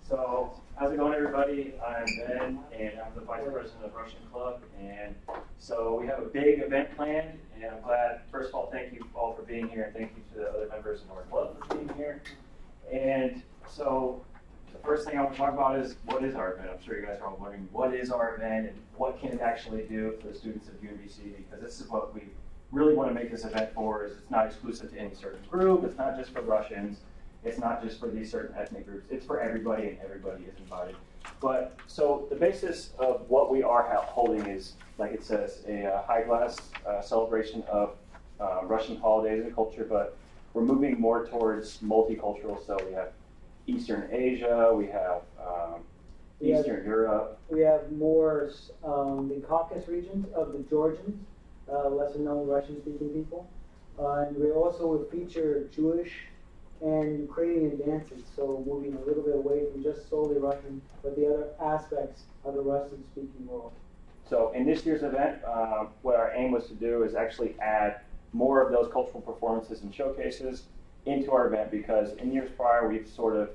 So, how's it going, everybody? I'm Ben, and I'm the Vice President of Russian Club. And so we have a big event planned, and I'm glad, first of all, thank you all for being here, and thank you to the other members of our club for being here. And so, the first thing I want to talk about is, what is our event? I'm sure you guys are all wondering, what is our event, and what can it actually do for the students of UMBC? Because this is what we really want to make this event for, is it's not exclusive to any certain group, it's not just for Russians, it's not just for these certain ethnic groups, it's for everybody, and everybody is invited. But, so the basis of what we are holding is, like it says, a high-class celebration of Russian holidays and culture, but we're moving more towards multicultural, so we have Eastern Asia, we have Eastern Europe. We have more the Caucasus regions of the Georgians, lesser known Russian-speaking people. And we also will feature Jewish and Ukrainian dances, so moving a little bit away from just solely Russian, but the other aspects of the Russian-speaking world. So in this year's event, what our aim was to do is actually add more of those cultural performances and showcases into our event, because in years prior we've sort of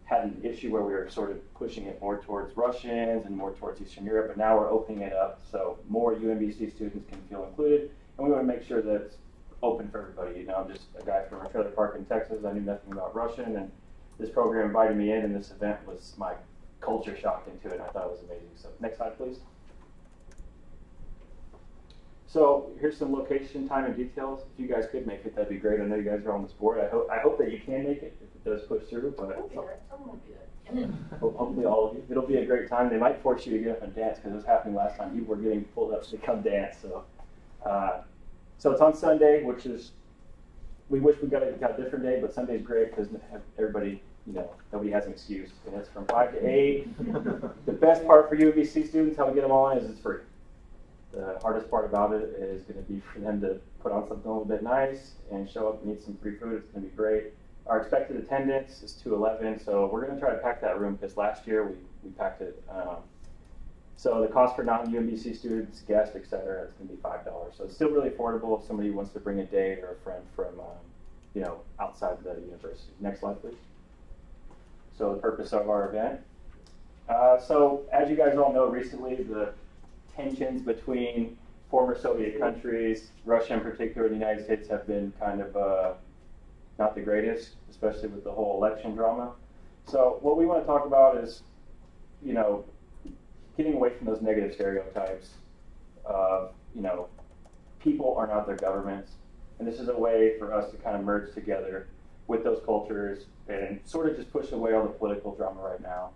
had an issue where we were sort of pushing it more towards Russians and more towards Eastern Europe, but now we're opening it up so more UMBC students can feel included, and we want to make sure that it's open for everybody. You know, I'm just a guy from a trailer park in Texas. I knew nothing about Russian, and this program invited me in, and this event was my culture shocked into it, and I thought it was amazing. So next slide, please. So here's some location, time, and details. If you guys could make it, that'd be great. I know you guys are on this board. I hope that you can make it if it does push through, but Someone will be there. hopefully all of you. It'll be a great time. They might force you to get up and dance, because it was happening last time. People were getting pulled up to come dance. So, so it's on Sunday, which is, we wish we got a different day, but Sunday's great because everybody, you know, nobody has an excuse. And it's from 5 to 8. The best part for UMBC students, how we get them all in, is it's free. The hardest part about it is going to be for them to put on something a little bit nice and show up and eat some free food. It's going to be great. Our expected attendance is 211, so we're going to try to pack that room, because last year we packed it. So the cost for non-UMBC students, guests, etc., it's going to be $5. So it's still really affordable if somebody wants to bring a date or a friend from, you know, outside the university. Next slide, please. So the purpose of our event. So as you guys all know, recently the tensions between former Soviet countries, Russia in particular, and the United States have been kind of not the greatest, especially with the whole election drama. So what we want to talk about is, you know, getting away from those negative stereotypes of, you know, people are not their governments. And this is a way for us to kind of merge together with those cultures and sort of just push away all the political drama right now.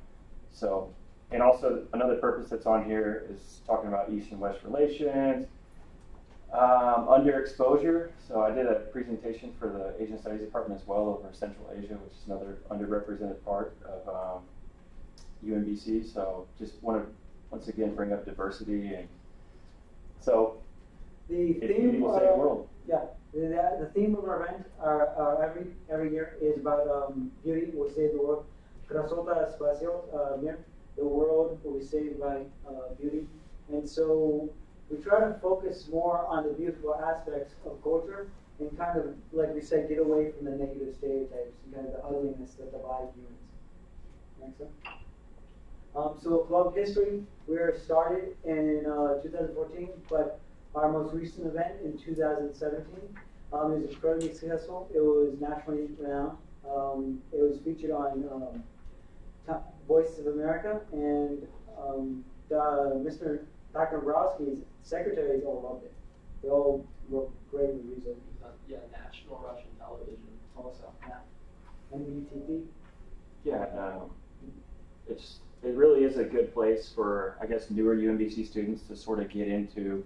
So, and also another purpose that's on here is talking about East and West relations, underexposure. So I did a presentation for the Asian Studies Department as well over Central Asia, which is another underrepresented part of UMBC. So just want to once again bring up diversity, and so the theme the theme of our event every year is about beauty. We say the word Krasota Spasiot, mir, the world will be saved by beauty. And so we try to focus more on the beautiful aspects of culture and kind of, like we said, get away from the negative stereotypes and kind of the ugliness that divide humans. Next one. So club history, we were started in 2014, but our most recent event in 2017 is incredibly successful. It was nationally renowned. It was featured on Voice of America, and Mr. Dr. Borowski's secretaries all loved it. They all wrote great reviews of it. Yeah, national Russian television also. Yeah. NBTV. Yeah, it really is a good place for, I guess, newer UMBC students to sort of get into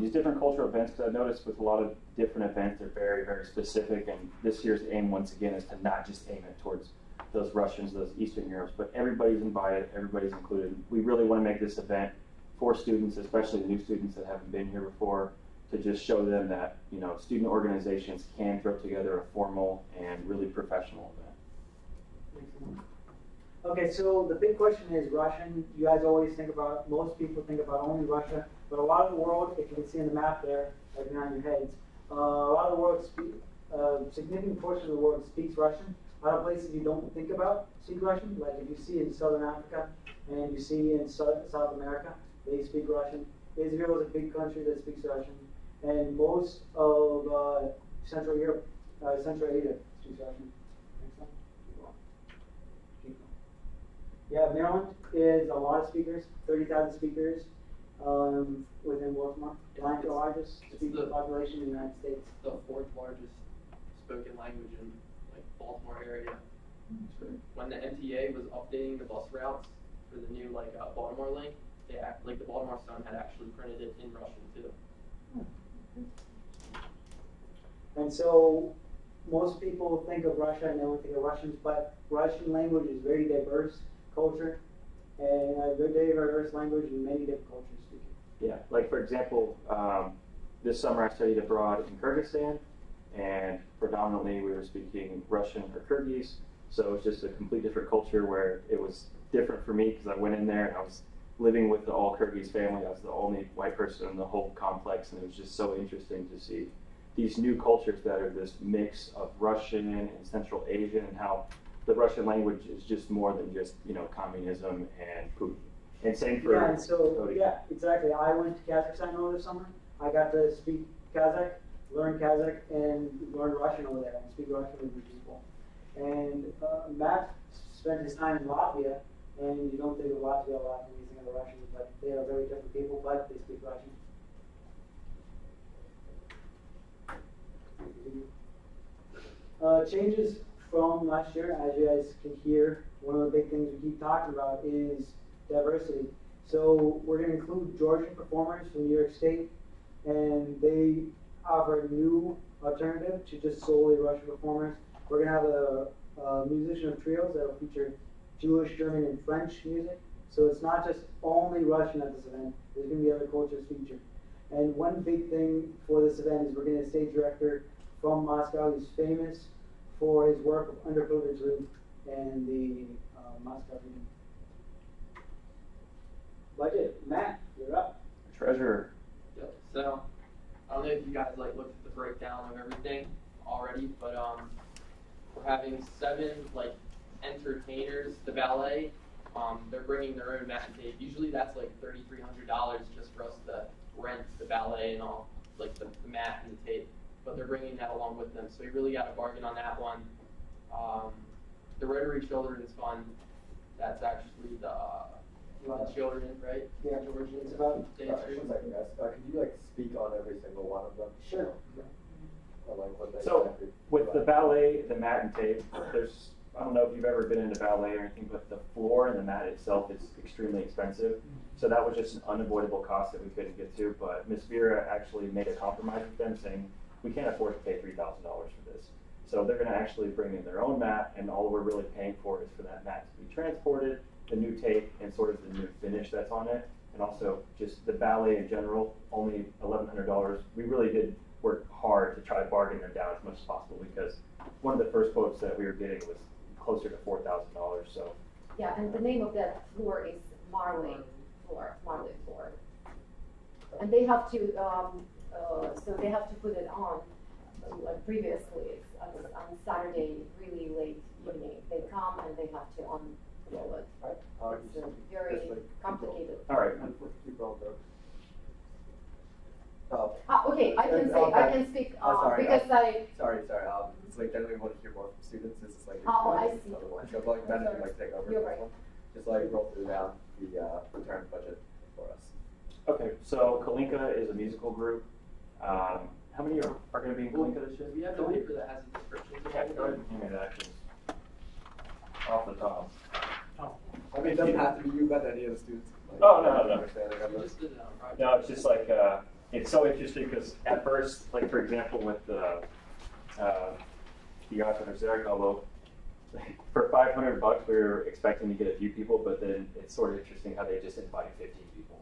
These different cultural events, because I've noticed with a lot of different events, they're very, very specific, and this year's aim, once again, is to not just aim it towards those Russians, those Eastern Europes, but everybody's invited, everybody's included. We really want to make this event for students, especially the new students that haven't been here before, to just show them that, you know, student organizations can throw together a formal and really professional event. Okay, so the big question is Russian. You guys always think about, most people think about only Russia, but a lot of the world, if you can see in the map there, right behind your heads, a lot of the world significant portion of the world speaks Russian. A lot of places you don't think about speak Russian, like if you see in Southern Africa and you see in South America, they speak Russian. Israel is a big country that speaks Russian, and most of Central Europe, Central Asia speaks Russian. Yeah, Maryland is a lot of speakers, 30,000 speakers within Baltimore. The largest speaking population in the United States. The fourth largest spoken language in like Baltimore area. When the MTA was updating the bus routes for the new like Baltimore link, like the Baltimore Sun had actually printed it in Russian too. And so most people think of Russia and they only think of Russians, but Russian language is very diverse culture and a very diverse language and many different cultures speak it. Yeah, like for example, this summer I studied abroad in Kyrgyzstan, and predominantly we were speaking Russian or Kyrgyz, so it's just a complete different culture where it was different for me because I went in there and I was living with the all Kyrgyz family. I was the only white person in the whole complex, and it was just so interesting to see these new cultures that are this mix of Russian and Central Asian, and how the Russian language is just more than just, you know, communism and Putin. And same for and so yeah, exactly. I went to Kazakhstan over the summer. I got to speak Kazakh, learn Kazakh, and learn Russian over there and speak Russian with the people. And Matt spent his time in Latvia, and you don't think of Latvia a lot when you think of the Russians, but they are very different people, but they speak Russian. Changes from last year, as you guys can hear, one of the big things we keep talking about is diversity. So we're going to include Georgian performers from New York State, and they offer a new alternative to just solely Russian performers. We're going to have a musician of trios that will feature Jewish, German, and French music. So it's not just only Russian at this event. There's going to be other cultures featured. And one big thing for this event is we're getting a stage director from Moscow. He's famous for his work of underprivileged youth and the Moscow region. Budget, Matt, you're up. Treasurer. Yep. So I don't know if you guys like looked at the breakdown of everything already, but we're having 7 like entertainers. The ballet, they're bringing their own mat and tape. Usually that's like $3,300 just for us to rent the ballet and all, like the mat and the tape. But they're bringing that along with them, so we really got a bargain on that one. The Rotary Children's Fund, that's actually the children, right? Yeah, Georgians. it's about. One second, guys. Could you like speak on every single one of them? Sure. Or, like, what they So exactly with the provide? ballet, the mat and tape, there's, I don't know if you've ever been into ballet or anything, but the floor and the mat itself is extremely expensive. So that was just an unavoidable cost that we couldn't get to, but Ms. Vera actually made a compromise with them saying, we can't afford to pay $3,000 for this. So they're going to actually bring in their own mat, and all we're really paying for is for that mat to be transported, the new tape, and sort of the new finish that's on it, and also just the ballet in general, only $1,100. We really did work hard to try to bargain them down as much as possible, because one of the first quotes that we were getting was closer to $4,000. So Yeah, and the name of that floor is Marley floor. And they have to, so they have to put it on, like previously, on Saturday, really late evening. They come and they have to unroll it. It's very complicated. all right. Okay, I can speak, sorry, because Sorry. It's like generally we want to hear more from students. This is like. I see. So like Matt can like take over. You're this right. one. Just like roll through now the return budget for us. Okay, so Kalinka is a musical group. How many are going to be in Kalinka this year? We have the paper that has the descriptions of all of Go ahead them. and hand me that, 'cause off the top. I mean, it doesn't have to be you, but any of the students. Like, Oh, no. understanding of We this. just did it on Friday. No, it's just like it's so interesting because at first, like for example, with the Yatra Zergalo, for $500 we were expecting to get a few people, but then it's sort of interesting how they just invite 15 people.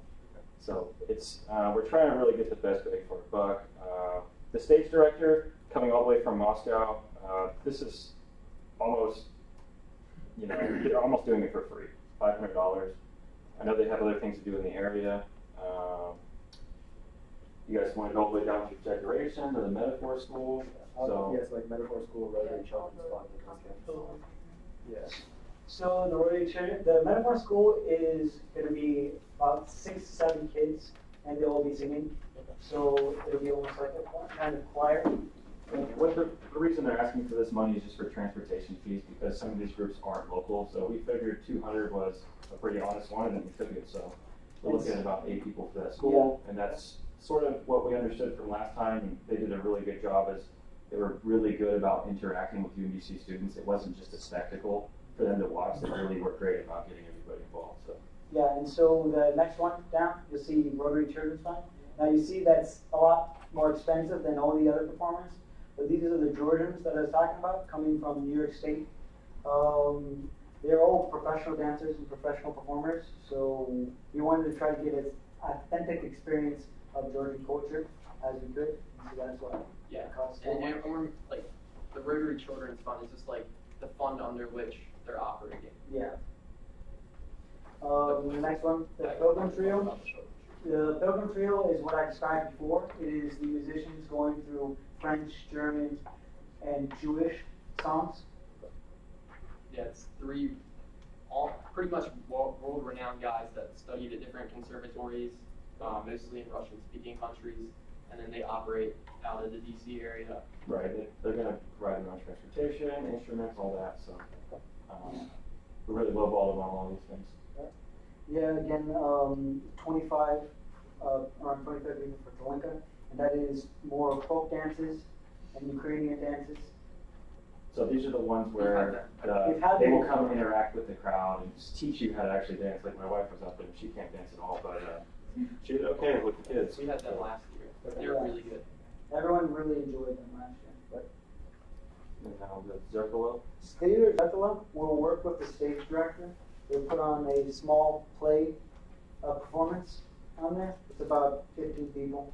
So it's we're trying to really get the best bang for a buck. The stage director coming all the way from Moscow. This is almost, you know, they're almost doing it for free, $500. I know they have other things to do in the area. You guys want to go all the way down through Decoration to the Metaphor School? So yes, like Metaphor School, Rotary Children's Fund, and those things. Yeah. So the Metaphor School is going to be about 6 to 7 kids, and they'll all be singing. So it'll be almost like a kind of choir. What the reason they're asking for this money is just for transportation fees, because some of these groups aren't local. So we figured 200 was a pretty honest one, and then we took it. So we're looking at about 8 people for that school, and that's sort of what we understood from last time. And they did a really good job, as they were really good about interacting with UMBC students. It wasn't just a spectacle for them to watch. They really worked great about getting everybody involved. So. Yeah, and so the next one down, you'll see Rotary Children's Fund. Now you see that's a lot more expensive than all the other performers, but these are the Jordans that I was talking about, coming from New York State. They're all professional dancers and professional performers, so we wanted to try to get an authentic experience of Georgian culture as we could. So that's why it costs so much. And we're, like, the Rotary Children's Fund is just like the fund under which they're operating. Yeah. The next one, the Pilgrim Trio. The Pilgrim Trio is what I described before. It is the musicians going through French, German, and Jewish songs. Yeah, it's 3 pretty much world-renowned guys that studied at different conservatories, mostly in Russian-speaking countries, and then they operate out of the DC area. Right, they're going to provide their own transportation, instruments, all that. So we really lowballed them on all these things. Yeah, again, 25, around 25 people for Dolinka, and that is more folk dances and Ukrainian dances. So these are the ones where they will come and interact with the crowd and just teach you how to actually dance. Like my wife was up there, and she can't dance at all, but she did okay with the kids. We had them last year. They were really good. Everyone really enjoyed them last year. But and now the Zerkalo. Theater Zerkalo will work with the stage director. They'll put on a small play performance on there. It's about 15 people.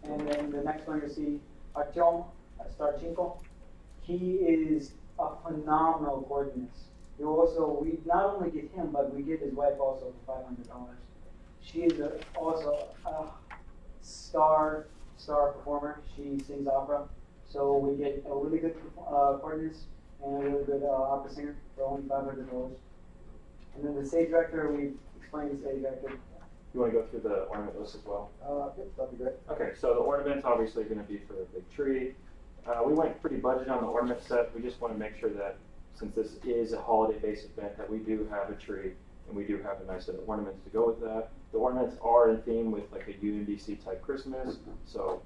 And then the next one you see, Artyom Starchenko. He is a phenomenal coordinator. We not only get him, but we get his wife also for $500. She is also a star performer. She sings opera. So we get a really good coordinator and a really good opera singer for only $500. And then the stage director, we explained the stage director. You want to go through the ornament list as well? Yep, that'd be great. Okay, so the ornament's obviously going to be for the big tree. We went pretty budget on the ornament set. We just want to make sure that since this is a holiday-based event, that we do have a tree and we do have a nice set of ornaments to go with that. The ornaments are in theme with like a UMBC type Christmas, so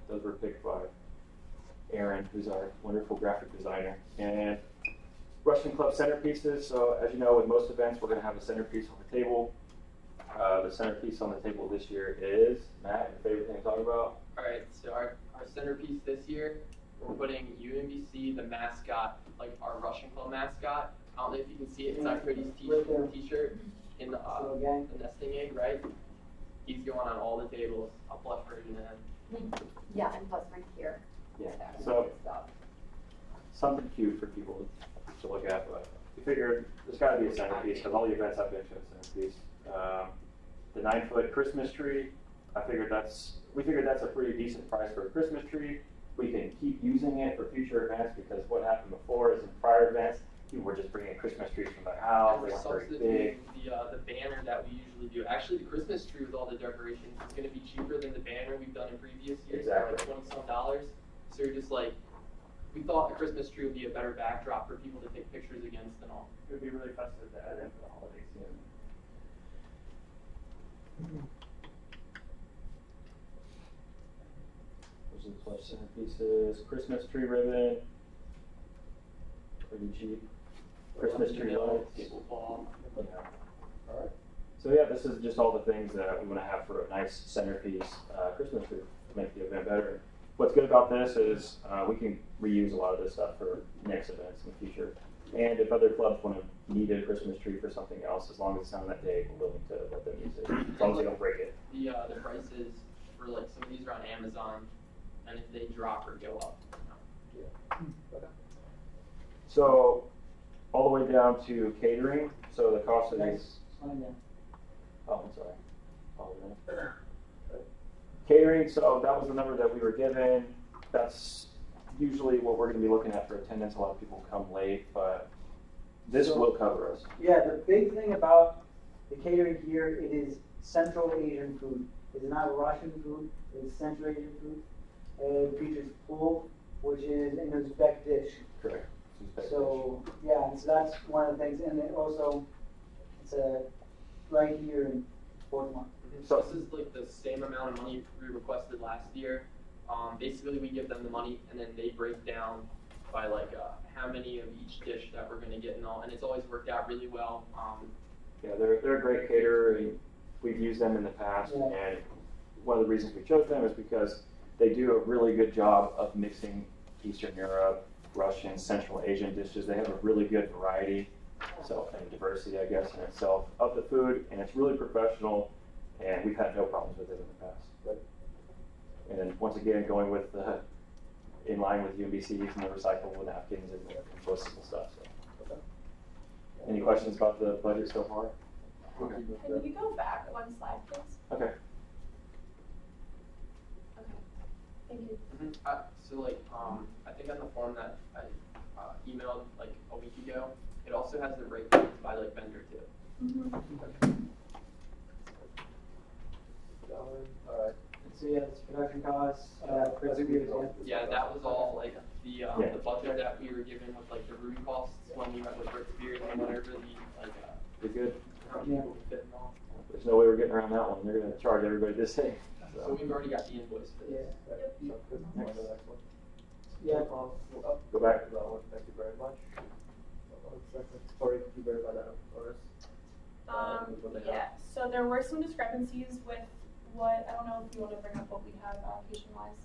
those were picked by Aaron, who's our wonderful graphic designer. And Russian Club centerpieces. So as you know, with most events, we're going to have a centerpiece on the table. The centerpiece on the table this year is, Matt, your favorite thing to talk about? All right, so our centerpiece this year, we're putting UMBC, the mascot, like our Russian Club mascot. I don't know if you can see it. It's our Cody's t-shirt in the nesting egg, right? He's going on all the tables. A plush version of him. Yeah, and plus right here. Yeah. So something cute for people to look at, but we figured there's got to be a centerpiece because all the events I've been to a centerpiece. The 9-foot Christmas tree. We figured that's a pretty decent price for a Christmas tree. We can keep using it for future events because what happened before is in prior events, people were just bringing Christmas trees from their house. And they we're weren't very big. the banner that we usually do. Actually, the Christmas tree with all the decorations is going to be cheaper than the banner we've done in previous years. Exactly. For like $20-some. So you're just like, we thought the Christmas tree would be a better backdrop for people to take pictures against and all. It would be really festive to add in for the holiday season. Those are the plush centerpieces. Christmas tree ribbon. Pretty cheap. Christmas tree lights. Table cloth. Yeah. Alright. So yeah, this is just all the things that we want to have for a nice centerpiece Christmas tree to make the event better. What's good about this is we can reuse a lot of this stuff for next events in the future. And if other clubs want to need a Christmas tree for something else, as long as it's not on that day, we're willing to let them use it, as long as they don't break it. The prices for like some of these are on Amazon, and if they drop or go up. Okay. So all the way down to catering. So the cost of these. Oh, I'm sorry. Apologize. Catering. So that was the number that we were given. That's usually what we're going to be looking at for attendance. A lot of people come late, but this will cover us. Yeah, the big thing about the catering here, it is Central Asian food. It's not Russian food, it's Central Asian food. It features pulv, which is an Uzbek dish. Correct. So, yeah, so that's one of the things. And then also, it's right here in Baltimore. So this is like the same amount of money we requested last year. Basically, we give them the money, and then they break down by like how many of each dish that we're going to get and all. And it's always worked out really well. Yeah, they're a great caterer. And we've used them in the past, and one of the reasons we chose them is because they do a really good job of mixing Eastern Europe, Russian, Central Asian dishes. They have a really good variety, so and diversity, I guess, in itself of the food, and it's really professional. And we've had no problems with it in the past. But, and once again, going with in line with UMBCs and the recyclable napkins and the compostable stuff. So. Any questions about the budget so far? Okay. Can you go back one slide, please? Okay. Okay. Thank you. So like, I think on the form that I emailed like a week ago, it also has the breakdowns by like vendor too. Okay. All right. So yeah, it's production costs, Yeah, that was all like the budget that we were given with like the room costs when we met with Rick Spears and whatever the like. You're good. How many people could fit and all. There's no way we're getting around that one. They're going to charge everybody the same. So we've already got the invoice for this. Yeah. Next. Yeah. Go back to that one. Thank you very much. 1 second. Sorry, could you verify that for us? Yeah, so there were some discrepancies with what, I don't know if you want to bring up what we have allocation-wise.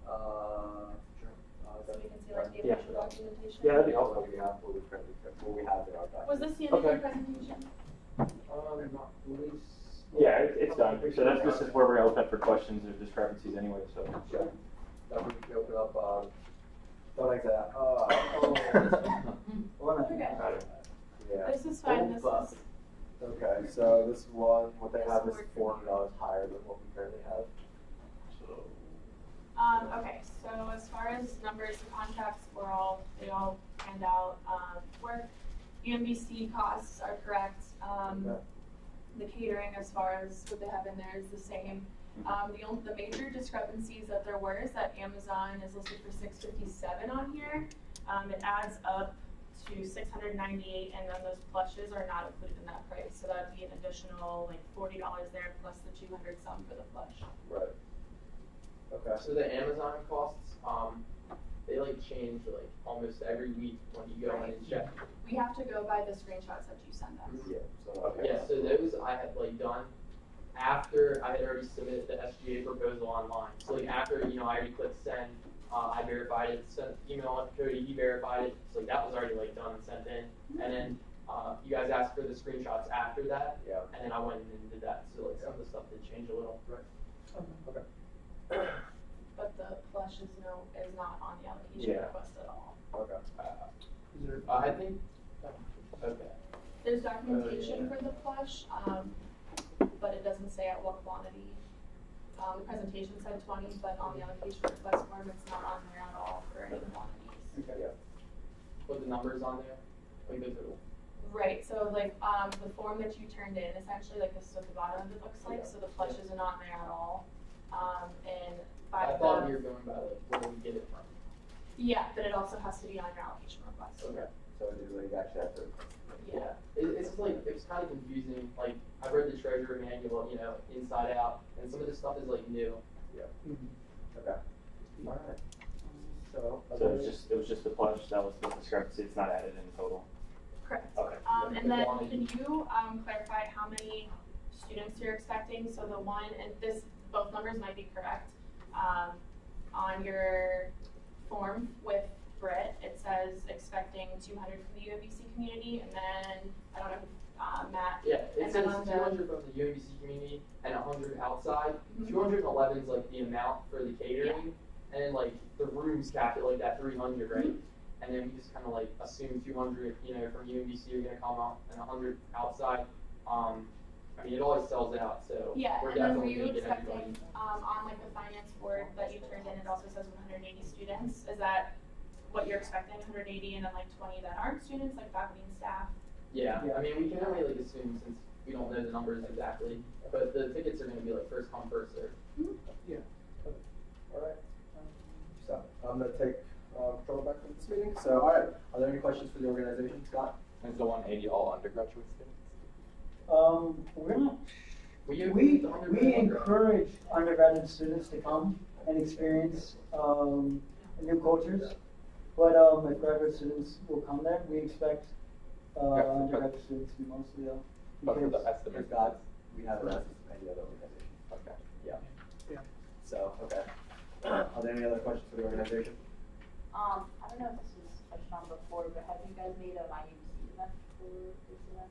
Sure. So we can see like the official documentation. Yeah, that'd be helpful. What we have in our document. Was this the end of your presentation? Not least. Yeah, it's done. So this is where we're going to open up for questions or discrepancies anyway. So. Sure. That we can open up. Don't like that. Okay. Yeah. This is fine. This is. Okay, so this one, what they have is $400 higher than what we currently have. Okay, so as far as numbers and contracts, they all panned out. Work, UMBC costs are correct. The catering, as far as what they have in there, is the same. The major discrepancies that there were is that Amazon is listed for $657 on here. It adds up to $698, and then those plushes are not included in that price. So that would be an additional like $40 there plus the 200 some for the plush. Right. Okay. So the Amazon costs, they like change like almost every week when you go in and check. We have to go by the screenshots that you send us. Yeah. So Yeah. So those I had like done after I had already submitted the SGA proposal online. So like after I already clicked send. I verified it, sent email up to Cody, he verified it, so that was already like done and sent in. And then you guys asked for the screenshots after that, and then I went and did that. So like some of the stuff did change a little. Right. Okay. But the plush is not on the allocation request at all. Okay. I think. Okay. There's documentation for the plush, but it doesn't say at what quantity. The presentation said 20, but on the allocation request form, it's not on there at all for any quantities. Okay. Yeah. Put the numbers on there. Like the total. Right. So like the form that you turned in, essentially like this is what the bottom of it looks like. So the plush isn't on there at all. And I thought you were going by like where we get it from. Yeah, but it also has to be on your allocation request. Okay. So it is like actually have to. Yeah. It's like it's kind of confusing. Like I've read the treasurer manual, inside out, and some of this stuff is like new. Yeah. Okay. All right. So it was just the plush. That was the discrepancy. It's not added in total. Correct. Okay. And then can you clarify how many students you're expecting. So the one, and this, both numbers might be correct. On your form with Britt, it says expecting 200 from the UMBC community, and then, I don't know, Matt. Yeah, it and says then on 200 from the UMBC community and 100 outside. 211 is like the amount for the catering, and then like the rooms capped at like that 300, right? And then we just kind of like assume 200, from UMBC are gonna come out and 100 outside. I mean, it always sells out, so Yeah, we're and then were definitely you gonna get everybody. expecting, on like the finance board that you turned in, it also says 180 students. Is that what you're expecting, 180 and then like 20 that aren't students, like faculty and staff? Yeah, I mean, we can only like assume since we don't know the numbers exactly, but the tickets are gonna be like first come, first serve. Yeah. All right. So I'm gonna take control back from this meeting. So, all right. Are there any questions for the organization, Scott? Is the 180 all undergraduate students? We're not. We We encourage undergraduate students to come and experience new cultures, but if graduate students will come there, we expect undergraduate students to be mostly though. But for the because- estimate, God, we have an estimate of any other organization. Okay. Yeah. So, okay. Are there any other questions for the organization? I don't know if this was touched on before, but have you guys made a MyUBC event for this event?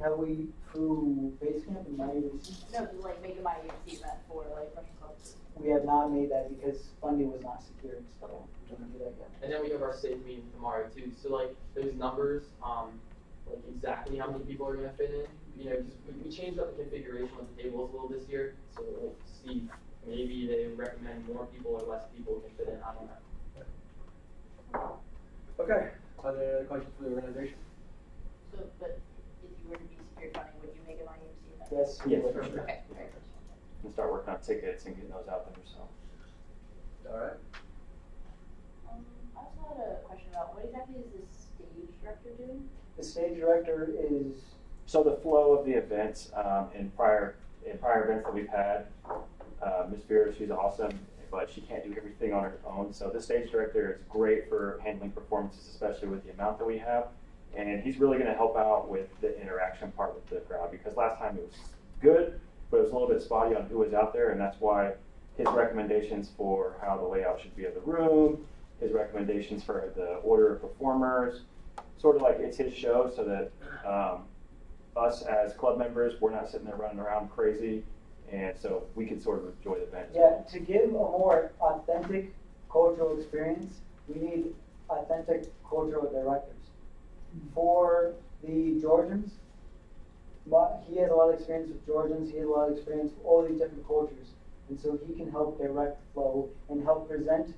Have we through Basecamp and MyUBC? No, just like make a MyUBC event for like Russian clubs. We have not made that because funding was not secured, so we don't do that yet. And then we have our safe meeting tomorrow too. So like those numbers, like exactly how many people are gonna fit in, because we changed up the configuration of the tables a little this year. So like see, maybe they recommend more people or less people can fit in. I don't know. Okay. Are there any other questions for the organization? So, but if you were to be secured funding, would you make a MyUBC event? Yes. Yes. Okay, very good. And start working on tickets and getting those out there, so. All right. I also had a question about what exactly is this stage director doing? The stage director is So the flow of the events, in prior events that we've had, Ms. Vera, she's awesome, but she can't do everything on her own. So the stage director is great for handling performances, especially with the amount that we have. And he's really going to help out with the interaction part with the crowd, because last time it was good, but it was a little bit spotty on who was out there, and that's why his recommendations for how the layout should be of the room, his recommendations for the order of performers, sort of like it's his show, so that us as club members, we're not sitting there running around crazy, and so we can sort of enjoy the event. Yeah, to give a more authentic cultural experience, we need authentic cultural directors. For the Georgians, he has a lot of experience with Georgians, he has a lot of experience with all these different cultures, and so he can help direct flow and help present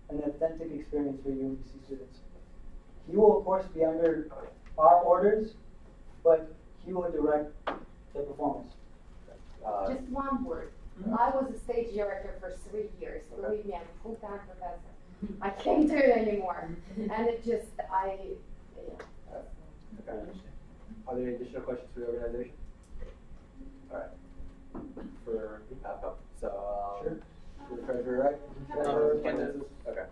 an authentic experience for UMBC students. He will, of course, be under our orders, but he will direct the performance. Just one word. I was a stage director for 3 years. Believe me, I'm a full-time professor. I can't do it anymore. And it just, Okay. Are there any additional questions for the organization? All right. For backup. So, Sure. For the treasurer, right? Treasurer, finances? Okay.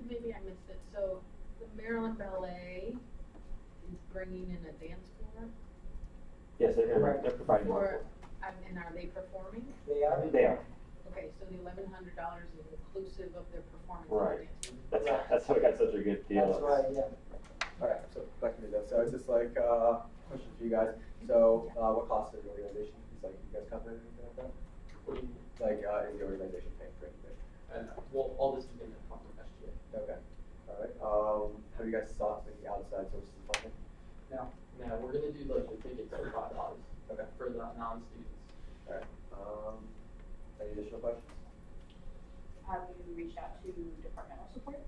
maybe I missed it. So the Maryland Ballet is bringing in a dance floor? Yes, they're providing more. And are they performing? They are. They are. Okay, so the $1,100 is inclusive of their performance. Right. That's how we got such a good deal. That's right, yeah. All right, so back to me though. So it's just like question for you guys. So what cost is the organization? Is like you guys cover anything like that? Like is the organization paying for anything? Well, all this is going to come from SGA. Okay. All right. Have you guys sought any outside sources of funding? No. No, we're going to do like the tickets for $5. Okay. For the non-students. All right. Any additional questions? Have you reached out to departmental support?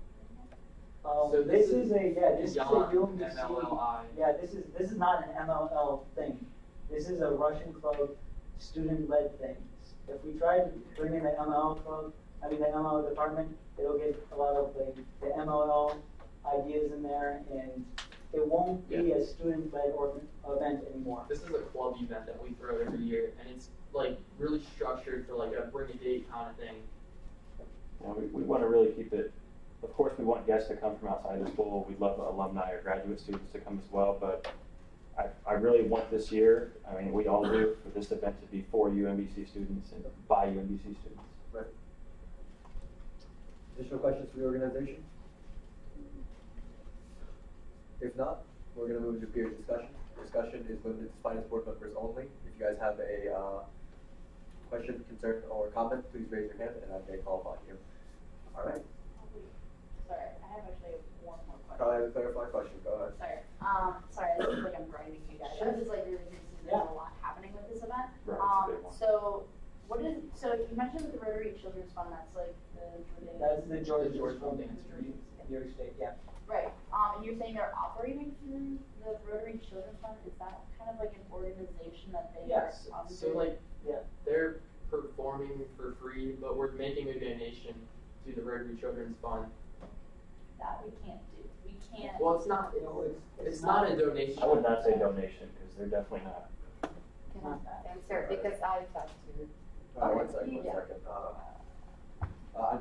So this is a beyond UMBC. MLLI. Yeah, this is not an MLL thing. This is a Russian club student-led thing. If we try to bring in the MLL club, the MLL department, it'll get a lot of the MLL ideas in there, and it won't be a student-led event anymore. This is a club event that we throw every year, and it's like really structured for like a bring a date kind of thing. Yeah, we want to really keep it. Of course, we want guests to come from outside the school. We'd love alumni or graduate students to come as well, but I really want this year, I mean, we all do, for this event to be for UMBC students and by UMBC students. Right. Additional questions for the organization? If not, we're going to move into peer discussion. Discussion is limited to finance board members only. If you guys have a question, concern, or comment, please raise your hand and I may call upon you. All right. Sorry, I have actually one more question. Probably have a clarifying question. Go ahead. Sorry. Sorry, I feel like I'm grinding you guys. This is like really interesting. There's a lot happening with this event. Right, it's a big one. So you mentioned with the Rotary Children's Fund, that's like That's the George Building Street, New York State, yeah. Right. And you're saying they're operating through the Rotary Children's Fund? Is that kind of like an organization that they Yes. are under? So like, they're performing for free, but we're making a donation to the Rotary Children's Fund. That we can't do. We can't. Well, it's not. It's not a donation. I would not say donation, because they're definitely not. Can I answer, because I talked to. One second. I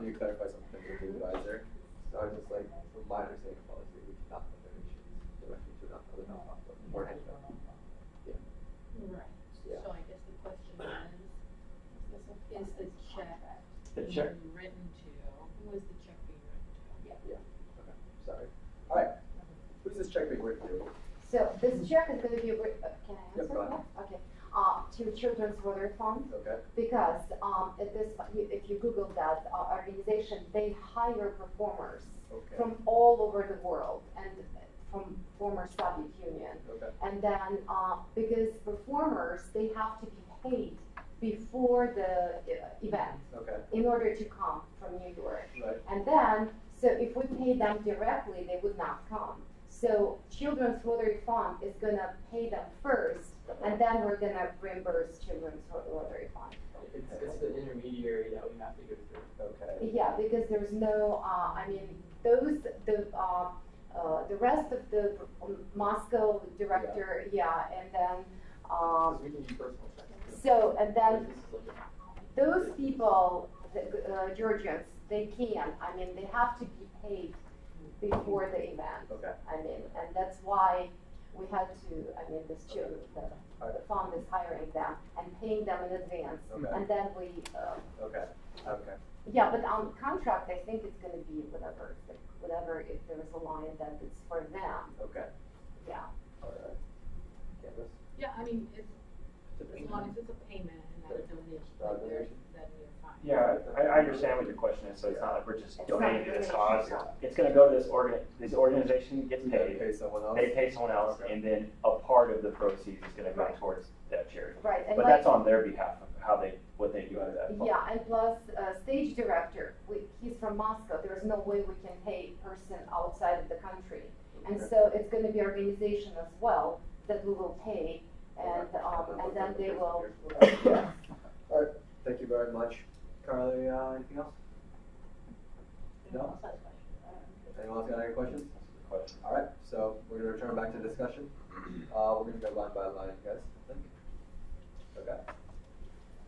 need to clarify something with the advisor. So I just like, from my understanding of policy, we cannot put donations directly to another nonprofit or anything. Yeah. Right. Yeah. So I guess the question is the check The check. being written to, who is the check being written to? Yeah. Okay. Sorry. All right. Who's this check being written to? So this check is going to be, can I answer? Yep, go ahead. Okay. To Children's Rotary Fund. Okay. Because if you Google that organization, they hire performers from all over the world and from former Soviet Union. Okay. And then because performers, they have to be paid before the event in order to come from New York. Right. And then, so if we pay them directly, they would not come. So Children's Rotary Fund is going to pay them first, and then we're going to reimburse Children's Rotary Fund. It's the intermediary that we have to go through. Okay. Yeah, because there's no, I mean, the rest of the Moscow director, and then, We can use personal checks. so, and then those people, the Georgians, they can, I mean, they have to be paid before the event. Okay. I mean, and that's why we had to, I mean, the fund is hiring them and paying them in advance. Okay. And then we, Okay. yeah, but on contract, I think it's gonna be whatever, if there is a line that it's for them. Okay. Yeah. All right. Canvas? Yeah, I mean, as long as it's a payment and not a donation, then we're fine. Yeah, I understand what your question is, so it's not like we're just donating to this cause. It's gonna go to this organization gets paid. Pay someone else. They pay someone else, and then a part of the proceeds is gonna go towards that charity. Right. And But that's on their behalf of what they do out of that fund. Yeah, and plus, stage director, he's from Moscow, there's no way we can pay a person outside of the country. And so it's gonna be organization as well that we will pay, and then they will. All right, thank you very much. Carly, anything else? No? Anyone else got any questions? All right, so we're gonna return back to discussion. We're gonna go line by line, guys, I think. Okay.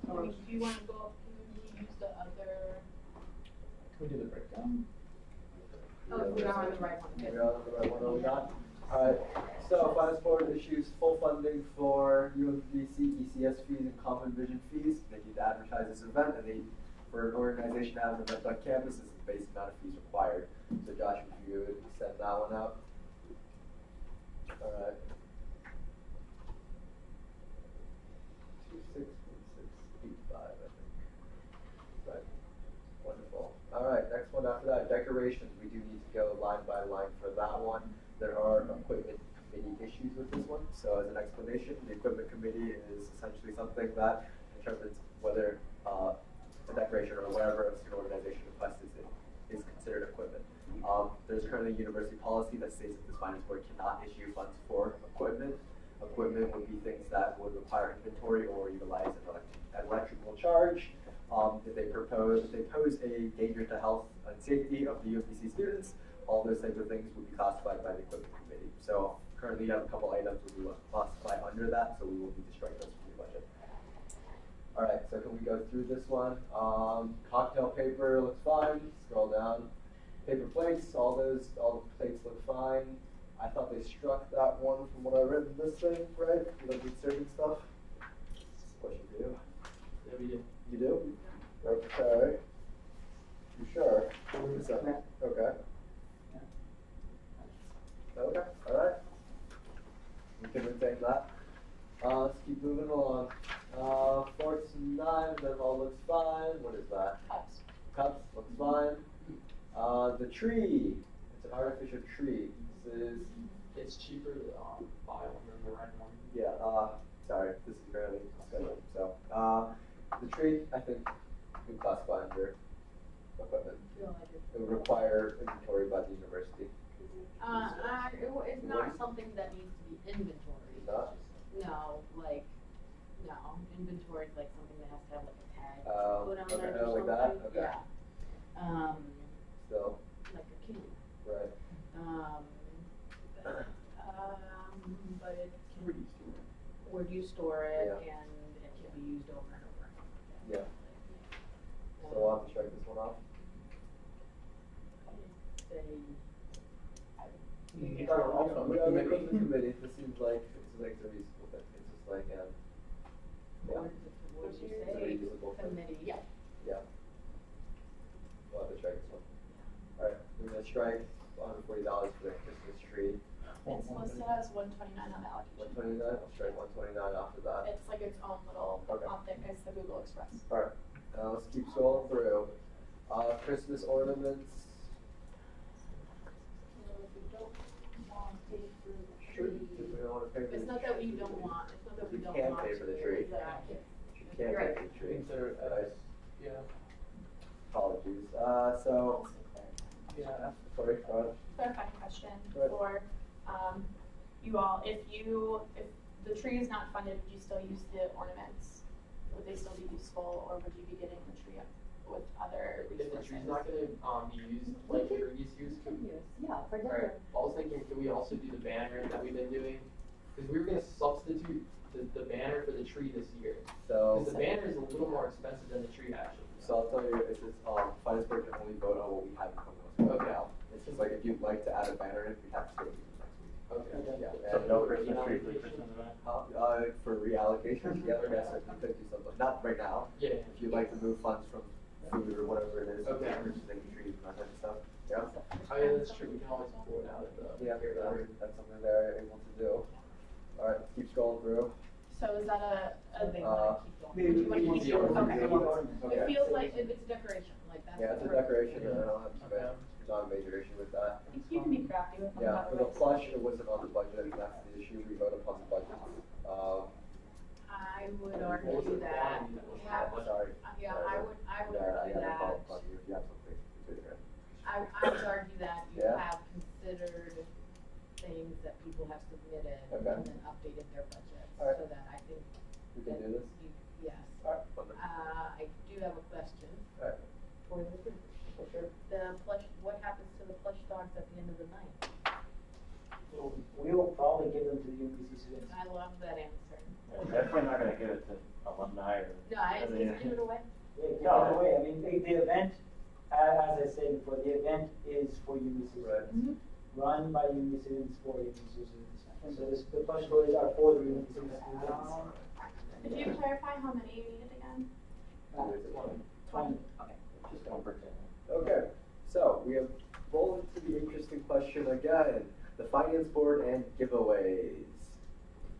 Do you want to go, can we use the other? Can we do the breakdown? Oh, we are on the right one. We are on the right one that we got. All right, so finance board issues full funding for UMBC, ECS fees, and common vision fees. They need to advertise this event, and for an organization to have an event on campus, is the basic amount of fees required. So Josh, if you would send that one out. All right. 26.685, I think. Right. Wonderful. All right, next one after that, decorations. We do need to go line by line for that one. There are equipment committee issues with this one. So as an explanation, the equipment committee is essentially something that determines whether a decoration or whatever a student organization requests is considered equipment. There's currently a university policy that states that this finance board cannot issue funds for equipment. Equipment would be things that would require inventory or utilize an electrical charge. If they pose a danger to health and safety of the UMBC students, all those types of things would be classified by the equipment committee. So currently you have a couple items that we will classify under that, so we will need to strike those from the budget. All right, so can we go through this one? Cocktail paper looks fine. Scroll down. Paper plates, all the plates look fine. I thought they struck that one from what I read in this thing, right? You don't need serving stuff? Question for you. Yeah, we do. You do? Okay. You sure? Okay. Okay, alright. We can retain that. Let's keep moving along. 4 to 9, that all looks fine. What is that? Cups. Cups, looks fine. The tree. It's an artificial tree. This is... It's cheaper to buy one than the red one. Yeah, sorry, this is barely scheduled. So, the tree, I think, we can classify under equipment. It would require inventory by the university. It's not something that needs to be inventory. Not? No, inventory is like something that has to have like a tag put on Okay, it or like that? something. Okay. Yeah. Still. Like a key. Right. But it can, where do you store it, and it can be used over and over. Yeah. So I'll have to strike this one off. We can make committee. This seems like it's a reasonable thing. It's just like yeah. What did you It's a say? reasonable thing. Committee. Yeah. Yeah. We'll have to strike this one. Alright, we're gonna strike $140 for the Christmas tree. It's listed as 129 on the allocation. 129, I'll strike 129 after that. It's like its own little thing, it's the Google Express. Alright, let's keep scrolling through. Christmas ornaments. It's not that we don't want, it's not that we don't can't want pay for the tree. You can't pay for the tree. Right. Yeah. Apologies. So. Yeah. Sorry, go ahead. Clarifying question Right. for you all. If the tree is not funded, would you still use the ornaments? Would they still be useful, or would you be getting the tree up with other If the resources? tree's not gonna be used like previous use, Yeah, for Alright, I was thinking, could we also do the banner that we've been doing? Because we were gonna substitute the banner for the tree this year. So. Because the banner is a little more expensive than the tree actually. So I'll tell you, it's just, finance board can only vote on what we have coming up now. It's just like if you'd like to add a banner in, we have to do it next week. Okay. Yeah. So no Christmas tree for the Christmas event? For reallocation, yeah, yes, I think we could do something, not right now. Yeah. If you'd like to move funds from food or whatever it is, Okay. purchasing trees and that type of stuff, yeah. Oh yeah, that's true, we can always pull it out at the. Yeah, that's something they're able to do. Alright, keep scrolling through. So is that a Maybe would you want to keep going? It feels like if it's decoration, like that's. Yeah, it's a decoration, and I don't have not a major issue with that. You can be crafty with them. Yeah, for the plush, it wasn't on the budget, and that's the issue, we voted upon the budget. I would argue that, Sorry. yeah, I would argue that, If you have something to do there. I would argue that you Yeah. have considered things that people have submitted Okay. and then updated their budgets, All right. so that I think. We can that do this? Yes. Alright, wonderful. I do have a question Alright. for the group. Sure. The plush, what happens to the plush dogs at the end of the night? We will probably give them to the UPC students. I love that answer. Definitely not gonna give it to alumni or. No, I just give it away. Yeah, give it away. I mean, the event, as I said before, the event is for UBC students. Run by UBC students for UBC students. And so the plush toys are for the UBC students. Could you clarify how many you needed again? 20. Okay. Just 1%. Okay, so we have rolled into the interesting question again, the finance board and giveaways.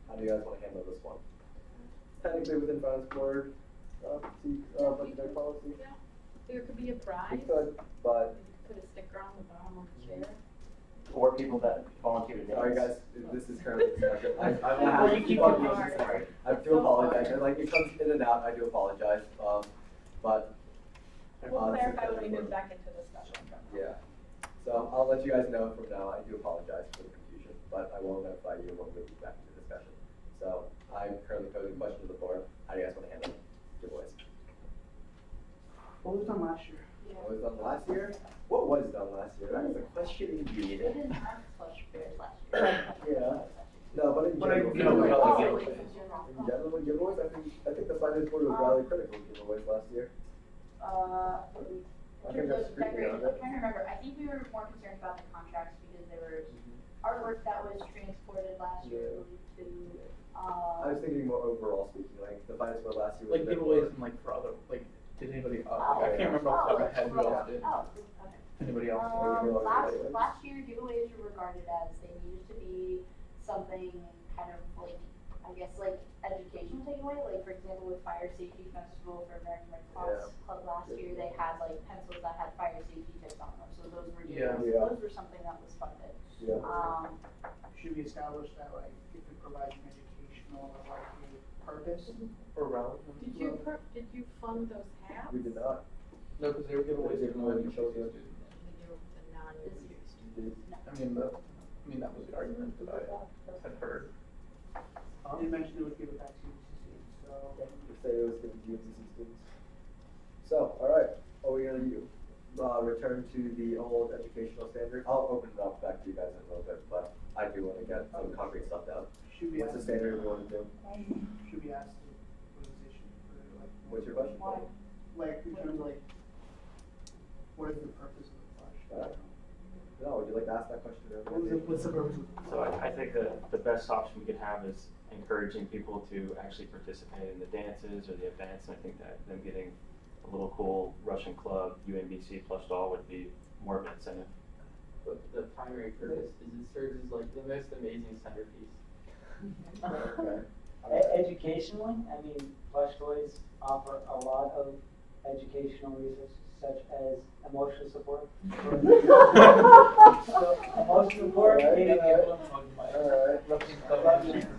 How do you guys want to handle this one? Technically within finance board, budgetary policy. Yeah. There could be a prize. We could, but. You could put a sticker on the bottom of the chair. Or people that volunteer to dance. Sorry guys, this is currently discussion. I will Well, have you to keep keep on going doing hard. this, sorry. I do apologize, and like it comes in and out, I do apologize, but. We'll this is clarify when we kind of move back into discussion. Yeah, so I'll let you guys know from now, I do apologize for the confusion, but I will notify you when we move back into discussion. So I'm currently posing a question to the board, how do you guys want to handle giveaways? What was done last year? What was done last year? What was done last year? That is a question indeed. We didn't have plush bears last year. Yeah. No, but in But I- general. you know, giveaways. we also In general, with giveaways, I think the finance board was rather critical of giveaways last year. I think that's Decoration, scrutiny on I'm it. trying to remember, I think we were more concerned about the contracts because they were artwork that was transported last year to, I was thinking more overall speaking, like the finance board last year. Like giveaways and like for other, like, did anybody, I can't remember off the top of my head who else did. Oh, okay. Anybody else? Last year giveaways were regarded as they needed to be something kind of like, I guess like educational takeaway, like for example with Fire Safety Festival for American Red Cross Club last year, they had like pencils that had fire safety tips on them, so those were those were something that was funded. Should we establish that like if it provides an educational like a purpose or relevance? Did you fund those hats? We did not. No, because they were giveaways to non-UBC students. I mean, that was the argument that I had heard. You mentioned it would give it back to UBC students, so. You say it was given to UBC students. So, alright, are we gonna return to the old educational standard? I'll open it up back to you guys in a little bit, but I do want to get some concrete stuff down. What's the standard we want to do? Should we ask the organization for like? What's your question? Like, in terms of like, what is the purpose of the flash? No, would you like to ask that question? What's the purpose of the So I think that the best option we could have is encouraging people to actually participate in the dances or the events, and I think that them getting a little cool Russian club, UMBC plush doll would be more of an incentive. But the primary purpose is it serves as like the most amazing centerpiece. Educationally, I mean, plush toys offer a lot of educational resources, such as emotional support. So emotional support,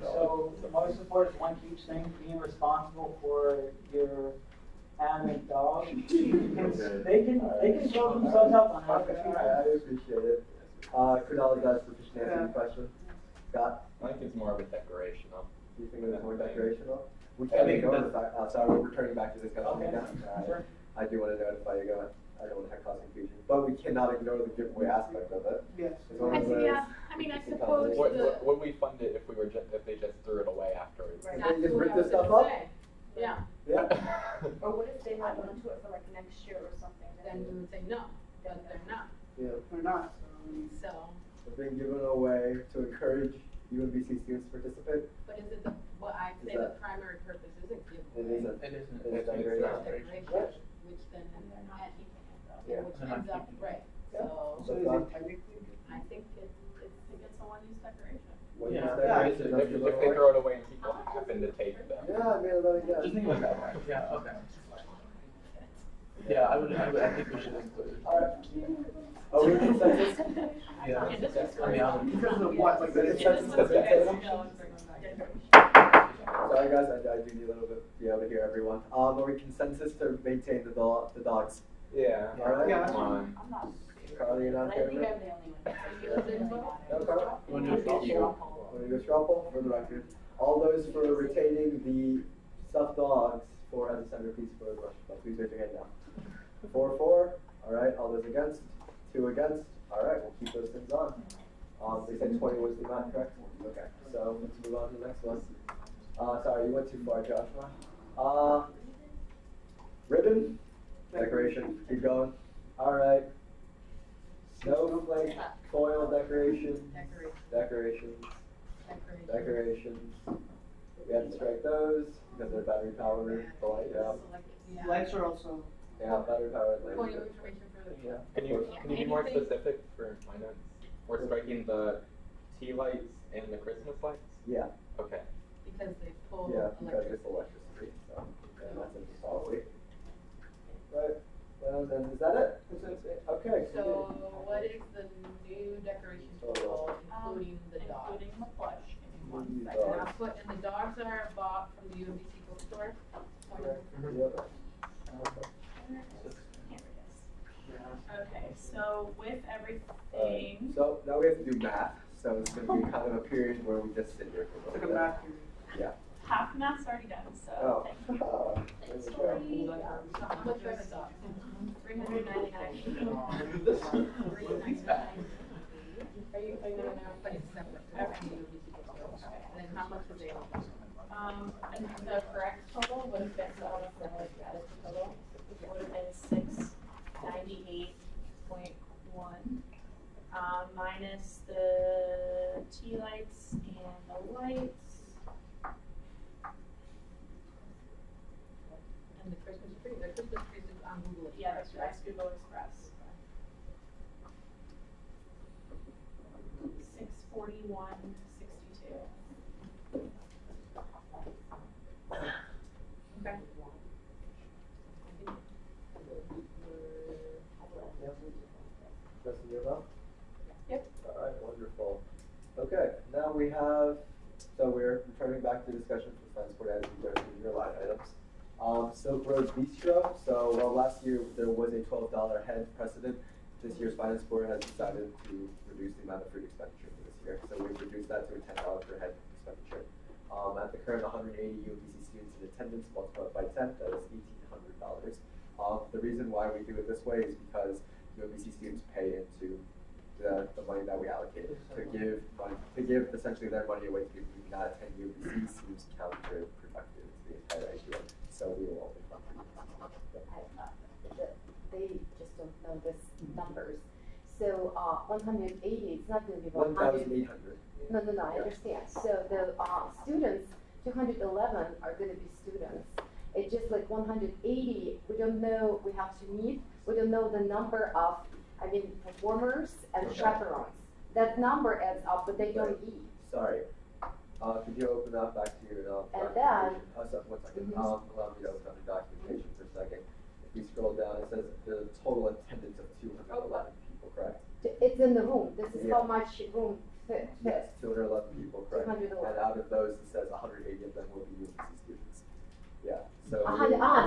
so emotional support is one huge thing. Being responsible for your animate dog, they can throw themselves up on how to treat I appreciate it. Kunal, guys, sufficient answer to the question. Scott? I think it's more of a decorational. Do you think it's more decorational? We can't ignore the fact, sorry, we're returning back to this discussion again. I do want to notify you guys. I don't want to have cause confusion, but we cannot ignore the giveaway aspect of it. Yes. I mean, I suppose Would we fund it if we were if they just threw it away afterwards? Right. They just rip this stuff up? Yeah. Yeah. Or what if they might want to do it for like next year or something? Then we would say no, but they're not. Yeah. They're not. So. It's being given away to encourage UMBC students to participate. But is it the, well, I say the primary purpose isn't giveaway. It isn't. It's decoration, which then, Yeah. which ends up, right, so. So is it technically? I think it's a one-use decoration. If they throw it away and people happen to take them. Yeah, I mean, yeah. Just think about that way. Yeah, okay. Yeah, I think we should include it. Alright. Oh, we consensus? Yeah. I mean, Because of what, like the consensus? Sorry guys, I do need a little bit to be able to hear everyone. Are we consensus to maintain the dogs? Yeah. Alright? Yeah. I'm not. Carly, you're not But I think favorite? I'm the only one. No, Carly? You want to do a straw Want to do a straw poll for the record? All those for retaining the stuffed dogs for as a centerpiece for the Russian Club, please raise your hand now. 4-4. Alright, all those against? 2 against? Alright, we'll keep those things on. They said 20 was the amount, correct? Okay, so let's move on to the next one. Sorry, you went too far, Joshua. Ribbon? Decoration, keep going. Alright. Snowflake, foil decoration. Decorations. We had to strike those because they're battery powered. The light, yeah. Lights are also. Yeah, battery powered lights. Point of information for the. Yeah. Can you be more specific for my notes? We're striking the tea lights and the Christmas lights? Yeah. Okay. Because they pull Yeah, because electricity. it's electricity, so yeah, that's in the policy. Right, well then, is that it? Okay. So what is the new decoration total, including the dog? Including the plush. Including the And dogs. I'll put, and the dogs are bought from the UMBC bookstore? Yep. Okay, so with everything. So now we have to do math, so it's gonna be kind of a period where we just sit here for a Like little a bit. math period. Yeah. Half the math's already done, so Oh. thank you. Thanks, How much are the dogs? 399. Are you gonna know, but it's separate? Okay. And then how much are they? And the correct total would have been, so I don't know if that is the total, would have been 698.1. minus the tea lights and the lights. And the Christmas tree is on Google Express. Yeah, that's right, right? Google Express. 641.62. Okay. Justin, you're up? Yep. All right, wonderful. Okay, now we have, so we're returning back to discussion for finance board as we go through your line items. Silk Road Bistro, so while last year there was a $12 head precedent, this year's finance board has decided to reduce the amount of food expenditure for this year. So we've reduced that to a $10 per head expenditure. At the current 180 UMBC students in attendance, multiplied by 10, that is $1,800. The reason why we do it this way is because UMBC students pay into the money that we allocate to give essentially their money away to people who cannot attend UMBC seems counterproductive to the entire idea. So we will only fund they just don't know this numbers. So 180, it's not going to be 100. 1,800. No, I understand. So the students, 211 are going to be students. It's just like 180, we don't know, we have to meet, we don't know the number of, performers and chaperones. That number adds up, but they don't eat. Sorry. Could you open up back to your And documentation? One second. Allow me to open up your documentation for a second. If we scroll down, it says the total attendance of 211 people, correct? It's in the room. This is how much room fits. Yes, 211 people, correct? 211. And out of those, it says 180 of them will be UMBC students. Yeah. So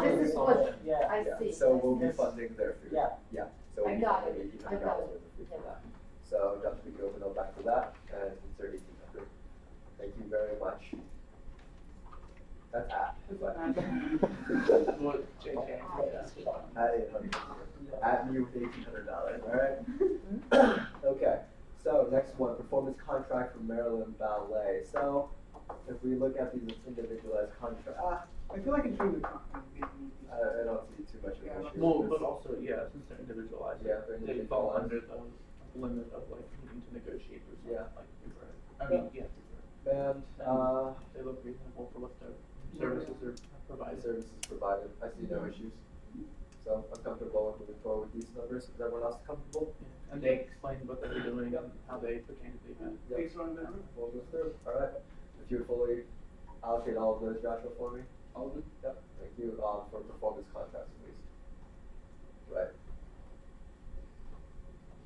this is what I see. So we'll be funding their food. Yeah. Yeah. So we'll I be got funding it. $1,800 worth of food for that. So Josh, we can open up back to that and insert 1,800. Thank you very much. That's at. At 800. At me with $1,800. All right. Okay. So next one, performance contract for Maryland Ballet. So if we look at these individualized contracts, I feel like it's really I don't see too much of an issue. Well, but also, yeah, since they're individualized, they fall under the limit of like needing to negotiate or something. Yeah. Like, I mean, yeah. And they look reasonable for what their services are provided. Services provided. I see no issues. So I'm comfortable with moving forward with these numbers. Is everyone else comfortable? And they explain what they're doing and how they pertain to the event. Yep. We'll go through. All right. If you would fully allocate all of those, Joshua, for me. All of them? Yep. Thank you. For performance contracts, please. Right.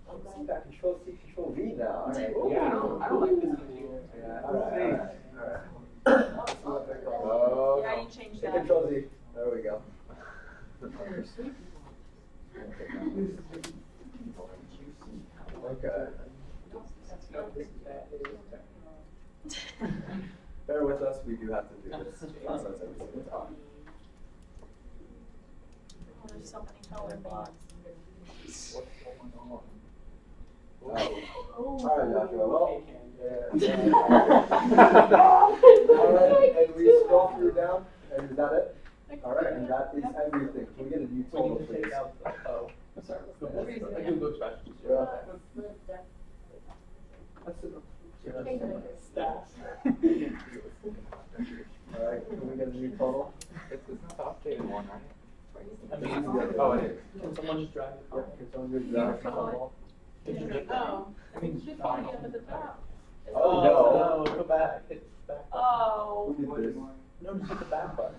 I'm seeing that Control C, Control V now. All right. Yeah, I don't like this computer. Yeah. All right. Oh. Yeah, you changed that. Control Z. There we go. Okay. Bear with us, we do have to do this process every single time. Oh, there's so many color bands. What's going on? All right, Joshua. Well, all right, and we scroll through down, and is that it? All right, and that is everything. Can we get a new total, please? Sorry. I can go back. That's it. All right, can we get a new total? It's the top dated one, right? I mean, can someone just drag it? Yeah, can someone just drag it? Oh. I mean, Should fine. be up at the top. Oh, no, go back. Hit the back button. Oh. Who did this? No, just hit the back button.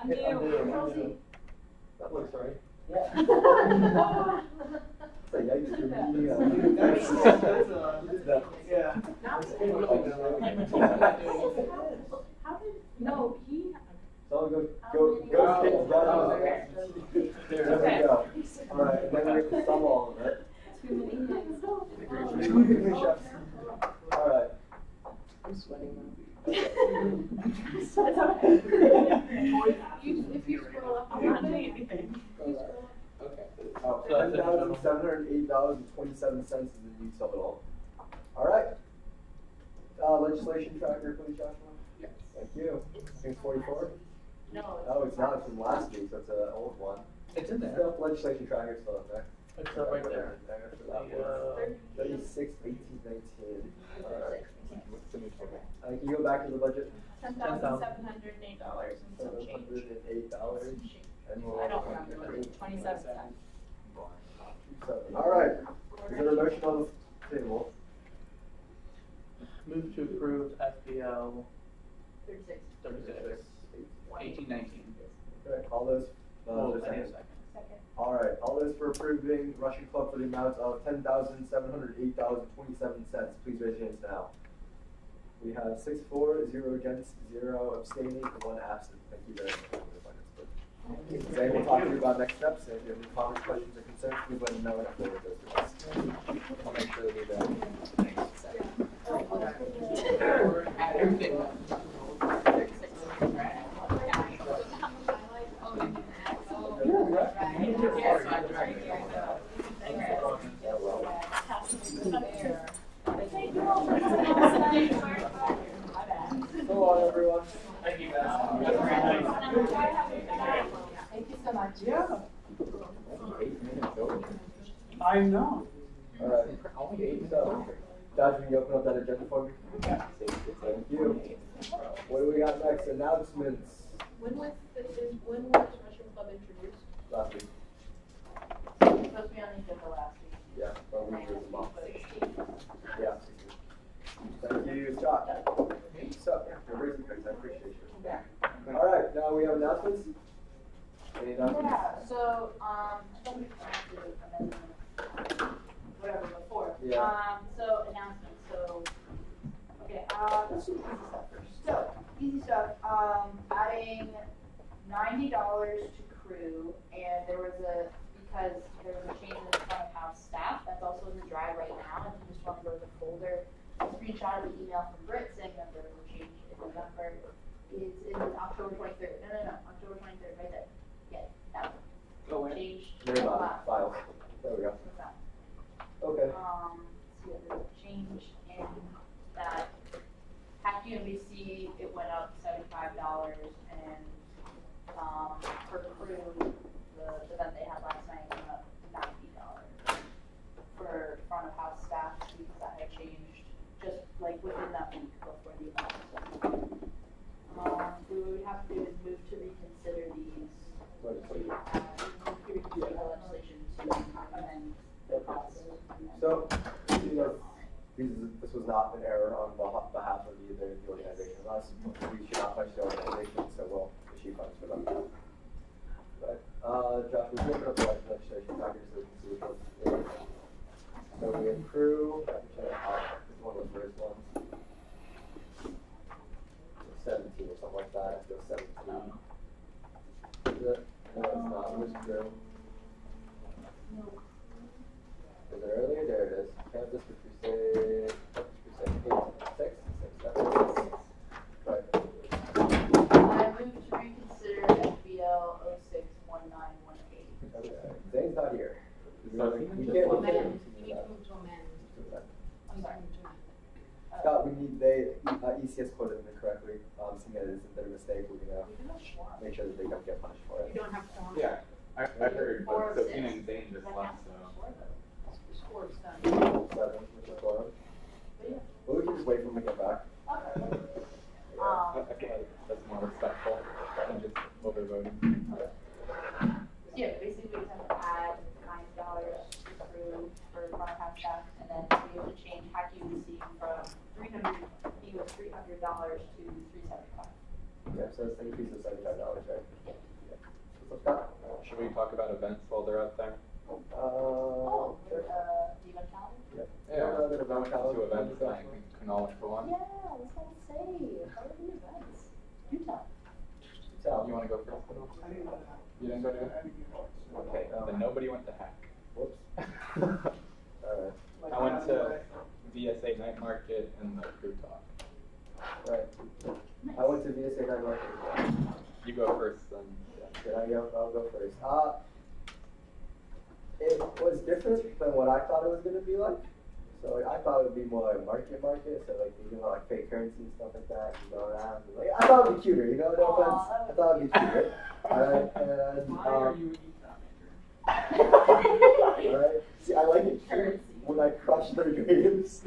Undo. Undo. That looks right. Yeah. So, yeah, you should be, yeah. How did, no, he. Someone go kick Joshua. There we go. All right, and then we have to sum all of it. Too many things. Too many chefs. All right. I'm sweating now. It's okay. If you scroll up, I'm not doing anything. Okay. $10,708.27 is the new total. All right. Legislation tracker, please, Joshua. Yes. Thank you. I think it's 44. No. Oh, it's not. It's from last week, so it's an old one. It's in there. Still, legislation tracker is still in there. It's right there. For that one. 36 back to the budget? $10,708 and some change. $708 and I don't remember, 27 cents. All right, is there a motion on the table? Move to approve FPL 36. 1819. Okay, all those, Oh, I need a second. All right, all those for approving Russian Club for the amount of $10,708.27. Please raise your hands now. We have 6 for, 0 against, 0 abstaining, and 1 absent. Thank you very much for the finance board. Today we'll talk to you about next steps. If you have any comments, questions, or concerns, please let me know and I'll forward those to us. I'll make sure to do that. So long, everyone. Thank you guys. Thank you so much. Yeah, 8 minutes over. I know. All right. Only 8 So, Josh, can you open up that agenda for me? Yeah. Thank you. What do we got next? Announcements. When was Russian Club introduced? Last week. Supposed to be on the agenda last week. Yeah, but we were the month. 16. Yeah. Thank you, Josh. So, you're raising things. I appreciate you. Yeah. All right, now we have announcements. Any announcements? Yeah, so, I thought we planned to amend whatever before. Yeah. So announcements, so, okay, let's do the easy stuff first. So, easy stuff, adding $90 to crew, and because there was a change in the front of house staff, that's also in the drive right now, if you just want to go to the folder, a screenshot of the email from Britt saying that there was a change in November. It's in October 23rd, no, October 23rd, right there. Yeah, that one. Oh, wait. Change. Never mind. File. There we go. Okay. See, there's a change in that Hack UMBC, it went up $75, and for crew, the event they had last night went up $90. For front of house staff, because that had changed just like within that week before the event. So, we would have to do is move to reconsider these. Reconsider the legislation to amend the cost. So, you know, this was not an error on behalf of either the organization or us. We should not punish the organization, so we'll issue funds for them. Right. Josh, we open up the legislation package so we can see which ones. So we have crew, this is one of the first ones. 17 or something like that. Let's go 17. Is it? No, it's not. Where's crew? Is it earlier? There it is. Campus for Crusade. Campus Crusade. 6? 6, 7. 6. Right. I move to reconsider FBL 061918. Okay. Zane's not here. We can't. You need to move to amend. I'm sorry. Scott, we need ECS quoted them incorrectly. Seeing that it isn't their mistake, we're gonna make sure that they don't get punished for it. You don't have to. Yeah, I heard, but Sophina and Zane just left, so. Score's done. 7, which is quorum. Well, we can just wait for them to get back. I feel like that's more respectful than just overvoting. Yeah, basically we just have to add $9 to crew for front of house staff, and then we have to change Hack UBC from $300 to $375. Yeah, so that's an increase of $75, right? Yeah. What's up, Scott? Should we talk about events while they're out there? The event calendar? Yeah, I went to 2 events and I think Kunal went to one. Yeah, I was gonna say, how are the events? You tell. You want to go first? You didn't go to it? Okay, then nobody went to Hack. Whoops. Alright. I went to VSA Night Market and the Crew Talk. Right. I went to VSA Night Market. You go first then. Should I go? I'll go first. It was different than what I thought it was going to be like. So like, I thought it would be more like market, so like you know like fake currency and stuff like that. You go around. And, like, I thought it would be cuter, you know, no offense. I thought it would be cuter. Alright, and Why are you alright. See, I like it cute when I crush their dreams.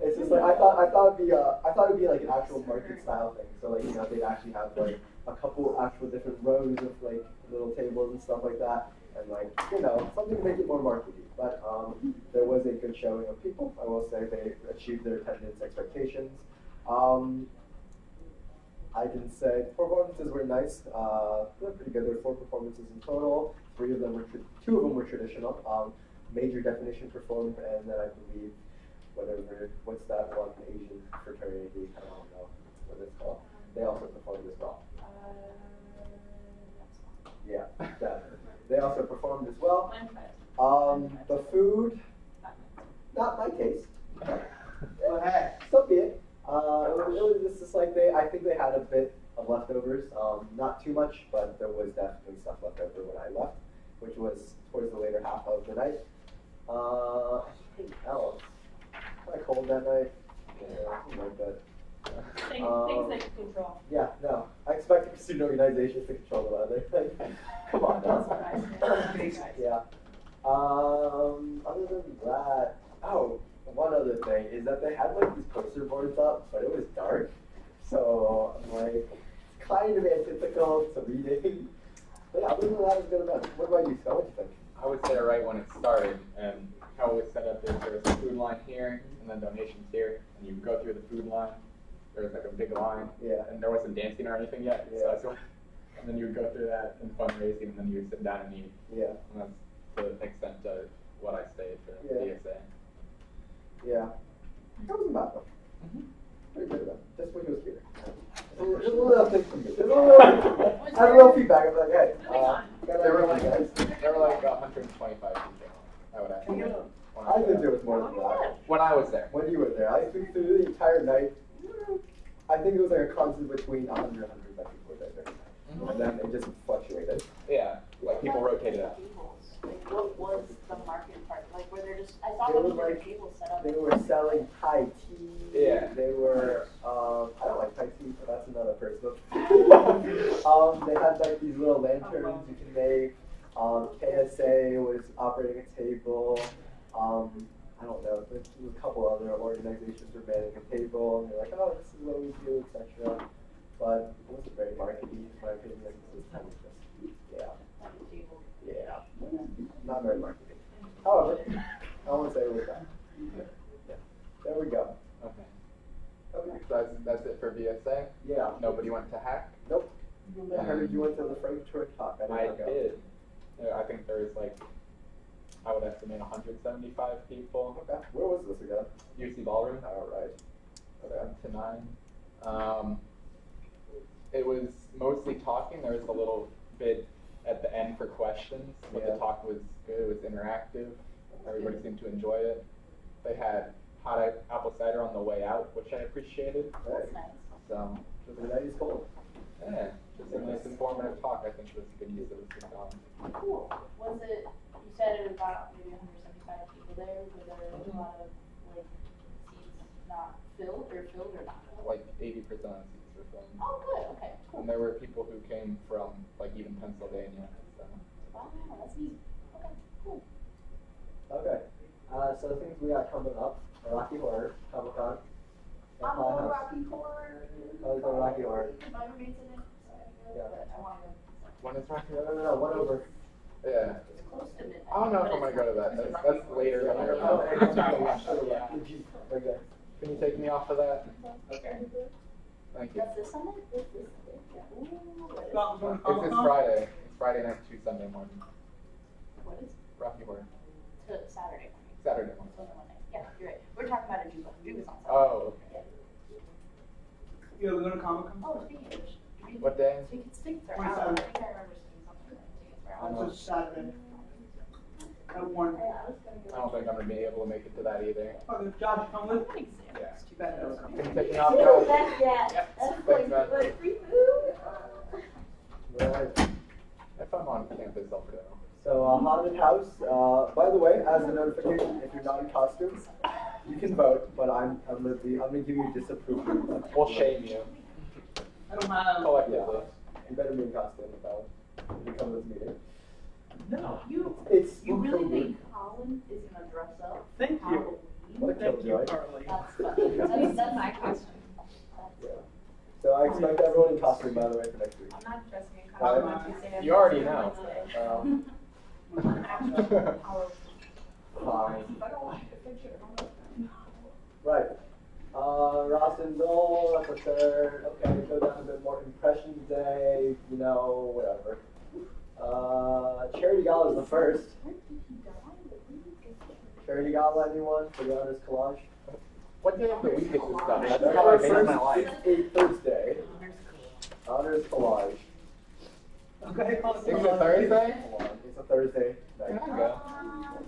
It's just like I thought it'd be like an actual market style thing. So like they'd actually have like a couple actual different rows of like little tables and stuff like that, and like something to make it more markety. But there was a good showing of people. I will say they achieved their attendance expectations. I can say performances were nice. They're pretty good. There were 4 performances in total. 2 of them were traditional. Major Definition performed, and then I believe what's that one Asian fraternity? I don't know what it's called. They also performed as well. Yeah, they also performed as well. The food, not my taste. Well, hey, so be it. It was just like I think they had a bit of leftovers. Not too much, but there was definitely stuff left over when I left, which was towards the later half of the night. Anything else? Kind of cold that night. Yeah, something like that. Things they can control. Yeah, no. I expected student organizations to control the weather. Come on, now. Yeah. Other than that, one other thing is that they had like these poster boards up, but it was dark. So I'm like, it's kind of antithetical to reading. But yeah, other than that, it's good event. What about you, Scott? What do you think? I was there right when it started, and how it was set up is there was a food line here, and then donations here, and you go through the food line. There was like a big line, and there wasn't dancing or anything yet. So and then you would go through that and fundraising, and then you would sit down and eat. Yeah. And that's the extent of what I stayed for DSA. Yeah. That wasn't bad though. Pretty good though. Just when he was here. Just a little thing from me. I had a little feedback. I was like, hey, there were like 125 people. I would actually. I think there was more than that. When I was there. When you were there. I think through the entire night, I think it was like a constant between 100 and 100 people were there. And then it just fluctuated. Yeah, like people rotated out. Like, what was the market part? Like, were there just, I saw They them were different like, tables set up. they were selling Thai tea. Yeah. They were, I don't like Thai tea, but that's another person. They had like these little lanterns you can make. KSA was operating a table. I don't know, there was a couple other organizations were manning a table, and they're like, oh, this is what we do, etc. But it wasn't very marketing, in my opinion. Like, this was kind of just, not very marketing. However, I won't say it was that. Yeah. There we go. Okay. So that's it for VSA? Yeah. Nobody went to Hack? Nope. I heard you went to the Frankfurt talk. I did. Yeah, I think there was like, I would estimate 175 people. Okay. Where was this again? UC Ballroom. All right. 7 to 9. It was mostly talking. There was a little bit at the end for questions, but the talk was good. It was interactive. Everybody seemed to enjoy it. They had hot apple cider on the way out, which I appreciated. That's nice. So, the night is cold. Yeah, just a nice informative talk. I think was a good use of the time. Cool. Was it, you said it was about maybe 175 people there. Were there a lot of like seats not filled or filled or not filled? Like 80% of seats were filled. Oh, good. Okay. Cool. And there were people who came from like even Pennsylvania. So. Wow, that's neat. Okay. Cool. Okay. So the things we got coming up: Rocky Horror, Comic Con. I'm on Rocky Horror. Oh, it's on Rocky Horror. My roommate's in it. Yeah. But I want to go. When is Rocky? No, one over. Yeah. It's close to midnight. I don't know if I'm gonna go to that. That's later than I go. Okay. Can you take me off of that? Okay. Thank you. That's this Sunday? This It's this Friday. It's Friday night to Sunday morning. What is? Rocky Horror. To Saturday morning. Saturday morning. Yeah, you're right. We're talking about a Juba. Juba's on Sunday. Oh, okay. Yeah, we're going to Comic Con? Oh, speaking of which. What day? Tickets are out. I think I remember seeing something like tickets are out. It's Saturday. At 1. I don't think I'm gonna be able to make it to that either. Okay, Josh, come with me. Yeah. It's too bad. Can you take me off, Josh? That's Thanks, man. like free food. Right. If I'm on campus, I'll go. So, Haunted House, by the way, as a notification, if you're not in costumes, you can vote, but I'm gonna give you disapproval. We'll shame you. I don't have. Collectively. You better be in costume if you come to this meeting. No. You It's really think Colin is gonna dress up? Thank you. What a killjoy. That's funny. That's my question. Yeah. So I expect everyone in costume, by the way, for next week. I'm not dressing in costume on Tuesday. You already know. Fine. Right. Ross and Dole, that's the third. Okay, go down a bit more. Impressions Day, you know, whatever. Charity Gala is the first. Charity Gala, anyone? For the honors collage? What day of the week is this stuff? That's November how I made my 1st life. is a Thursday. Honors collage. Okay, It's a Thursday? It's a Thursday night. Can I go?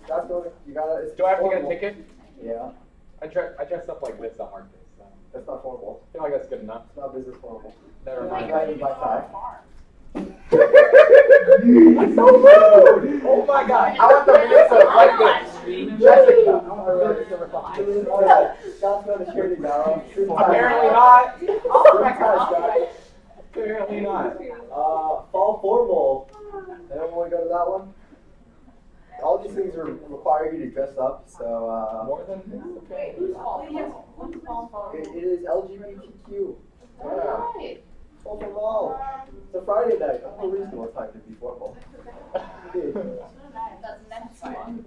That's going. You gotta. It's Do I have to get a formal. ticket? Yeah. I dress up like this on work days, so That's not formal. I feel like that's good enough. It's not business formal. Never I'm mind. not even by tie. That's so rude! Oh my god! I want the music like this. Jessica! Alright, Scott's going to charity now. Apparently not. Oh my god. Apparently not. Fall formal. Anyone want to go to that one? All these things require you to dress up, so More than this? Wait, who's fall? Who's fall? it is LGBTQ. Yeah. Alright. Fall for all. It's a Friday night. No reasonable time to be formal. That's next one.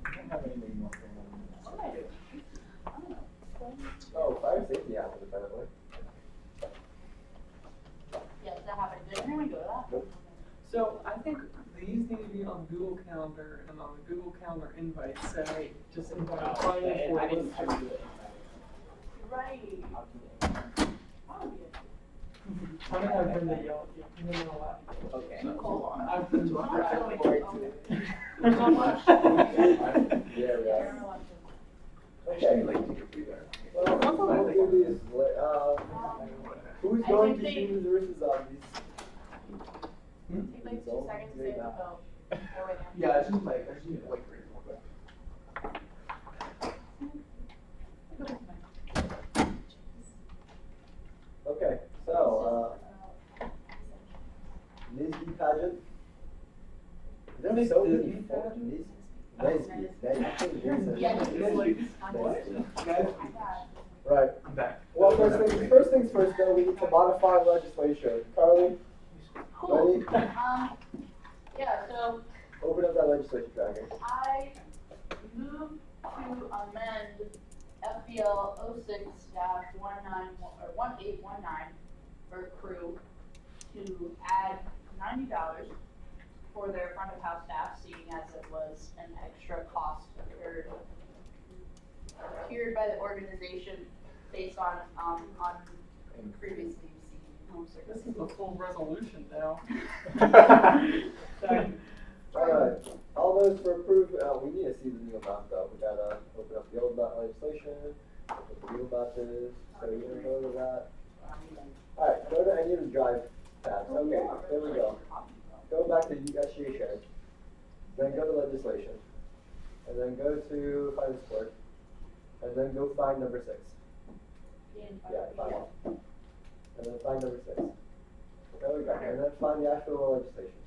I don't have anything more going on. Oh, fire safety happens apparently. Yes, that happened. Did anyone go to that? Nope. So I think these need to be on Google Calendar, and on the Google Calendar invite say, just invite a finance board. I didn't have to do it. Right. I'll do it. I'm gonna have Brenda yell at you. You're not allowed. Okay. I've been to a There's not much. Yeah, yeah. Okay. Well, we'll do these. Who's going to choose versus zombies? Take like 2 seconds to say the vote. Oh, wait, Yeah, it's just like, I just need to like read one back. Okay, so, Nisby pageant. There's so many Nisby. Right. I'm back. Well, first things first, though, we need to modify legislation. Carly, ready? Yeah, so Open up that legislation tracker. I move to amend FBL 06-1819 for crew to add $90 for their front of house staff, seeing as it was an extra cost procured by the organization based on previously seen home This services. is a full resolution now. Alright, all those for approve, we need to see the new amount though. We gotta open up the old legislation, what the new amount is, so you're gonna go to that. Alright, go to any of the drive tabs. Okay, there we go. Go back to SGA shared. Then go to legislation. And then go to finance board. And then go find number 6. Yeah, find one. And then find number 6. There we go. And then find the actual legislation.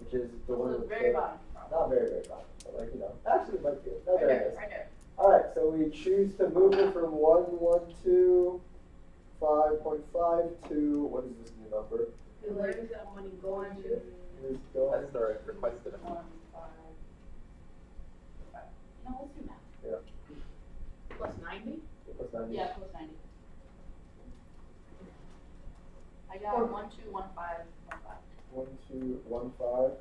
Which is the one with very the, bottom. not very, very bottom, but like, you know, actually it might be. No, Right there there, it is. right there. Alright, so we choose to move it from 112.5.5 to, what is this new number? Where does that money go into? Is go That's the requested amount. No, let's do math. Yeah. Plus 90? Plus 90. Yeah, plus 90. I got 121515. 1215.5.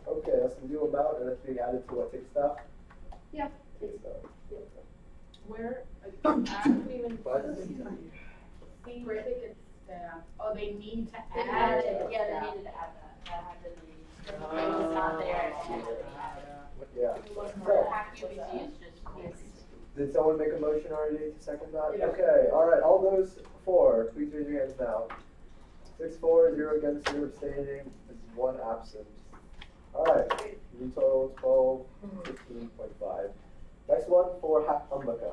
Okay, that's the new amount, and that's being added to what, take stuff? Yeah. Take stuff. Where, I don't even But- see where ticket staff, oh, they need to They add added, it. yeah, they needed to add that. That had to be, it was not there. And Yeah. it wasn't So, hack QBC, it's just missed. did someone make a motion already to second that? Yeah. Okay, alright, all those for, please raise your hands now. 6 for, 0 against, 0 abstaining, there's 1 absent. Alright, new total 12, 16.5. Next one for Umbaka.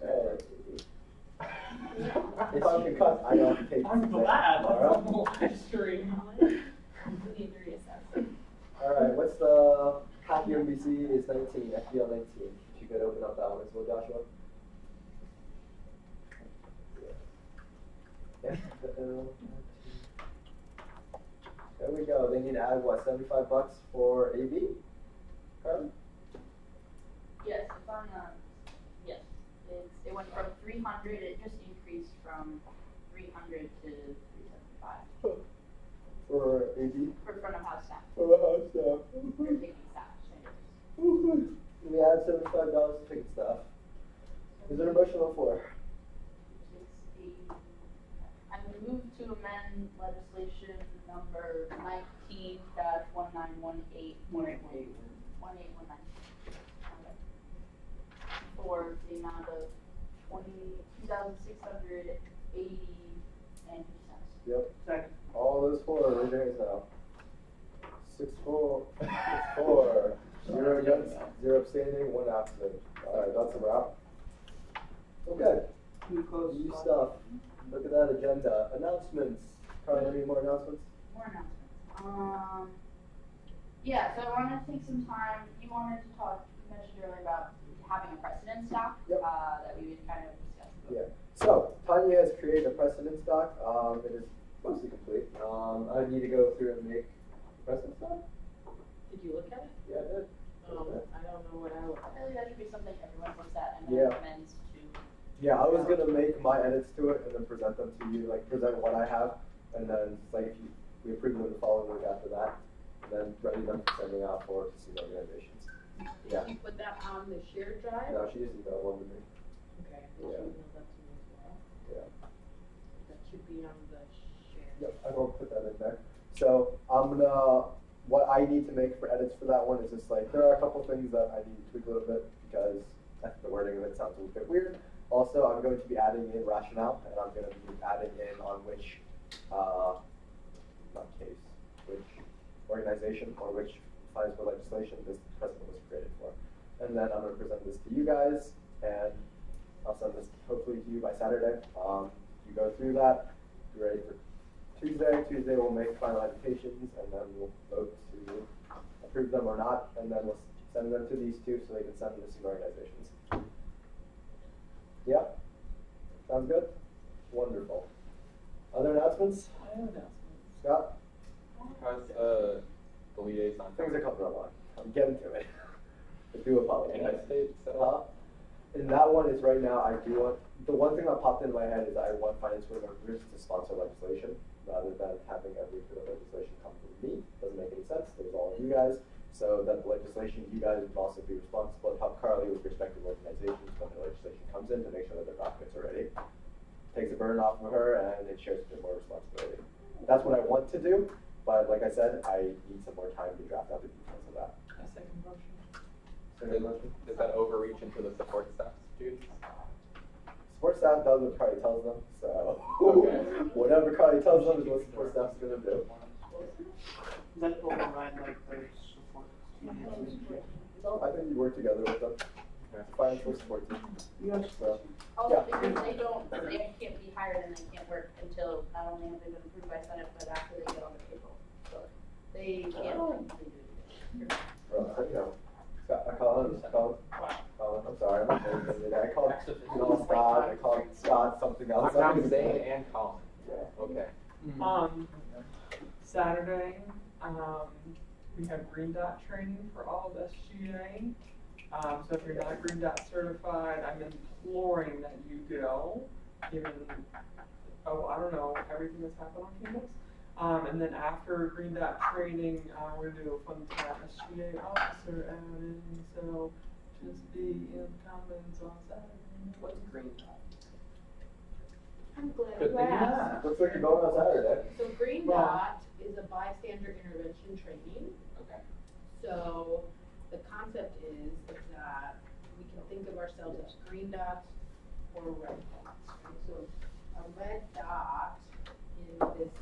Hey. If I'm concussed, I don't have to take I'm glad. Laura. I'm live stream. Alright, what's the at UMBC is 19, FBL 19. If you could open up that one as well, Joshua. Yeah. There we go. They need to add what, $75 for AB? Carly? Yes, it's on yes. It went from 300, it just increased from 300 to 375. For AB? For front of house staff. For the house staff. For taking staff. We add $75 to ticket staff. Is there a motion on the floor? I move to amend legislation number 19-1918 for the amount of $22,680 and 50 cents. Yep. Second. All those four, raise your hands now. 6-4. 6-4. 0 against, 0 abstaining, 1 absent. Alright, that's a wrap. Okay. New stuff. Look at that agenda. Announcements. Carly, any more announcements? More announcements. Yeah, so I wanted to take some time. You wanted to talk, you mentioned earlier about having a precedence doc that we would kind of discuss. Yeah. So, Tanya has created a precedence doc. It is mostly complete. I need to go through and make the precedence doc. Did you look at it? Yeah, I did. I don't know what I would. I feel like that should be something everyone looks at and Yeah. recommends to. Yeah, I was gonna make my edits to it and then present them to you, like present what I have, and then it's like if we approve them the following week after that, and then ready them for sending out for casino organizations. Yeah. Did you put that on the shared drive? No, she just emailed one to me. Okay. Yeah. Did you email that to me as well? Yeah. That should be on the shared. Yep, I will put that in there. So I'm gonna, what I need to make for edits for that one is just like, there are a couple things that I need to tweak a little bit because I think the wording of it sounds a little bit weird. Also, I'm going to be adding in rationale, and I'm going to be adding in on which, not case, which organization or which finance board legislation this precedent was created for. And then I'm going to present this to you guys, and I'll send this hopefully to you by Saturday. You go through that, be ready for Tuesday. Tuesday we'll make final adaptations, and then we'll vote to approve them or not, and then we'll send them to these two so they can send them to some organizations. Yeah? Sounds good? Wonderful. Other announcements? I have announcements. Scott? How's the liaison? Things are coming along. I'm getting to it. I do apologize. And that one is right now, I do want, the one thing that popped into my head is I want finance board members to sponsor legislation rather than having every bit of legislation come from me. Doesn't make any sense. There's all of you guys. So that the legislation, you guys would also be responsible to help Carly with respective organizations when the legislation comes in to make sure that their documents are ready. Takes a burden off of her and it shares a bit more responsibility. That's what I want to do, but like I said, I need some more time to draft out the details of that. A second motion. Second motion? Does that overreach into the support staff students? Support staff does what Carly tells them, so Okay. whatever Carly tells them is what support staff is going to do. Does that override like their support? No, I think you work together with them. Finance board support team. Yes. So, Also, yeah. because they can't be hired and they can't work until not only have they been approved by Senate, but after they get on the payroll. So they can't technically do it. Scott, Colin, I'm sorry, I'm I called Scott, I called Scott something else. I'm Zane and Colin. Yeah. Okay. Saturday, we have Green Dot training for all of SGA. So if you're not Green Dot certified, I'm imploring that you go, given, I don't know, everything that's happened on campus. And then after Green Dot training, we're gonna do a fun time SGA officer outing. So just be in comments on Saturday. What's Green Dot? I'm glad Good you thing you asked. asked. Looks like you're going on Saturday. So Green Dot is a bystander intervention training. Okay. So the concept is that we can think of ourselves as green dots or red dots. Right? So a red dot in this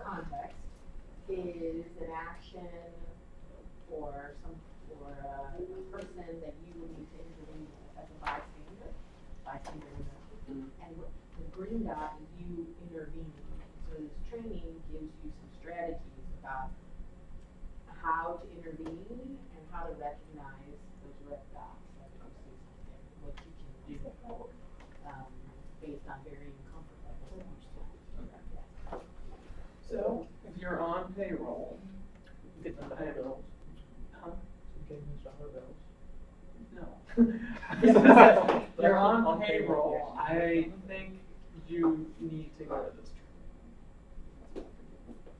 context is an action or a person that you would need to intervene as a bystander intervention. And the green dot is you intervening. So this training gives you some strategies about how intervene and how to recognize those red dots after you see something, what you can do, based on varying comfort levels of each student. Okay. So, if you're on payroll, You get the higher bills. huh? You get the dollar bills. No. You're on payroll, I think you need to go to this training.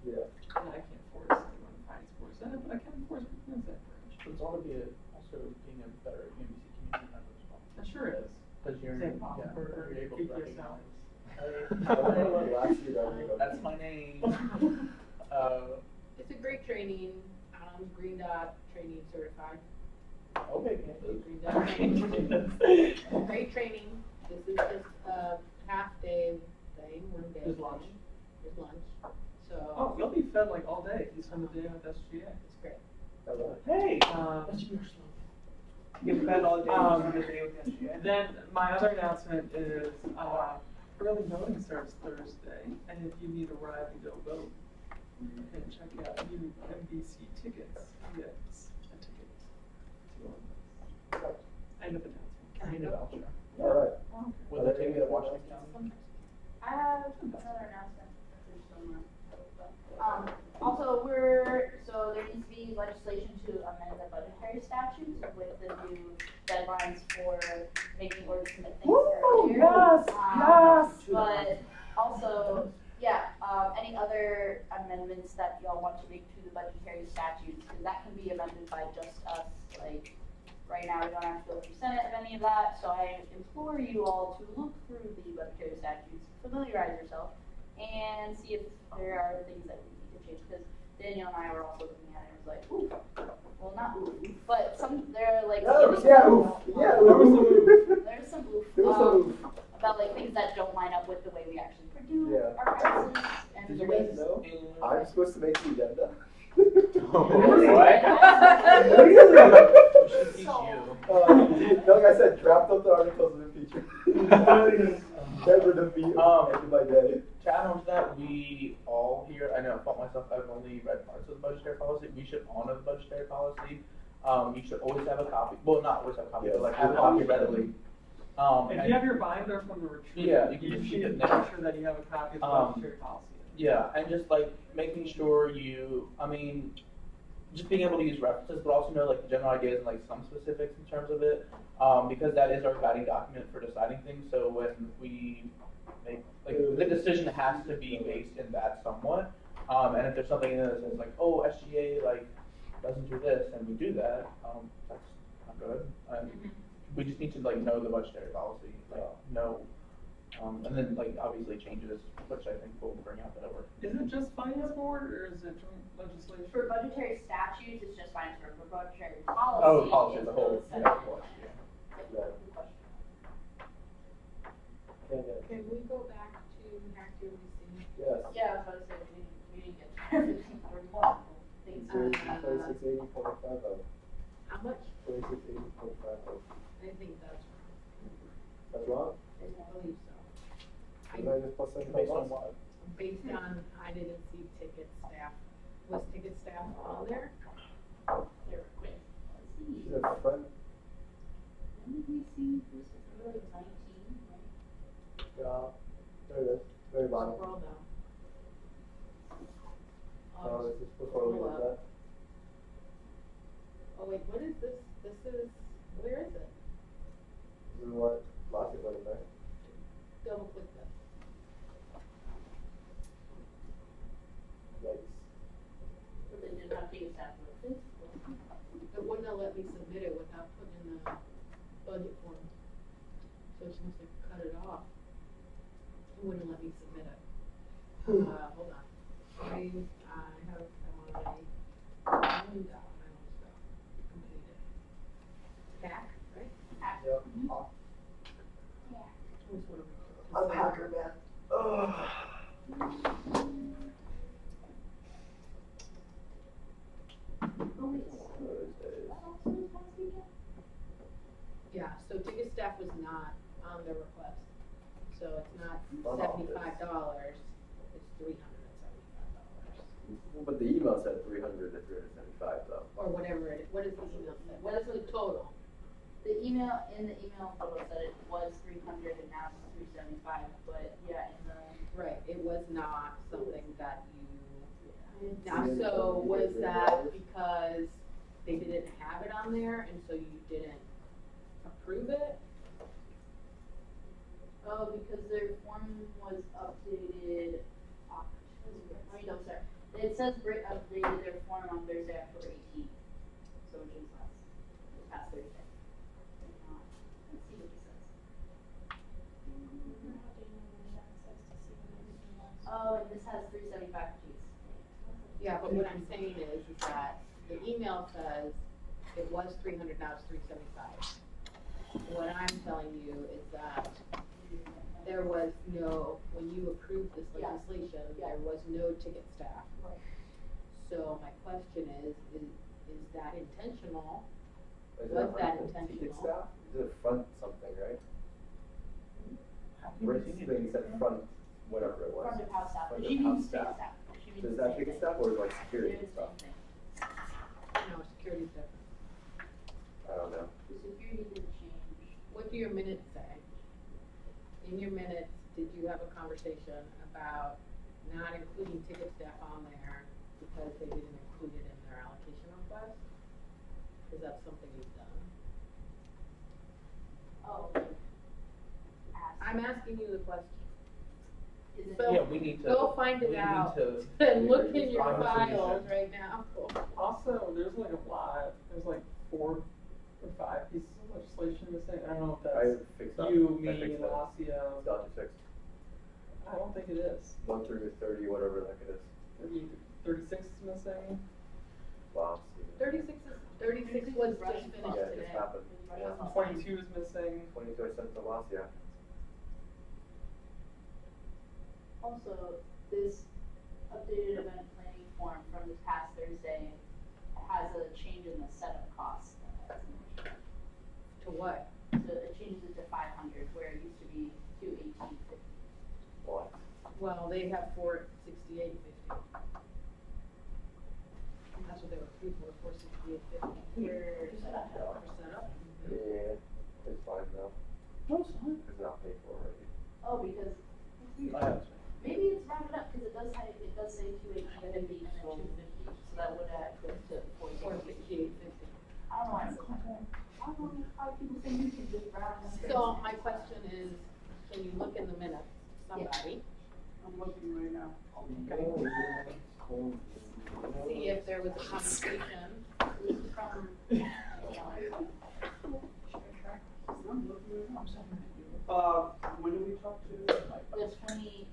Yeah. And I can't force anyone to find sports ed, but I can force people to branch. But it's all to be also being a better UMBC community member as well. It sure is. Because you're, Same you're able to recognize. That's my name. It's a great training, Green Dot training certified. Okay. Green Dot training. Great training. This is just a half day thing, 1 day. There's lunch. There's lunch. So. Oh, you'll be fed like all day. You spend the day with SGA. It's great. Hey, Get fed all day, spend the day with SGA. Then my other announcement is early voting starts Thursday, and if you need a ride to go vote, you can check out UMBC tickets. Yes, a ticket. End of announcement. Kind of voucher. All right. Will they take me to Washington County? I have another announcement. Also, there needs to be legislation to amend the budgetary statutes with the new deadlines for making or submit things earlier. Yes. But also, any other amendments that y'all want to make to the budgetary statutes, because that can be amended by just us. Like, right now, we don't have to go through Senate of any of that, so I implore you all to look through the budgetary statutes, familiarize yourself, and see if there are things that we need to change, because Danielle and I were also looking at it and was like, ooh, well, not ooh, but there are like, there's some oof, about like things that don't line up with the way we actually produce our prices and Did the you way. guys know I'm supposed to make the agenda? No, like I said, draft up the articles of impeachment. That would have been ended by day. To add on to that, we all here, I know, I fault myself, I've only read parts of the budgetary policy. We should honor the budgetary policy. You should always have a copy. Well, not always have a copy, but like have a copy readily. If you have your binder from the retreat, you should make sure that you have a copy of the budgetary policy. Yeah, and just like making sure just being able to use references, but also know like the general ideas and like some specifics in terms of it, because that is our guiding document for deciding things. So when we make, like, the decision has to be based in that somewhat, and if there's something in it that says like, oh, SGA like doesn't do this, and we do that, that's not good. And we just need to like know the budgetary policy, like know. And then, like, obviously changes, which I think will bring out that it works. Is it just finance board, or is it joint legislation? For budgetary statutes, it's just finance board. For budgetary policy, Oh, policy as it's a whole. the Senate. Can we go back to accuracy? Yes. Yeah, I was about to say, we didn't get to everything. There were multiple things. 2680.50. How much? 2680.50. I think that's wrong. That's wrong? I believe so. Did I just plus Based on what? Based on, I didn't see ticket staff. Was ticket staff on there? There, wait, let's see. She's a friend. When did we see this? It was 19, right? Yeah. There it is. Very bottom. Scroll down. Oh, this is before we did that. Oh wait, what is this? This is, where is it? This is what last year was in there. Double click that. Yikes. But they did not take a staff with this. It wouldn't have let me submit it without putting in the budget form. So she must have cut it off. It wouldn't let me submit it. Hold on. I have my own doc. Completed. Back, right? Yep. I'm a hacker, man. Yeah, so ticket staff was not on the request. So it's not $75, it's $375. Well, but the email said 300 to 375 though. Or whatever what does the email say? What is the total? The email, in the email photo said it was 300 and now it's 375, but yeah, in the. Right, it was not something that you, now, so was that because they didn't have it on there and so you didn't approve it? Oh, because their form was updated, it says Brit updated their form on Thursday, October 18th, so which is this past Thursday. Let's see what it says. Oh, and this has 375 Gs. Yeah, but what I'm saying is that the email says it was 300, now it's 375. What I'm telling you is that there was no, when you approved this legislation, there was no ticket staff. Right. So my question is that intentional? Is Was that ticket intentional? staff? Is it front something, right? Rick's thing said front, whatever it was. Front of house staff. Front She of house means ticket staff. staff. She means Does the that same ticket thing. staff or is it like security They're and the stuff? same thing. No, security's different. I don't know. The security didn't change. What do your minutes say? In your minutes, did you have a conversation about not including ticket staff on there because they didn't include it in their allocation request? Is that something you've done? Oh. I'm asking you the question. Is it? So Yeah, we need to. go find it we out Need to and look in your find the files solution. right now. Also, there's like a lot, there's like 4 or 5 pieces of legislation missing. I don't know if I that's fixed that. you, I me, fixed that. Lacia. It's got to fix. I don't think it is. 1 through 30, whatever the heck it is. 36 is missing. Wow. 36 was just finished Yeah, it today. just happened. Yeah. 22 is missing. 22 I sent to Lacia. Also, this updated event planning form from this past Thursday has a change in the setup cost. To what? So it changes it to 500 where it used to be 218.50. What? Well, they have 468.50. That's what they were paid for, 468.50. For setup. For setup? Yeah, it's fine though. No, it's fine. It's not paid for already. Oh, because maybe it's rounded up because it does say 218.50 and then 250, so that would add to 468.50. I don't know why it's so high. I don't know how people say you can just round numbers. So my question is, can you look in the minutes, somebody? I'm looking right now. See if there was a conversation from. When did we talk to? The 20,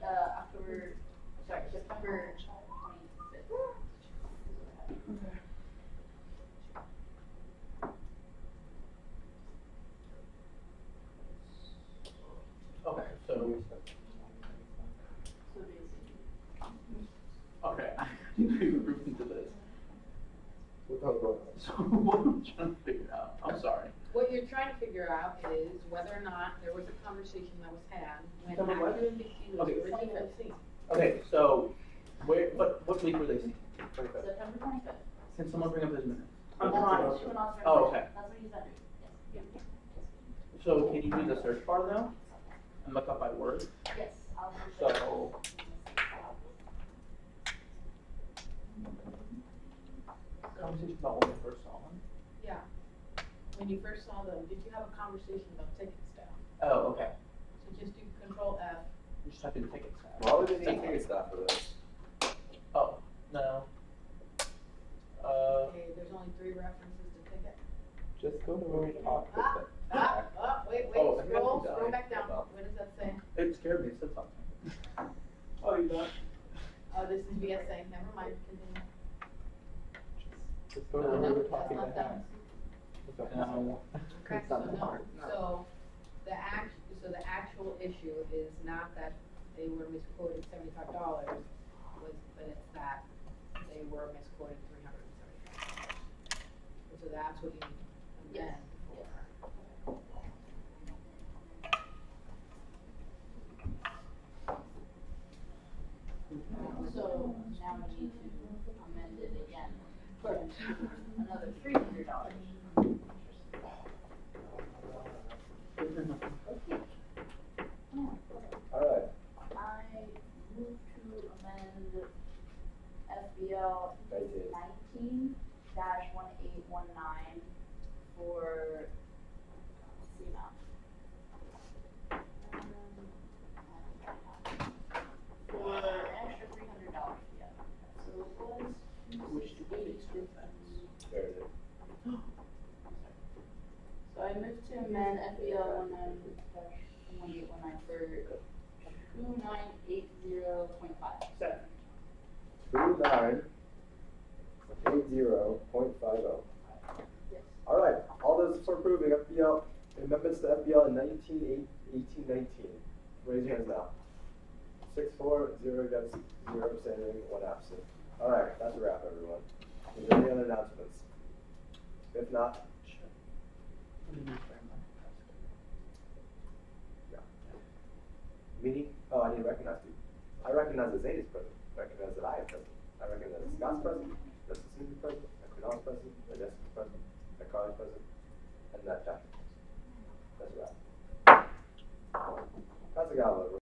September 25th. Okay, so. Okay, I need to group into this. So what I'm trying to figure out, I'm sorry. What you're trying to figure out is whether or not there was a conversation that was had when September what? academic was Okay. originally seen. Okay, so what week were they seen? September 25th. Can someone bring up his minutes? I'm trying. Oh, okay. That's what he said. Yes. So can you do the search bar now? And look up by word? Yes, I'll do that. So. Conversation about when we first saw him? Yeah. When you first saw them, did you have a conversation about ticket staff? Oh, okay. So just do Control F. We just type in ticket staff. Why would they need ticket staff for this? Oh, no. Okay, there's only 3 references to ticket. Just go to where we talked. Wait, Oh, I think I scroll died. back down. What does that say? It scared me, it said something. Oh, you got. Oh, this is VSA, never mind, continue. Just go to where we were talking That's not about. No. Okay, It's so not no, hard. so the actual issue is not that they were misquoted $75, but it's that they were misquoted $375. So that's what you need to amend for. So now we need to another $300. All right. I move to amend FBL 19-1819 for, let's see now. For an extra $300, yeah. So it was, Which to be There it is. so I moved to amend FBL 19-1819 for 2980.5. Second. 2980.50. Yes. All right. All those for approving FBL amendments to FBL in 1819. Raise your hands now. 6-4, 0 against, 0 abstaining, 1 absent. All right, that's a wrap, everyone. Is there any other announcements? If not, yeah. Meeting? Oh, I need to recognize you. I recognize that Zane is present. I recognize that I am present. I recognize that Scott's present, that Susie's present, that Kunal's present, that Jessica's present, that Carly's present, and that Jack is present. That's a wrap. That's a gavel, everyone.